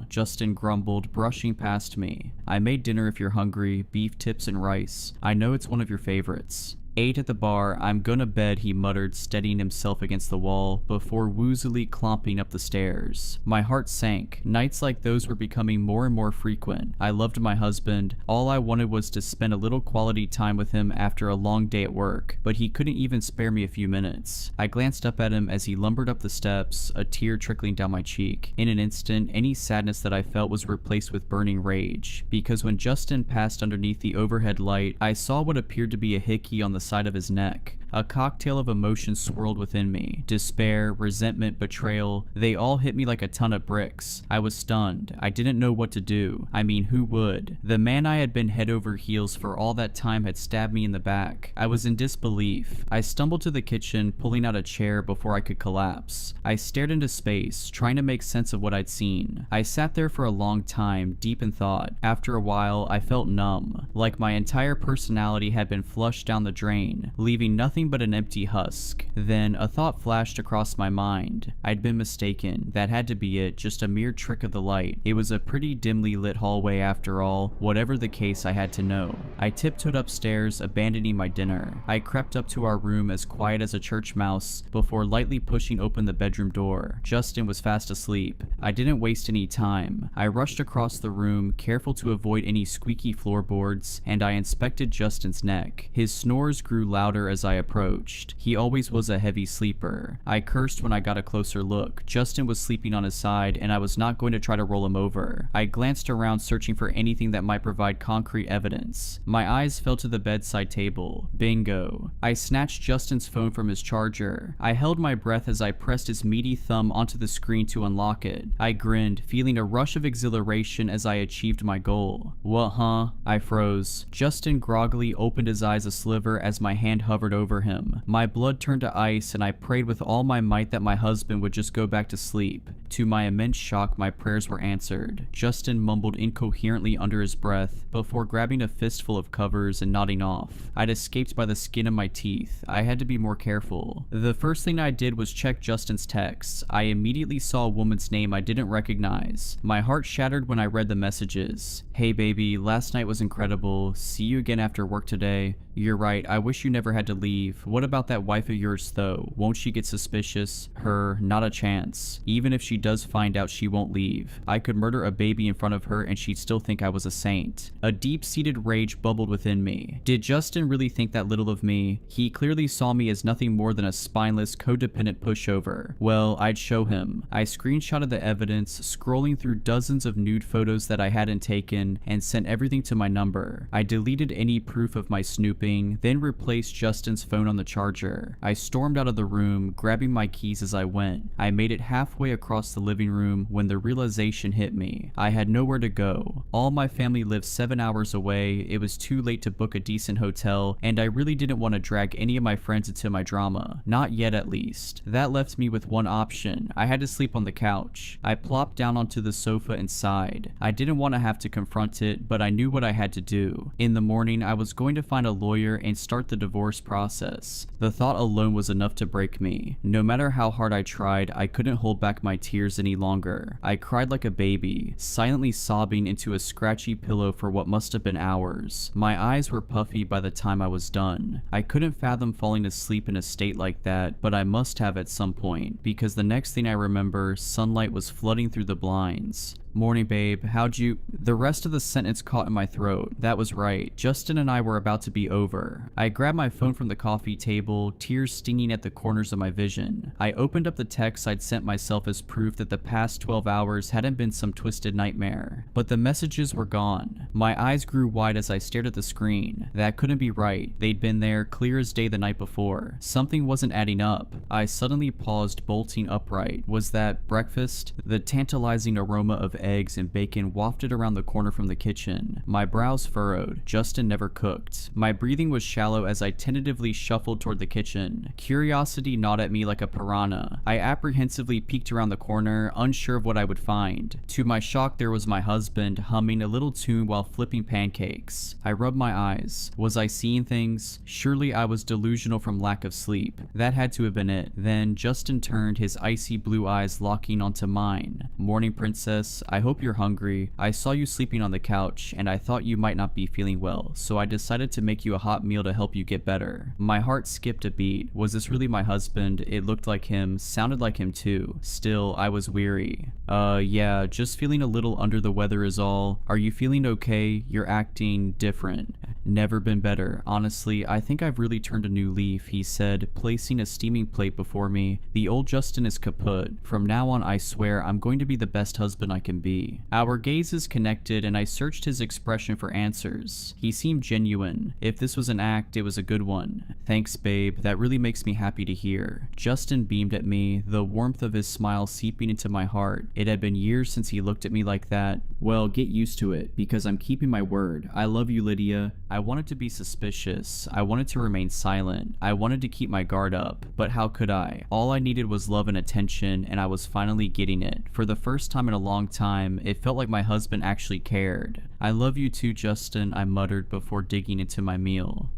Justin grumbled, brushing past me. I made dinner if you're hungry, beef tips and rice. I know it's one of your favorites. Ate at the bar. I'm gonna bed, he muttered, steadying himself against the wall, before woozily clomping up the stairs. My heart sank. Nights like those were becoming more and more frequent. I loved my husband. All I wanted was to spend a little quality time with him after a long day at work, but he couldn't even spare me a few minutes. I glanced up at him as he lumbered up the steps, a tear trickling down my cheek. In an instant, any sadness that I felt was replaced with burning rage, because when Justin passed underneath the overhead light, I saw what appeared to be a hickey on the side of his neck. A cocktail of emotions swirled within me. Despair, resentment, betrayal, they all hit me like a ton of bricks. I was stunned. I didn't know what to do. I mean, who would? The man I had been head over heels for all that time had stabbed me in the back. I was in disbelief. I stumbled to the kitchen, pulling out a chair before I could collapse. I stared into space, trying to make sense of what I'd seen. I sat there for a long time, deep in thought. After a while, I felt numb, like my entire personality had been flushed down the drain, leaving nothing but an empty husk. Then a thought flashed across my mind. I'd been mistaken. That had to be it, just a mere trick of the light. It was a pretty dimly lit hallway after all. Whatever the case, I had to know. I tiptoed upstairs, abandoning my dinner. I crept up to our room as quiet as a church mouse before lightly pushing open the bedroom door. Justin was fast asleep. I didn't waste any time. I rushed across the room, careful to avoid any squeaky floorboards, and I inspected Justin's neck. His snores grew louder as I approached. He always was a heavy sleeper. I cursed when I got a closer look. Justin was sleeping on his side, and I was not going to try to roll him over. I glanced around, searching for anything that might provide concrete evidence. My eyes fell to the bedside table. Bingo. I snatched Justin's phone from his charger. I held my breath as I pressed his meaty thumb onto the screen to unlock it. I grinned, feeling a rush of exhilaration as I achieved my goal. What, huh? I froze. Justin groggily opened his eyes a sliver as my hand hovered over him. My blood turned to ice, and I prayed with all my might that my husband would just go back to sleep. To my immense shock, my prayers were answered. Justin mumbled incoherently under his breath before grabbing a fistful of covers and nodding off. I'd escaped by the skin of my teeth. I had to be more careful. The first thing I did was check Justin's texts. I immediately saw a woman's name I didn't recognize. My heart shattered when I read the messages. Hey baby, last night was incredible. See you again after work today. You're right, I wish you never had to leave. What about that wife of yours though? Won't she get suspicious? Her, not a chance. Even if she does find out, she won't leave. I could murder a baby in front of her and she'd still think I was a saint. A deep-seated rage bubbled within me. Did Justin really think that little of me? He clearly saw me as nothing more than a spineless, codependent pushover. Well, I'd show him. I screenshotted the evidence, scrolling through dozens of nude photos that I hadn't taken, and sent everything to my number. I deleted any proof of my snooping, then replaced Justin's phone on the charger. I stormed out of the room, grabbing my keys as I went. I made it halfway across the living room when the realization hit me. I had nowhere to go. All my family lived 7 hours away, it was too late to book a decent hotel, and I really didn't want to drag any of my friends into my drama. Not yet, at least. That left me with one option. I had to sleep on the couch. I plopped down onto the sofa and sighed. I didn't want to have to confront it, but I knew what I had to do. In the morning, I was going to find a lawyer and start the divorce process. The thought alone was enough to break me. No matter how hard I tried, I couldn't hold back my tears any longer. I cried like a baby, silently sobbing into a scratchy pillow for what must have been hours. My eyes were puffy by the time I was done. I couldn't fathom falling asleep in a state like that, but I must have at some point, because the next thing I remember, sunlight was flooding through the blinds. Morning, babe. How'd you... The rest of the sentence caught in my throat. That was right. Justin and I were about to be over. I grabbed my phone from the coffee table, tears stinging at the corners of my vision. I opened up the text I'd sent myself as proof that the past 12 hours hadn't been some twisted nightmare. But the messages were gone. My eyes grew wide as I stared at the screen. That couldn't be right. They'd been there, clear as day the night before. Something wasn't adding up. I suddenly paused, bolting upright. Was that breakfast? The tantalizing aroma of eggs and bacon wafted around the corner from the kitchen. My brows furrowed. Justin never cooked. My breathing was shallow as I tentatively shuffled toward the kitchen. Curiosity gnawed at me like a piranha. I apprehensively peeked around the corner, unsure of what I would find. To my shock, there was my husband, humming a little tune while flipping pancakes. I rubbed my eyes. Was I seeing things? Surely I was delusional from lack of sleep. That had to have been it. Then Justin turned, his icy blue eyes locking onto mine. Morning, princess. I hope you're hungry. I saw you sleeping on the couch, and I thought you might not be feeling well, so I decided to make you a hot meal to help you get better. My heart skipped a beat. Was this really my husband? It looked like him, sounded like him too. Still, I was weary. Yeah, just feeling a little under the weather is all. Are you feeling okay? You're acting different. Never been better. Honestly, I think I've really turned a new leaf, he said, placing a steaming plate before me. The old Justin is kaput. From now on, I swear, I'm going to be the best husband I can be. Our gazes connected and I searched his expression for answers. He seemed genuine. If this was an act, it was a good one. Thanks, babe. That really makes me happy to hear. Justin beamed at me, the warmth of his smile seeping into my heart. It had been years since he looked at me like that. Well, get used to it, because I'm keeping my word. I love you, Lydia. I wanted to be suspicious. I wanted to remain silent. I wanted to keep my guard up. But how could I? All I needed was love and attention, and I was finally getting it. For the first time in a long time, it felt like my husband actually cared. I love you too, Justin, I muttered before digging into my meal.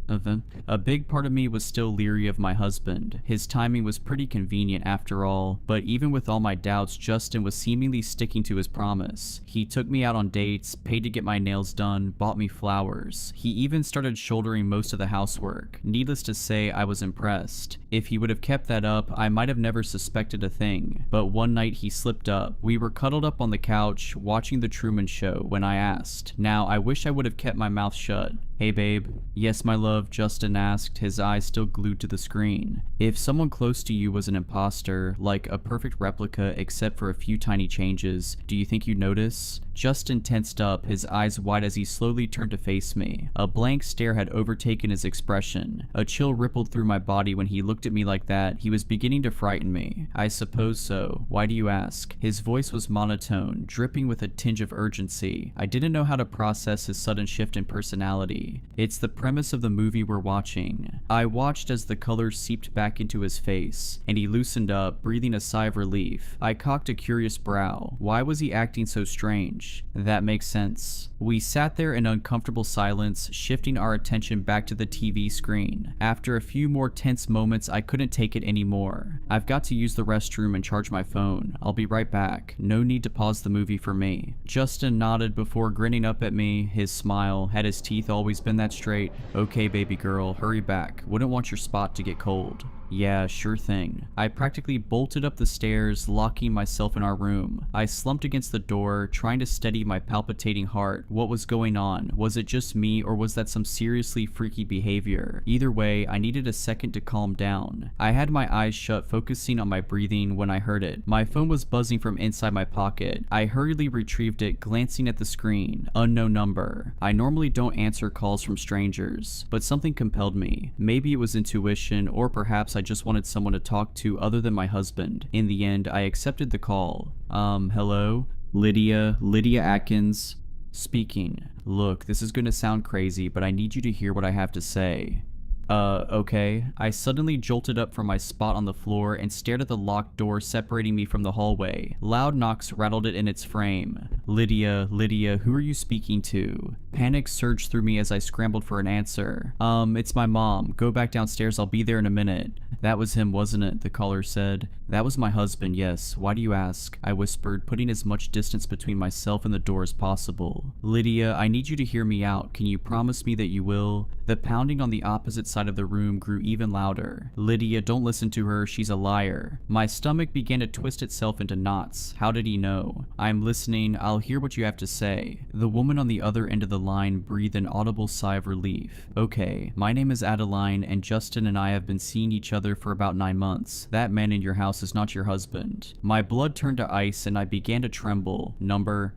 A big part of me was still leery of my husband. His timing was pretty convenient after all, but even with all my doubts, Justin was seemingly sticking to his promise. He took me out on dates, paid to get my nails done, bought me flowers. He even started shouldering most of the housework. Needless to say, I was impressed. If he would have kept that up, I might have never suspected a thing. But one night he slipped up. We were cuddled up on the couch, watching The Truman Show, when I asked. Now, I wish I would have kept my mouth shut. Hey babe. Yes, my love, Justin asked, his eyes still glued to the screen. If someone close to you was an imposter, like a perfect replica except for a few tiny changes, do you think you'd notice? Justin tensed up, his eyes wide as he slowly turned to face me. A blank stare had overtaken his expression. A chill rippled through my body when he looked at me like that. He was beginning to frighten me. I suppose so. Why do you ask? His voice was monotone, dripping with a tinge of urgency. I didn't know how to process his sudden shift in personality. It's the premise of the movie we're watching. I watched as the colors seeped back into his face, and he loosened up, breathing a sigh of relief. I cocked a curious brow. Why was he acting so strange? That makes sense. We sat there in uncomfortable silence, shifting our attention back to the TV screen. After a few more tense moments, I couldn't take it anymore. I've got to use the restroom and charge my phone. I'll be right back. No need to pause the movie for me. Justin nodded before grinning up at me. His smile, had his teeth always been that straight? Okay, baby girl, hurry back. Wouldn't want your spot to get cold. Yeah, sure thing. I practically bolted up the stairs, locking myself in our room. I slumped against the door, trying to steady my palpitating heart. What was going on? Was it just me, or was that some seriously freaky behavior? Either way, I needed a second to calm down. I had my eyes shut, focusing on my breathing when I heard it. My phone was buzzing from inside my pocket. I hurriedly retrieved it, glancing at the screen. Unknown number. I normally don't answer calls from strangers, but something compelled me. Maybe it was intuition, or perhaps I just wanted someone to talk to other than my husband. In the end, I accepted the call. Hello? Lydia Atkins speaking. Look, this is gonna sound crazy, but I need you to hear what I have to say. Okay. I suddenly jolted up from my spot on the floor and stared at the locked door separating me from the hallway. Loud knocks rattled it in its frame. Lydia, who are you speaking to? Panic surged through me as I scrambled for an answer. It's my mom. Go back downstairs, I'll be there in a minute. That was him, wasn't it? The caller said. That was my husband, yes. Why do you ask? I whispered, putting as much distance between myself and the door as possible. Lydia, I need you to hear me out. Can you promise me that you will? The pounding on the opposite side of the room grew even louder. Lydia, don't listen to her. She's a liar. My stomach began to twist itself into knots. How did he know? I'm listening. I'll hear what you have to say. The woman on the other end of the line breathed an audible sigh of relief. Okay, my name is Adeline, and Justin and I have been seeing each other for about 9 months. That man in your house is not your husband. My blood turned to ice and I began to tremble. Number?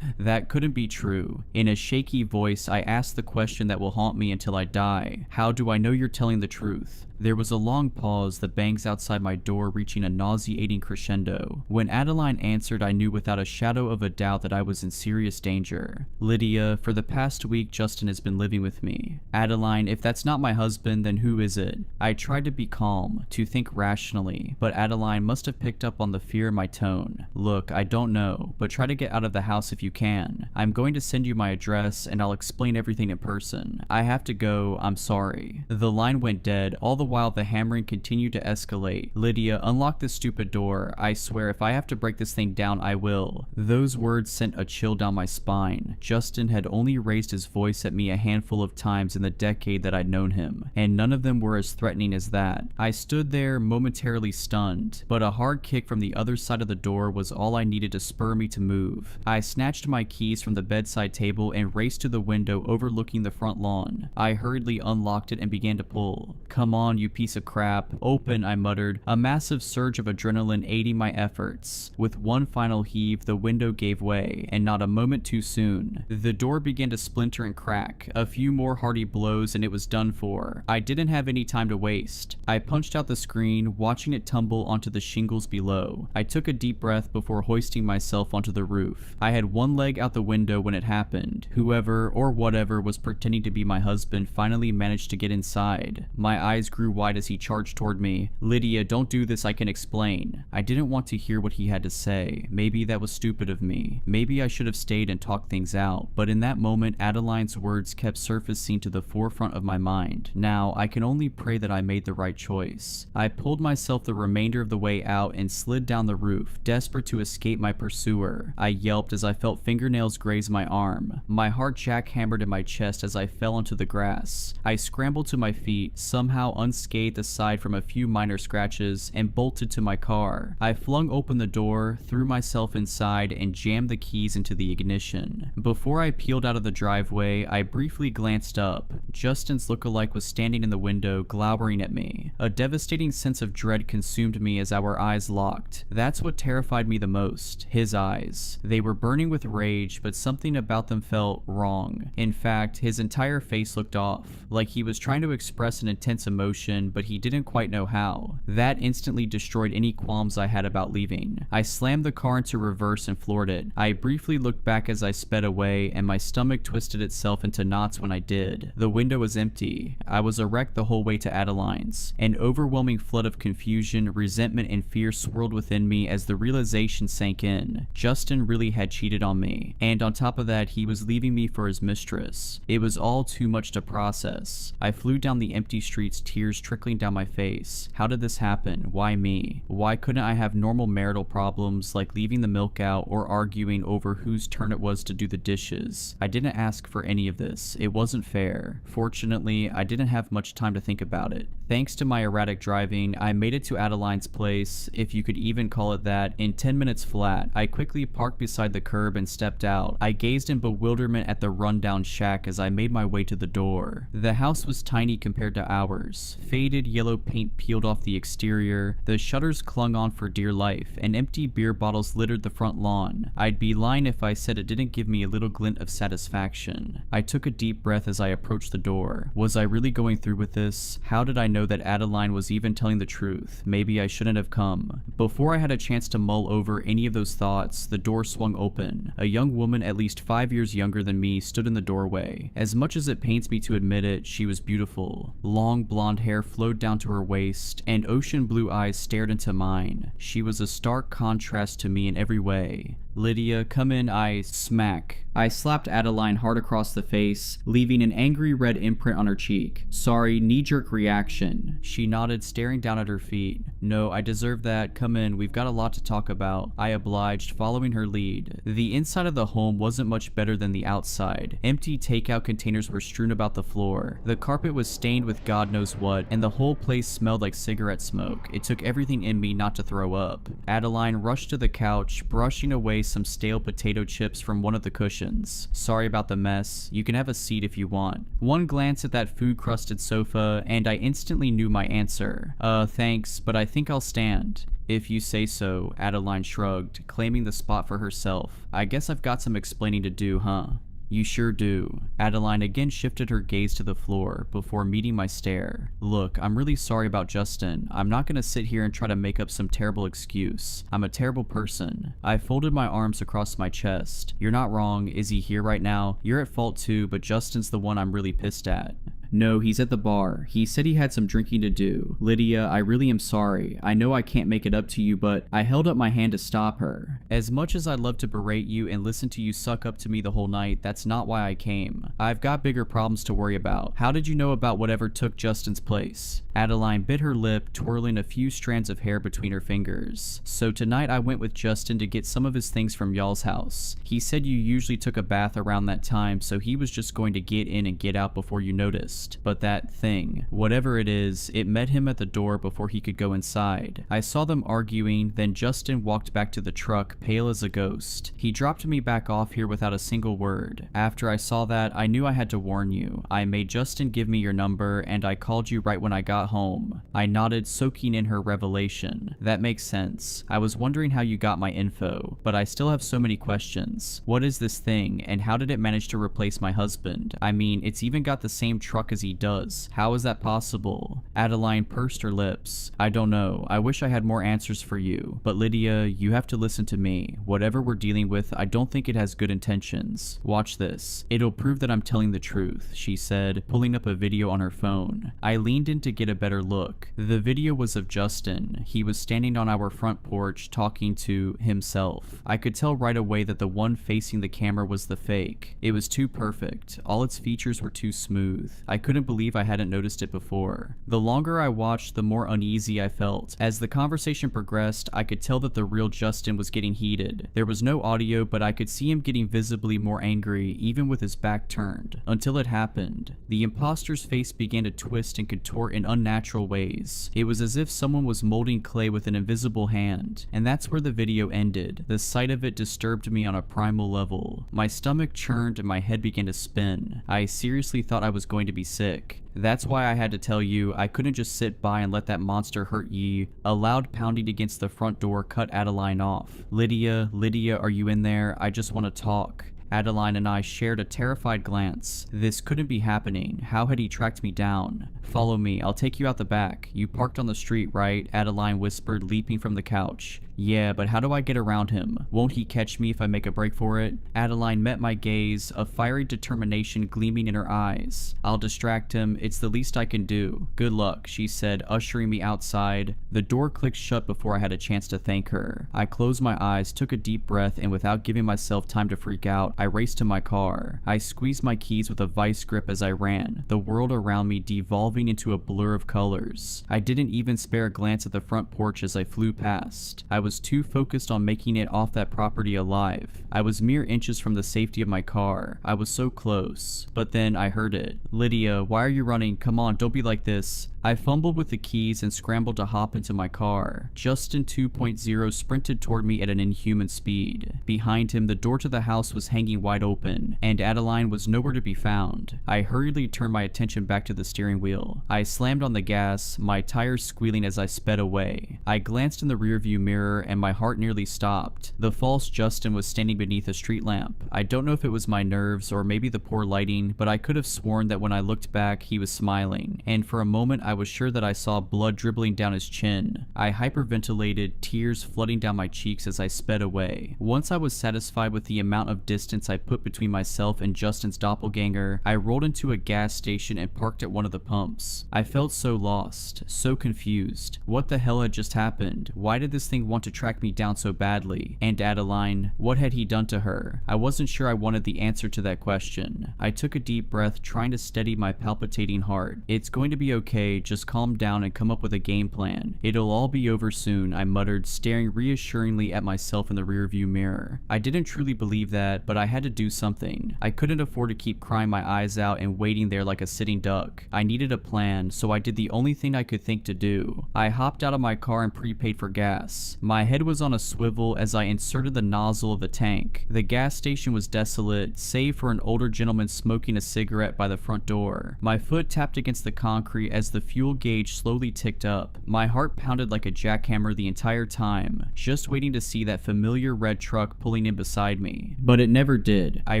That couldn't be true. In a shaky voice, I asked the question that will haunt me until I die. How do I know you're telling the truth? There was a long pause, the bangs outside my door reaching a nauseating crescendo. When Adeline answered, I knew without a shadow of a doubt that I was in serious danger. Lydia, for the past week, Justin has been living with me. Adeline, if that's not my husband, then who is it? I tried to be calm, to think rationally, but Adeline must have picked up on the fear in my tone. Look, I don't know, but try to get out of the house if you can. I'm going to send you my address, and I'll explain everything in person. I have to go, I'm sorry. The line went dead. All the while the hammering continued to escalate. "Lydia, unlock this stupid door. I swear if I have to break this thing down, I will." Those words sent a chill down my spine. Justin had only raised his voice at me a handful of times in the decade that I'd known him, and none of them were as threatening as that. I stood there momentarily stunned, but a hard kick from the other side of the door was all I needed to spur me to move. I snatched my keys from the bedside table and raced to the window overlooking the front lawn. I hurriedly unlocked it and began to pull. "Come on, you piece of crap. Open," I muttered, a massive surge of adrenaline aiding my efforts. With one final heave, the window gave way, and not a moment too soon. The door began to splinter and crack. A few more hearty blows and it was done for. I didn't have any time to waste. I punched out the screen, watching it tumble onto the shingles below. I took a deep breath before hoisting myself onto the roof. I had one leg out the window when it happened. Whoever or whatever was pretending to be my husband finally managed to get inside. My eyes grew wide as he charged toward me. "Lydia, don't do this, I can explain." I didn't want to hear what he had to say. Maybe that was stupid of me. Maybe I should have stayed and talked things out. But in that moment, Adeline's words kept surfacing to the forefront of my mind. Now, I can only pray that I made the right choice. I pulled myself the remainder of the way out and slid down the roof, desperate to escape my pursuer. I yelped as I felt fingernails graze my arm. My heart jackhammered in my chest as I fell onto the grass. I scrambled to my feet, somehow unscathed aside from a few minor scratches, and bolted to my car. I flung open the door, threw myself inside, and jammed the keys into the ignition. Before I peeled out of the driveway, I briefly glanced up. Justin's lookalike was standing in the window, glowering at me. A devastating sense of dread consumed me as our eyes locked. That's what terrified me the most. His eyes. They were burning with rage, but something about them felt wrong. In fact, his entire face looked off, like he was trying to express an intense emotion, but he didn't quite know how. That instantly destroyed any qualms I had about leaving. I slammed the car into reverse and floored it. I briefly looked back as I sped away, and my stomach twisted itself into knots when I did. The window was empty. I was a wreck the whole way to Adeline's. An overwhelming flood of confusion, resentment, and fear swirled within me as the realization sank in. Justin really had cheated on me, and on top of that, he was leaving me for his mistress. It was all too much to process. I flew down the empty streets, tears trickling down my face. How did this happen? Why me? Why couldn't I have normal marital problems like leaving the milk out or arguing over whose turn it was to do the dishes? I didn't ask for any of this. It wasn't fair. Fortunately, I didn't have much time to think about it. Thanks to my erratic driving, I made it to Adeline's place, if you could even call it that, in 10 minutes flat. I quickly parked beside the curb and stepped out. I gazed in bewilderment at the rundown shack as I made my way to the door. The house was tiny compared to ours. Faded yellow paint peeled off the exterior, the shutters clung on for dear life, and empty beer bottles littered the front lawn. I'd be lying if I said it didn't give me a little glint of satisfaction. I took a deep breath as I approached the door. Was I really going through with this? How did I know that Adeline was even telling the truth? Maybe I shouldn't have come. Before I had a chance to mull over any of those thoughts, the door swung open. A young woman at least 5 years younger than me stood in the doorway. As much as it pains me to admit it, she was beautiful. Long blonde hair flowed down to her waist, and ocean blue eyes stared into mine. She was a stark contrast to me in every way. "Lydia, come in," smack. I slapped Adeline hard across the face, leaving an angry red imprint on her cheek. "Sorry, knee-jerk reaction." She nodded, staring down at her feet. "No, I deserve that. Come in, we've got a lot to talk about." I obliged, following her lead. The inside of the home wasn't much better than the outside. Empty takeout containers were strewn about the floor. The carpet was stained with God knows what, and the whole place smelled like cigarette smoke. It took everything in me not to throw up. Adeline rushed to the couch, brushing away some stale potato chips from one of the cushions. "Sorry about the mess. You can have a seat if you want." One glance at that food-crusted sofa, and I instantly knew my answer. Thanks, but I think I'll stand." "If you say so," Adeline shrugged, claiming the spot for herself. "I guess I've got some explaining to do, huh?" "You sure do." Adeline again shifted her gaze to the floor before meeting my stare. "Look, I'm really sorry about Justin. I'm not gonna sit here and try to make up some terrible excuse. I'm a terrible person." I folded my arms across my chest. "You're not wrong. Is he here right now? You're at fault too, but Justin's the one I'm really pissed at." No, he's at the bar. He said he had some drinking to do. Lydia, I really am sorry. I know I can't make it up to you, but I held up my hand to stop her. As much as I'd love to berate you and listen to you suck up to me the whole night, that's not why I came. I've got bigger problems to worry about. How did you know about whatever took Justin's place? Adeline bit her lip, twirling a few strands of hair between her fingers. So tonight I went with Justin to get some of his things from y'all's house. He said you usually took a bath around that time, so he was just going to get in and get out before you noticed. But that thing, whatever it is, it met him at the door before he could go inside. I saw them arguing, then Justin walked back to the truck, pale as a ghost. He dropped me back off here without a single word. After I saw that, I knew I had to warn you. I made Justin give me your number, and I called you right when I got home. I nodded, soaking in her revelation. That makes sense. I was wondering how you got my info, but I still have so many questions. What is this thing, and how did it manage to replace my husband? I mean, it's even got the same truck as he does. How is that possible? Adeline pursed her lips. I don't know. I wish I had more answers for you. But Lydia, you have to listen to me. Whatever we're dealing with, I don't think it has good intentions. Watch this. It'll prove that I'm telling the truth, she said, pulling up a video on her phone. I leaned in to get a better look. The video was of Justin. He was standing on our front porch talking to himself. I could tell right away that the one facing the camera was the fake. It was too perfect. All its features were too smooth. I couldn't believe I hadn't noticed it before. The longer I watched, the more uneasy I felt. As the conversation progressed, I could tell that the real Justin was getting heated. There was no audio, but I could see him getting visibly more angry, even with his back turned. Until it happened. The imposter's face began to twist and contort in unnatural ways. It was as if someone was molding clay with an invisible hand. And that's where the video ended. The sight of it disturbed me on a primal level. My stomach churned and my head began to spin. I seriously thought I was going to be sick. That's why I had to tell you, I couldn't just sit by and let that monster hurt ye. A loud pounding against the front door cut Adeline off. Lydia, are you in there? I just want to talk. Adeline and I shared a terrified glance. This couldn't be happening. How had he tracked me down? Follow me, I'll take you out the back. You parked on the street, right? Adeline whispered, leaping from the couch. Yeah, but how do I get around him? Won't he catch me if I make a break for it? Adeline met my gaze, a fiery determination gleaming in her eyes. I'll distract him, it's the least I can do. Good luck, she said, ushering me outside. The door clicked shut before I had a chance to thank her. I closed my eyes, took a deep breath, and without giving myself time to freak out, I raced to my car. I squeezed my keys with a vice grip as I ran, the world around me devolving into a blur of colors. I didn't even spare a glance at the front porch as I flew past. I was too focused on making it off that property alive. I was mere inches from the safety of my car. I was so close. But then I heard it. Lydia, why are you running? Come on, don't be like this. I fumbled with the keys and scrambled to hop into my car. Justin 2.0 sprinted toward me at an inhuman speed. Behind him, the door to the house was hanging wide open, and Adeline was nowhere to be found. I hurriedly turned my attention back to the steering wheel. I slammed on the gas, my tires squealing as I sped away. I glanced in the rearview mirror, and my heart nearly stopped. The false Justin was standing beneath a street lamp. I don't know if it was my nerves or maybe the poor lighting, but I could have sworn that when I looked back, he was smiling, and for a moment I was sure that I saw blood dribbling down his chin. I hyperventilated, tears flooding down my cheeks as I sped away. Once I was satisfied with the amount of distance I put between myself and Justin's doppelganger, I rolled into a gas station and parked at one of the pumps. I felt so lost, so confused. What the hell had just happened? Why did this thing want to track me down so badly? And Adeline, what had he done to her? I wasn't sure I wanted the answer to that question. I took a deep breath, trying to steady my palpitating heart. It's going to be okay, just calm down and come up with a game plan. It'll all be over soon, I muttered, staring reassuringly at myself in the rearview mirror. I didn't truly believe that, but I had to do something. I couldn't afford to keep crying my eyes out and waiting there like a sitting duck. I needed a plan, so I did the only thing I could think to do. I hopped out of my car and prepaid for gas. My head was on a swivel as I inserted the nozzle of the tank. The gas station was desolate, save for an older gentleman smoking a cigarette by the front door. My foot tapped against the concrete as the fuel gauge slowly ticked up. My heart pounded like a jackhammer the entire time, just waiting to see that familiar red truck pulling in beside me. But it never did. I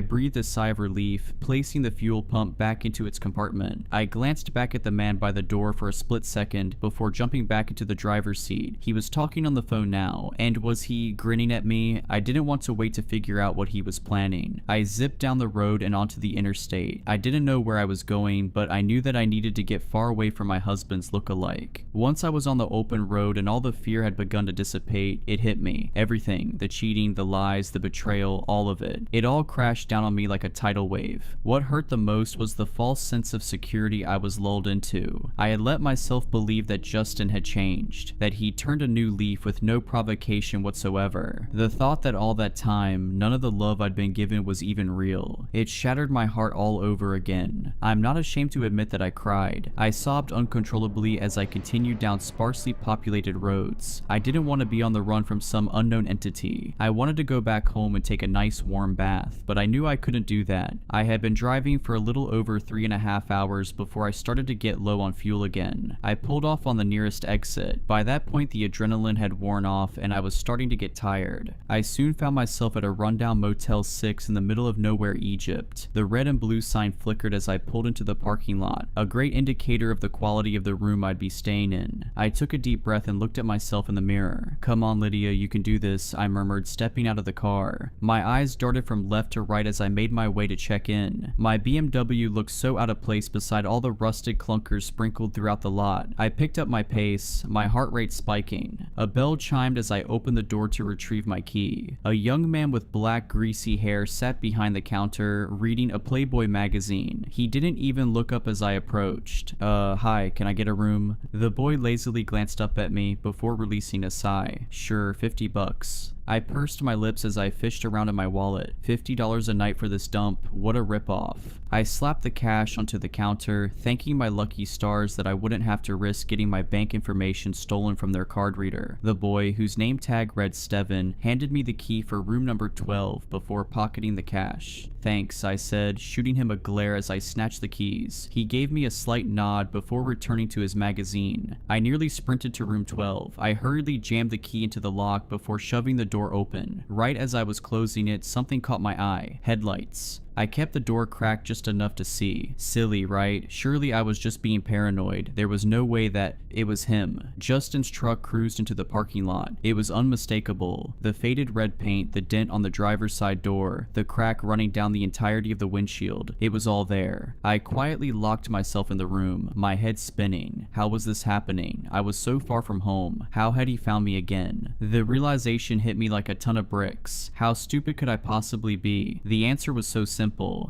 breathed a sigh of relief, placing the fuel pump back into its compartment. I glanced back at the man by the door for a split second before jumping back into the driver's seat. He was talking on the phone now, and was he grinning at me? I didn't want to wait to figure out what he was planning. I zipped down the road and onto the interstate. I didn't know where I was going, but I knew that I needed to get far away from my husband's look-alike. Once I was on the open road and all the fear had begun to dissipate, it hit me. Everything. The cheating, the lies, the betrayal, all of it. It all crashed down on me like a tidal wave. What hurt the most was the false sense of security I was lulled into. I had let myself believe that Justin had changed, that he turned a new leaf with no provocation whatsoever. The thought that all that time, none of the love I'd been given was even real. It shattered my heart all over again. I'm not ashamed to admit that I cried. I sobbed uncontrollably as I continued down sparsely populated roads. I didn't want to be on the run from some unknown entity. I wanted to go back home and take a nice warm bath, but I knew I couldn't do that. I had been driving for a little over 3.5 hours before I started to get low on fuel again. I pulled off on the nearest exit. By that point, the adrenaline had worn off and I was starting to get tired. I soon found myself at a rundown Motel 6 in the middle of nowhere, Egypt. The red and blue sign flickered as I pulled into the parking lot, a great indicator of the quality of the room I'd be staying in. I took a deep breath and looked at myself in the mirror. "Come on, Lydia, you can do this," I murmured, stepping out of the car. My eyes darted from left to right as I made my way to check in. My BMW looked so out of place beside all the rusted clunkers sprinkled throughout the lot. I picked up my pace, my heart rate spiking. A bell chimed as I opened the door to retrieve my key. A young man with black, greasy hair sat behind the counter, reading a Playboy magazine. He didn't even look up as I approached. Hi, can I get a room?" The boy lazily glanced up at me before releasing a sigh. "Sure, $50. I pursed my lips as I fished around in my wallet. $50 a night for this dump, what a ripoff. I slapped the cash onto the counter, thanking my lucky stars that I wouldn't have to risk getting my bank information stolen from their card reader. The boy, whose name tag read Steven, handed me the key for room number 12 before pocketing the cash. "Thanks," I said, shooting him a glare as I snatched the keys. He gave me a slight nod before returning to his magazine. I nearly sprinted to room 12. I hurriedly jammed the key into the lock before shoving the door open. Right as I was closing it, something caught my eye. Headlights. I kept the door cracked just enough to see. Silly, right? Surely I was just being paranoid. There was no way that it was him. Justin's truck cruised into the parking lot. It was unmistakable. The faded red paint, the dent on the driver's side door, the crack running down the entirety of the windshield. It was all there. I quietly locked myself in the room, my head spinning. How was this happening? I was so far from home. How had he found me again? The realization hit me like a ton of bricks. How stupid could I possibly be? The answer was so simple.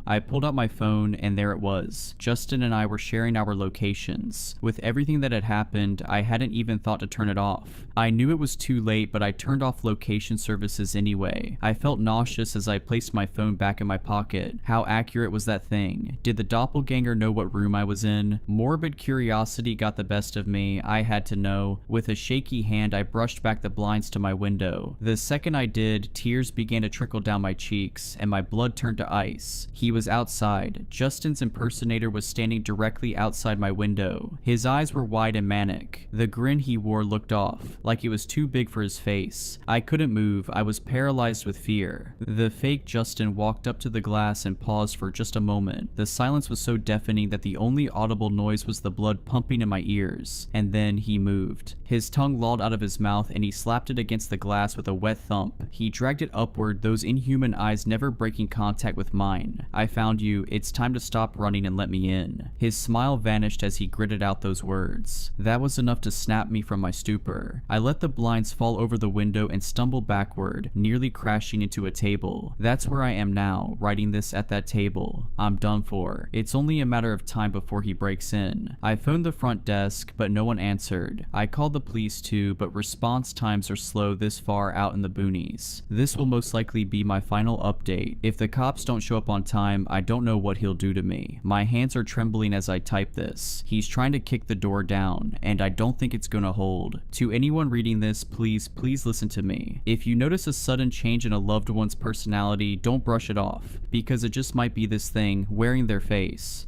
I pulled out my phone and there it was. Justin and I were sharing our locations. With everything that had happened, I hadn't even thought to turn it off. I knew it was too late, but I turned off location services anyway. I felt nauseous as I placed my phone back in my pocket. How accurate was that thing? Did the doppelganger know what room I was in? Morbid curiosity got the best of me. I had to know. With a shaky hand, I brushed back the blinds to my window. The second I did, tears began to trickle down my cheeks, and my blood turned to ice. He was outside. Justin's impersonator was standing directly outside my window. His eyes were wide and manic. The grin he wore looked off, like it was too big for his face. I couldn't move. I was paralyzed with fear. The fake Justin walked up to the glass and paused for just a moment. The silence was so deafening that the only audible noise was the blood pumping in my ears. And then he moved. His tongue lolled out of his mouth and he slapped it against the glass with a wet thump. He dragged it upward, those inhuman eyes never breaking contact with mine. "I found you. It's time to stop running and let me in." His smile vanished as he gritted out those words. That was enough to snap me from my stupor. I let the blinds fall over the window and stumbled backward, nearly crashing into a table. That's where I am now, writing this at that table. I'm done for. It's only a matter of time before he breaks in. I phoned the front desk, but no one answered. I called the police too, but response times are slow this far out in the boonies. This will most likely be my final update. If the cops don't show up on time, I don't know what he'll do to me. My hands are trembling as I type this. He's trying to kick the door down, and I don't think it's gonna hold. To anyone reading this, please listen to me. If you notice a sudden change in a loved one's personality, don't brush it off, because it just might be this thing wearing their face.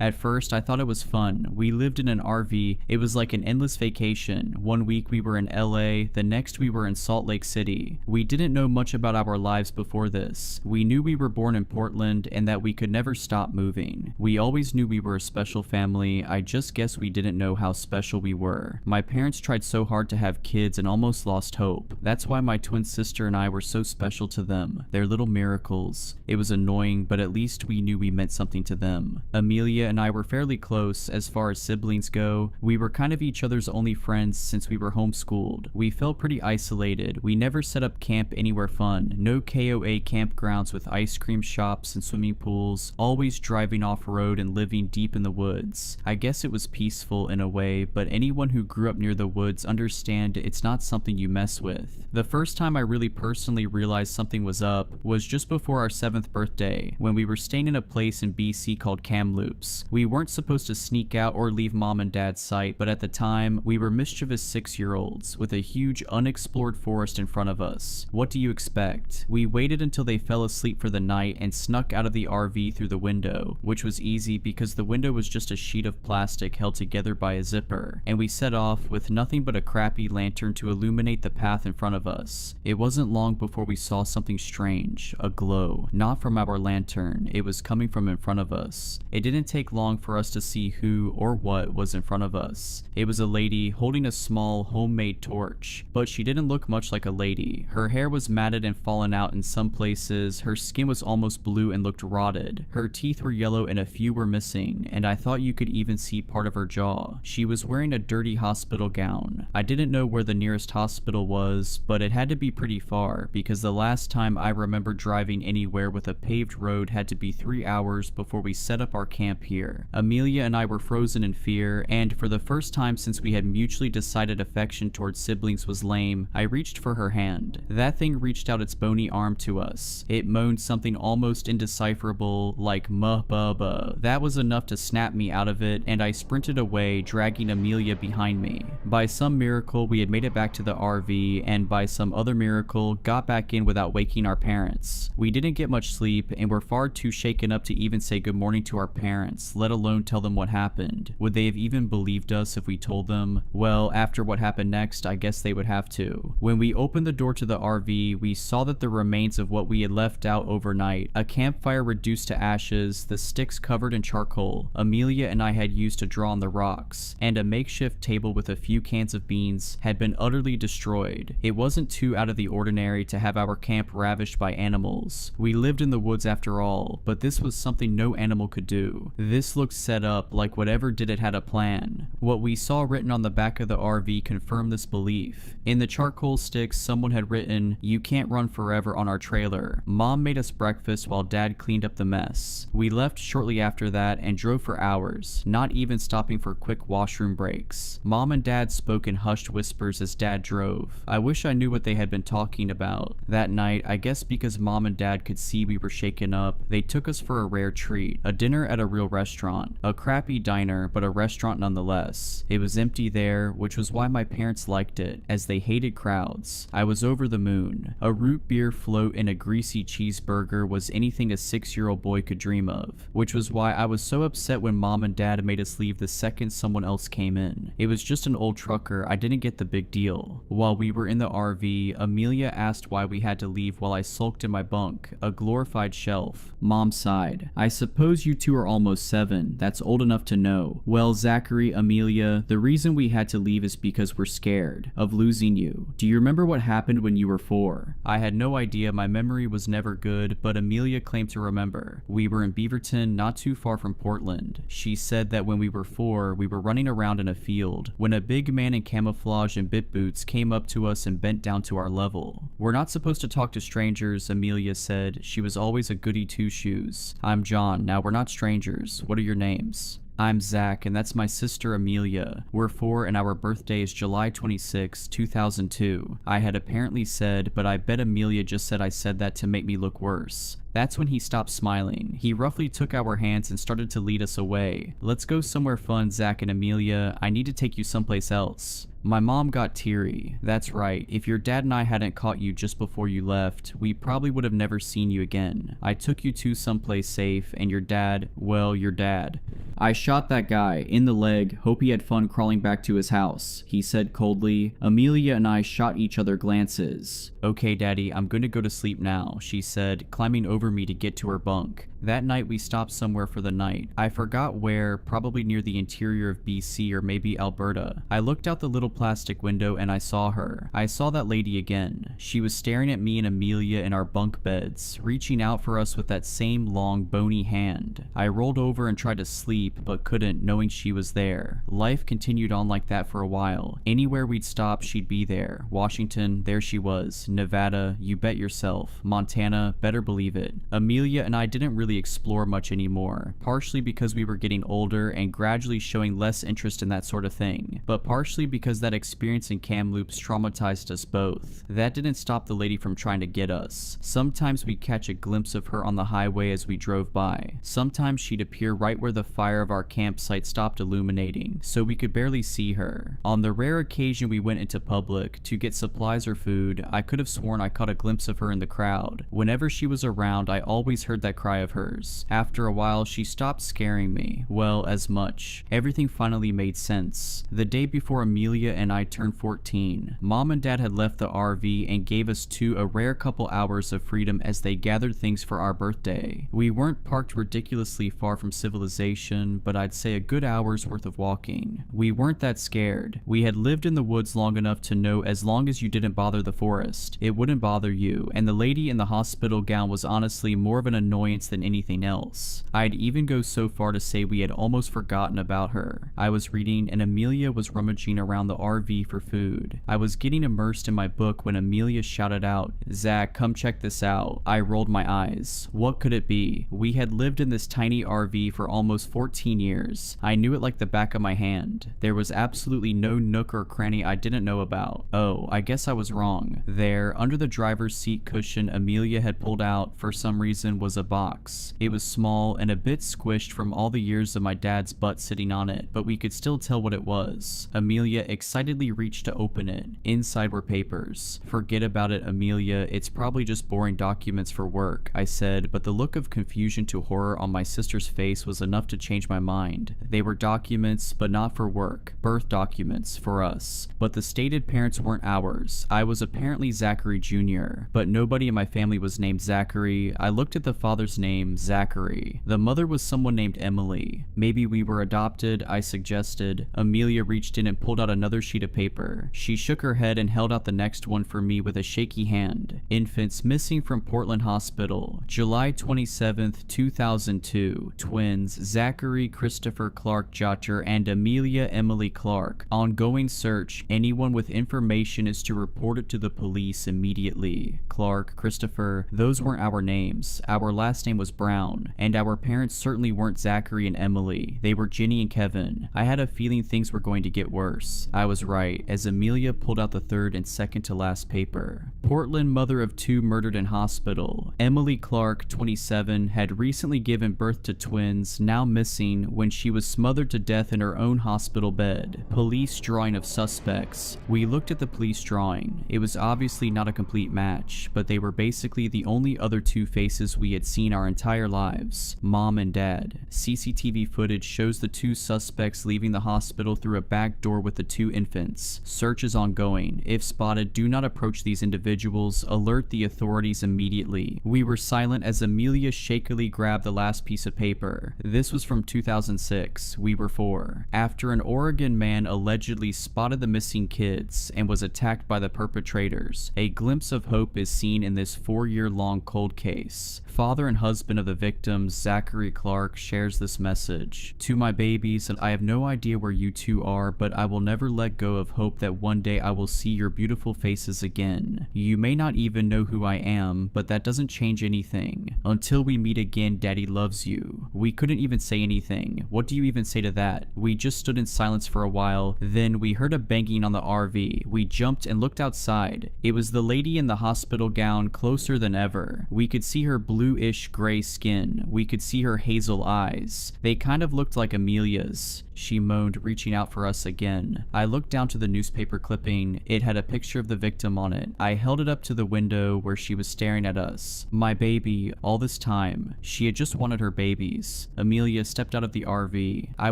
At first, I thought it was fun. We lived in an RV. It was like an endless vacation. One week we were in LA, the next we were in Salt Lake City. We didn't know much about our lives before this. We knew we were born in Portland and that we could never stop moving. We always knew we were a special family. I just guess we didn't know how special we were. My parents tried so hard to have kids and almost lost hope. That's why my twin sister and I were so special to them. They're little miracles. It was annoying, but at least we knew we meant something to them. Amelia and I were fairly close as far as siblings go. We were kind of each other's only friends since we were homeschooled. We felt pretty isolated. We never set up camp anywhere fun. No KOA campgrounds with ice cream shops and swimming pools. Always driving off-road and living deep in the woods. I guess it was peaceful in a way, but anyone who grew up near the woods understand it's not something you mess with. The first time I really personally realized something was up was just before our 7th birthday, when we were staying in a place in BC called Kamloops. We weren't supposed to sneak out or leave mom and dad's sight, but at the time, we were mischievous 6-year-olds with a huge unexplored forest in front of us. What do you expect? We waited until they fell asleep for the night and snuck out of the RV through the window, which was easy because the window was just a sheet of plastic held together by a zipper, and we set off with nothing but a crappy lantern to illuminate the path in front of us. It wasn't long before we saw something strange, a glow, not from our lantern, it was coming from in front of us. It didn't take long for us to see who or what was in front of us. It was a lady holding a small homemade torch, but she didn't look much like a lady. Her hair was matted and fallen out in some places, her skin was almost blue and looked rotted. Her teeth were yellow and a few were missing, and I thought you could even see part of her jaw. She was wearing a dirty hospital gown. I didn't know where the nearest hospital was, but it had to be pretty far, because the last time I remember driving anywhere with a paved road had to be 3 hours before we set up our camp here. Amelia and I were frozen in fear, and for the first time since we had mutually decided affection towards siblings was lame, I reached for her hand. That thing reached out its bony arm to us. It moaned something almost indecipherable, like muh-buh-buh. That was enough to snap me out of it, and I sprinted away, dragging Amelia behind me. By some miracle, we had made it back to the RV, and by some other miracle, got back in without waking our parents. We didn't get much sleep, and were far too shaken up to even say good morning to our parents, let alone tell them what happened. Would they have even believed us if we told them? Well, after what happened next, I guess they would have to. When we opened the door to the RV, we saw that the remains of what we had left out overnight, a campfire reduced to ashes, the sticks covered in charcoal Amelia and I had used to draw on the rocks, and a makeshift table with a few cans of beans had been utterly destroyed. It wasn't too out of the ordinary to have our camp ravished by animals. We lived in the woods after all, but this was something no animal could do. This looked set up like whatever did it had a plan. What we saw written on the back of the RV confirmed this belief. In the charcoal sticks, someone had written, "You can't run forever" on our trailer. Mom made us breakfast while Dad cleaned up the mess. We left shortly after that and drove for hours, not even stopping for quick washroom breaks. Mom and Dad spoke in hushed whispers as Dad drove. I wish I knew what they had been talking about. That night, I guess because Mom and Dad could see we were shaken up, they took us for a rare treat, a dinner at a real restaurant. A crappy diner, but a restaurant nonetheless. It was empty there, which was why my parents liked it, as they hated crowds. I was over the moon. A root beer float and a greasy cheeseburger was anything a 6-year-old boy could dream of, which was why I was so upset when Mom and Dad made us leave the second someone else came in. It was just an old trucker, I didn't get the big deal. While we were in the RV, Amelia asked why we had to leave while I sulked in my bunk, a glorified shelf. Mom sighed. "I suppose you two are almost 7, that's old enough to know. Well, Zachary, Amelia, the reason we had to leave is because we're scared of losing you. Do you remember what happened when you were 4? I had no idea, my memory was never good, but Amelia claimed to remember. We were in Beaverton, not too far from Portland. She said that when we were 4, we were running around in a field, when a big man in camouflage and bit boots came up to us and bent down to our level. We're not supposed to talk to strangers, Amelia said. She was always a goody two-shoes. I'm John, now we're not strangers. What are your names? I'm Zach, and that's my sister Amelia. We're 4 and our birthday is July 26, 2002. I had apparently said, but I bet Amelia just said I said that to make me look worse. That's when he stopped smiling. He roughly took our hands and started to lead us away. Let's go somewhere fun, Zach and Amelia. I need to take you someplace else. My mom got teary. That's right, if your dad and I hadn't caught you just before you left, we probably would have never seen you again. I took you to someplace safe, and your dad, well, your dad. "I shot that guy in the leg, hope he had fun crawling back to his house," he said coldly. Amelia and I shot each other glances. "Okay, Daddy, I'm gonna go to sleep now," she said, climbing over me to get to her bunk. That night we stopped somewhere for the night. I forgot where, probably near the interior of BC or maybe Alberta. I looked out the little plastic window and I saw her. I saw that lady again. She was staring at me and Amelia in our bunk beds, reaching out for us with that same long, bony hand. I rolled over and tried to sleep, but couldn't, knowing she was there. Life continued on like that for a while. Anywhere we'd stop, she'd be there. Washington, there she was. Nevada, you bet yourself. Montana, better believe it. Amelia and I didn't really explore much anymore, partially because we were getting older and gradually showing less interest in that sort of thing, but partially because that experience in Kamloops traumatized us both. That didn't stop the lady from trying to get us. Sometimes we'd catch a glimpse of her on the highway as we drove by. Sometimes she'd appear right where the fire of our campsite stopped illuminating, so we could barely see her. On the rare occasion we went into public to get supplies or food, I could have sworn I caught a glimpse of her in the crowd. Whenever she was around, I always heard that cry of hers. After a while, she stopped scaring me. Well, as much. Everything finally made sense. The day before Amelia and I turned 14, Mom and Dad had left the RV and gave us two a rare couple hours of freedom as they gathered things for our birthday. We weren't parked ridiculously far from civilization, but I'd say a good hour's worth of walking. We weren't that scared. We had lived in the woods long enough to know as long as you didn't bother the forest, it wouldn't bother you, and the lady in the hospital gown was honestly more of an annoyance than anything else. I'd even go so far to say we had almost forgotten about her. I was reading and Amelia was rummaging around the RV for food. I was getting immersed in my book when Amelia shouted out, "Zach, come check this out." I rolled my eyes. What could it be? We had lived in this tiny RV for almost 14 years. I knew it like the back of my hand. There was absolutely no nook or cranny I didn't know about. Oh, I guess I was wrong. There, under the driver's seat cushion Amelia had pulled out, for some reason, was a box. It was small and a bit squished from all the years of my dad's butt sitting on it, but we could still tell what it was. Amelia excitedly reached to open it. Inside were papers. "Forget about it, Amelia. It's probably just boring documents for work," I said, but the look of confusion to horror on my sister's face was enough to change my mind. They were documents, but not for work. Birth documents, for us. But the stated parents weren't ours. I was apparently Zachary Jr., but nobody in my family was named Zachary. I looked at the father's name, Zachary. The mother was someone named Emily. Maybe we were adopted, I suggested. Amelia reached in and pulled out another sheet of paper. She shook her head and held out the next one for me with a shaky hand. "Infants missing from Portland Hospital. July 27th, 2002. Twins, Zachary Christopher Clark Jotter and Amelia Emily Clark. Ongoing search. Anyone with information is to report it to the police immediately. Clark, Christopher, those weren't our names. Our last name was Brown, and our parents certainly weren't Zachary and Emily. They were Ginny and Kevin. I had a feeling things were going to get worse. I was right, as Amelia pulled out the third and second to last paper. Portland mother of two murdered in hospital. Emily Clark, 27, had recently given birth to twins, now missing, when she was smothered to death in her own hospital bed. Police drawing of suspects. We looked at the police drawing. It was obviously not a complete match, but they were basically the only other two faces we had seen our entire lives. Mom and Dad. CCTV footage shows the two suspects leaving the hospital through a back door with the two infants. Search is ongoing. If spotted, do not approach these individuals. Alert the authorities immediately. We were silent as Amelia shakily grabbed the last piece of paper. This was from 2006. We were 4. After an Oregon man allegedly spotted the missing kids and was attacked by the perpetrators, a glimpse of hope is seen in this 4-year-long cold case. Father and husband of the victims, Zachary Clark, shares this message. "To my babies, and I have no idea where you two are, but I will never let go of hope that one day I will see your beautiful faces again. You may not even know who I am, but that doesn't change anything. Until we meet again, Daddy loves you." We couldn't even say anything. What do you even say to that? We just stood in silence for a while. Then we heard a banging on the RV. We jumped and looked outside. It was the lady in the hospital gown, closer than ever. We could see her bluish gray skin. We could see her hazel eyes. They kind of looked like Amelia's. She moaned, reaching out for us again. I looked down to the newspaper clipping. It had a picture of the victim on it. I held it up to the window where she was staring at us. My baby, all this time. She had just wanted her babies. Amelia stepped out of the RV. I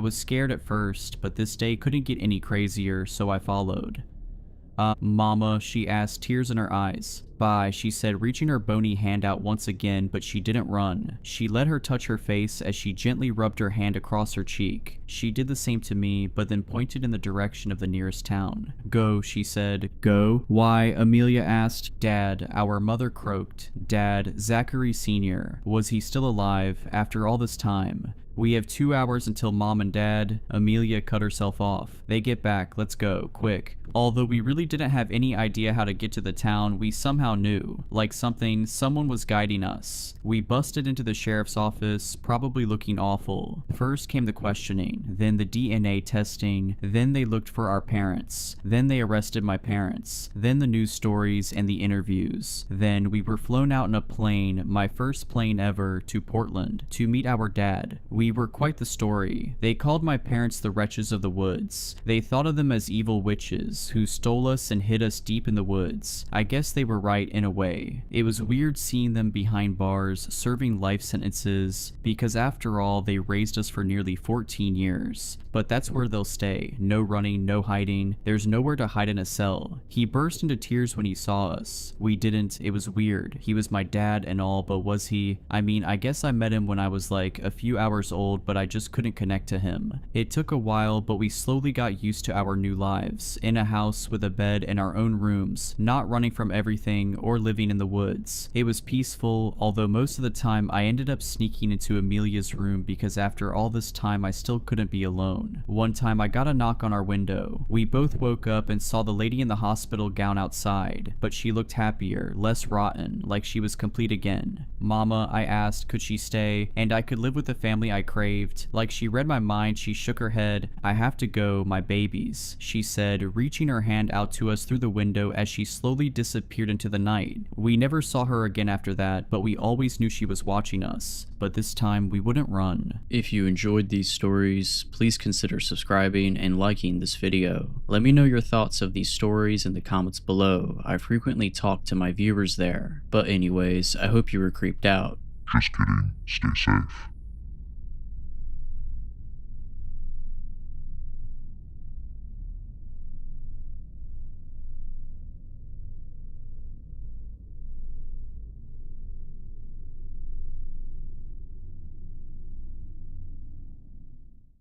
was scared at first, but this day couldn't get any crazier, so I followed. Mama, she asked, tears in her eyes. Bye, she said, reaching her bony hand out once again, but she didn't run. She let her touch her face as she gently rubbed her hand across her cheek. She did the same to me, but then pointed in the direction of the nearest town. Go, she said. Go? Why? Amelia asked. Dad, our mother croaked. Dad, Zachary Sr. Was he still alive after all this time? We have 2 hours until Mom and Dad. Amelia cut herself off. They get back. Let's go. Quick. Although we really didn't have any idea how to get to the town, we somehow knew. Like someone was guiding us. We busted into the sheriff's office, probably looking awful. First came the questioning, then the DNA testing, then they looked for our parents. Then they arrested my parents. Then the news stories and the interviews. Then we were flown out in a plane, my first plane ever, to Portland, to meet our dad. We were quite the story. They called my parents the wretches of the woods. They thought of them as evil witches who stole us and hid us deep in the woods. I guess they were right in a way. It was weird seeing them behind bars, serving life sentences, because after all, they raised us for nearly 14 years. But that's where they'll stay. No running, no hiding. There's nowhere to hide in a cell. He burst into tears when he saw us. We didn't. It was weird. He was my dad and all, but was he? I mean, I guess I met him when I was like a few hours old, but I just couldn't connect to him. It took a while, but we slowly got used to our new lives. In a house with a bed and our own rooms, not running from everything or living in the woods. It was peaceful, although most of the time I ended up sneaking into Amelia's room because after all this time I still couldn't be alone. One time I got a knock on our window. We both woke up and saw the lady in the hospital gown outside, but she looked happier, less rotten, like she was complete again. Mama, I asked, could she stay, and I could live with the family I craved. Like she read my mind, she shook her head. I have to go, my babies, she said, reaching her hand out to us through the window as she slowly disappeared into the night. We never saw her again after that, but we always knew she was watching us. But this time we wouldn't run. If you enjoyed these stories, please consider subscribing and liking this video. Let me know your thoughts of these stories in the comments below. I frequently talk to my viewers there. But anyways, I hope you were creeped out. Just kidding. Stay safe.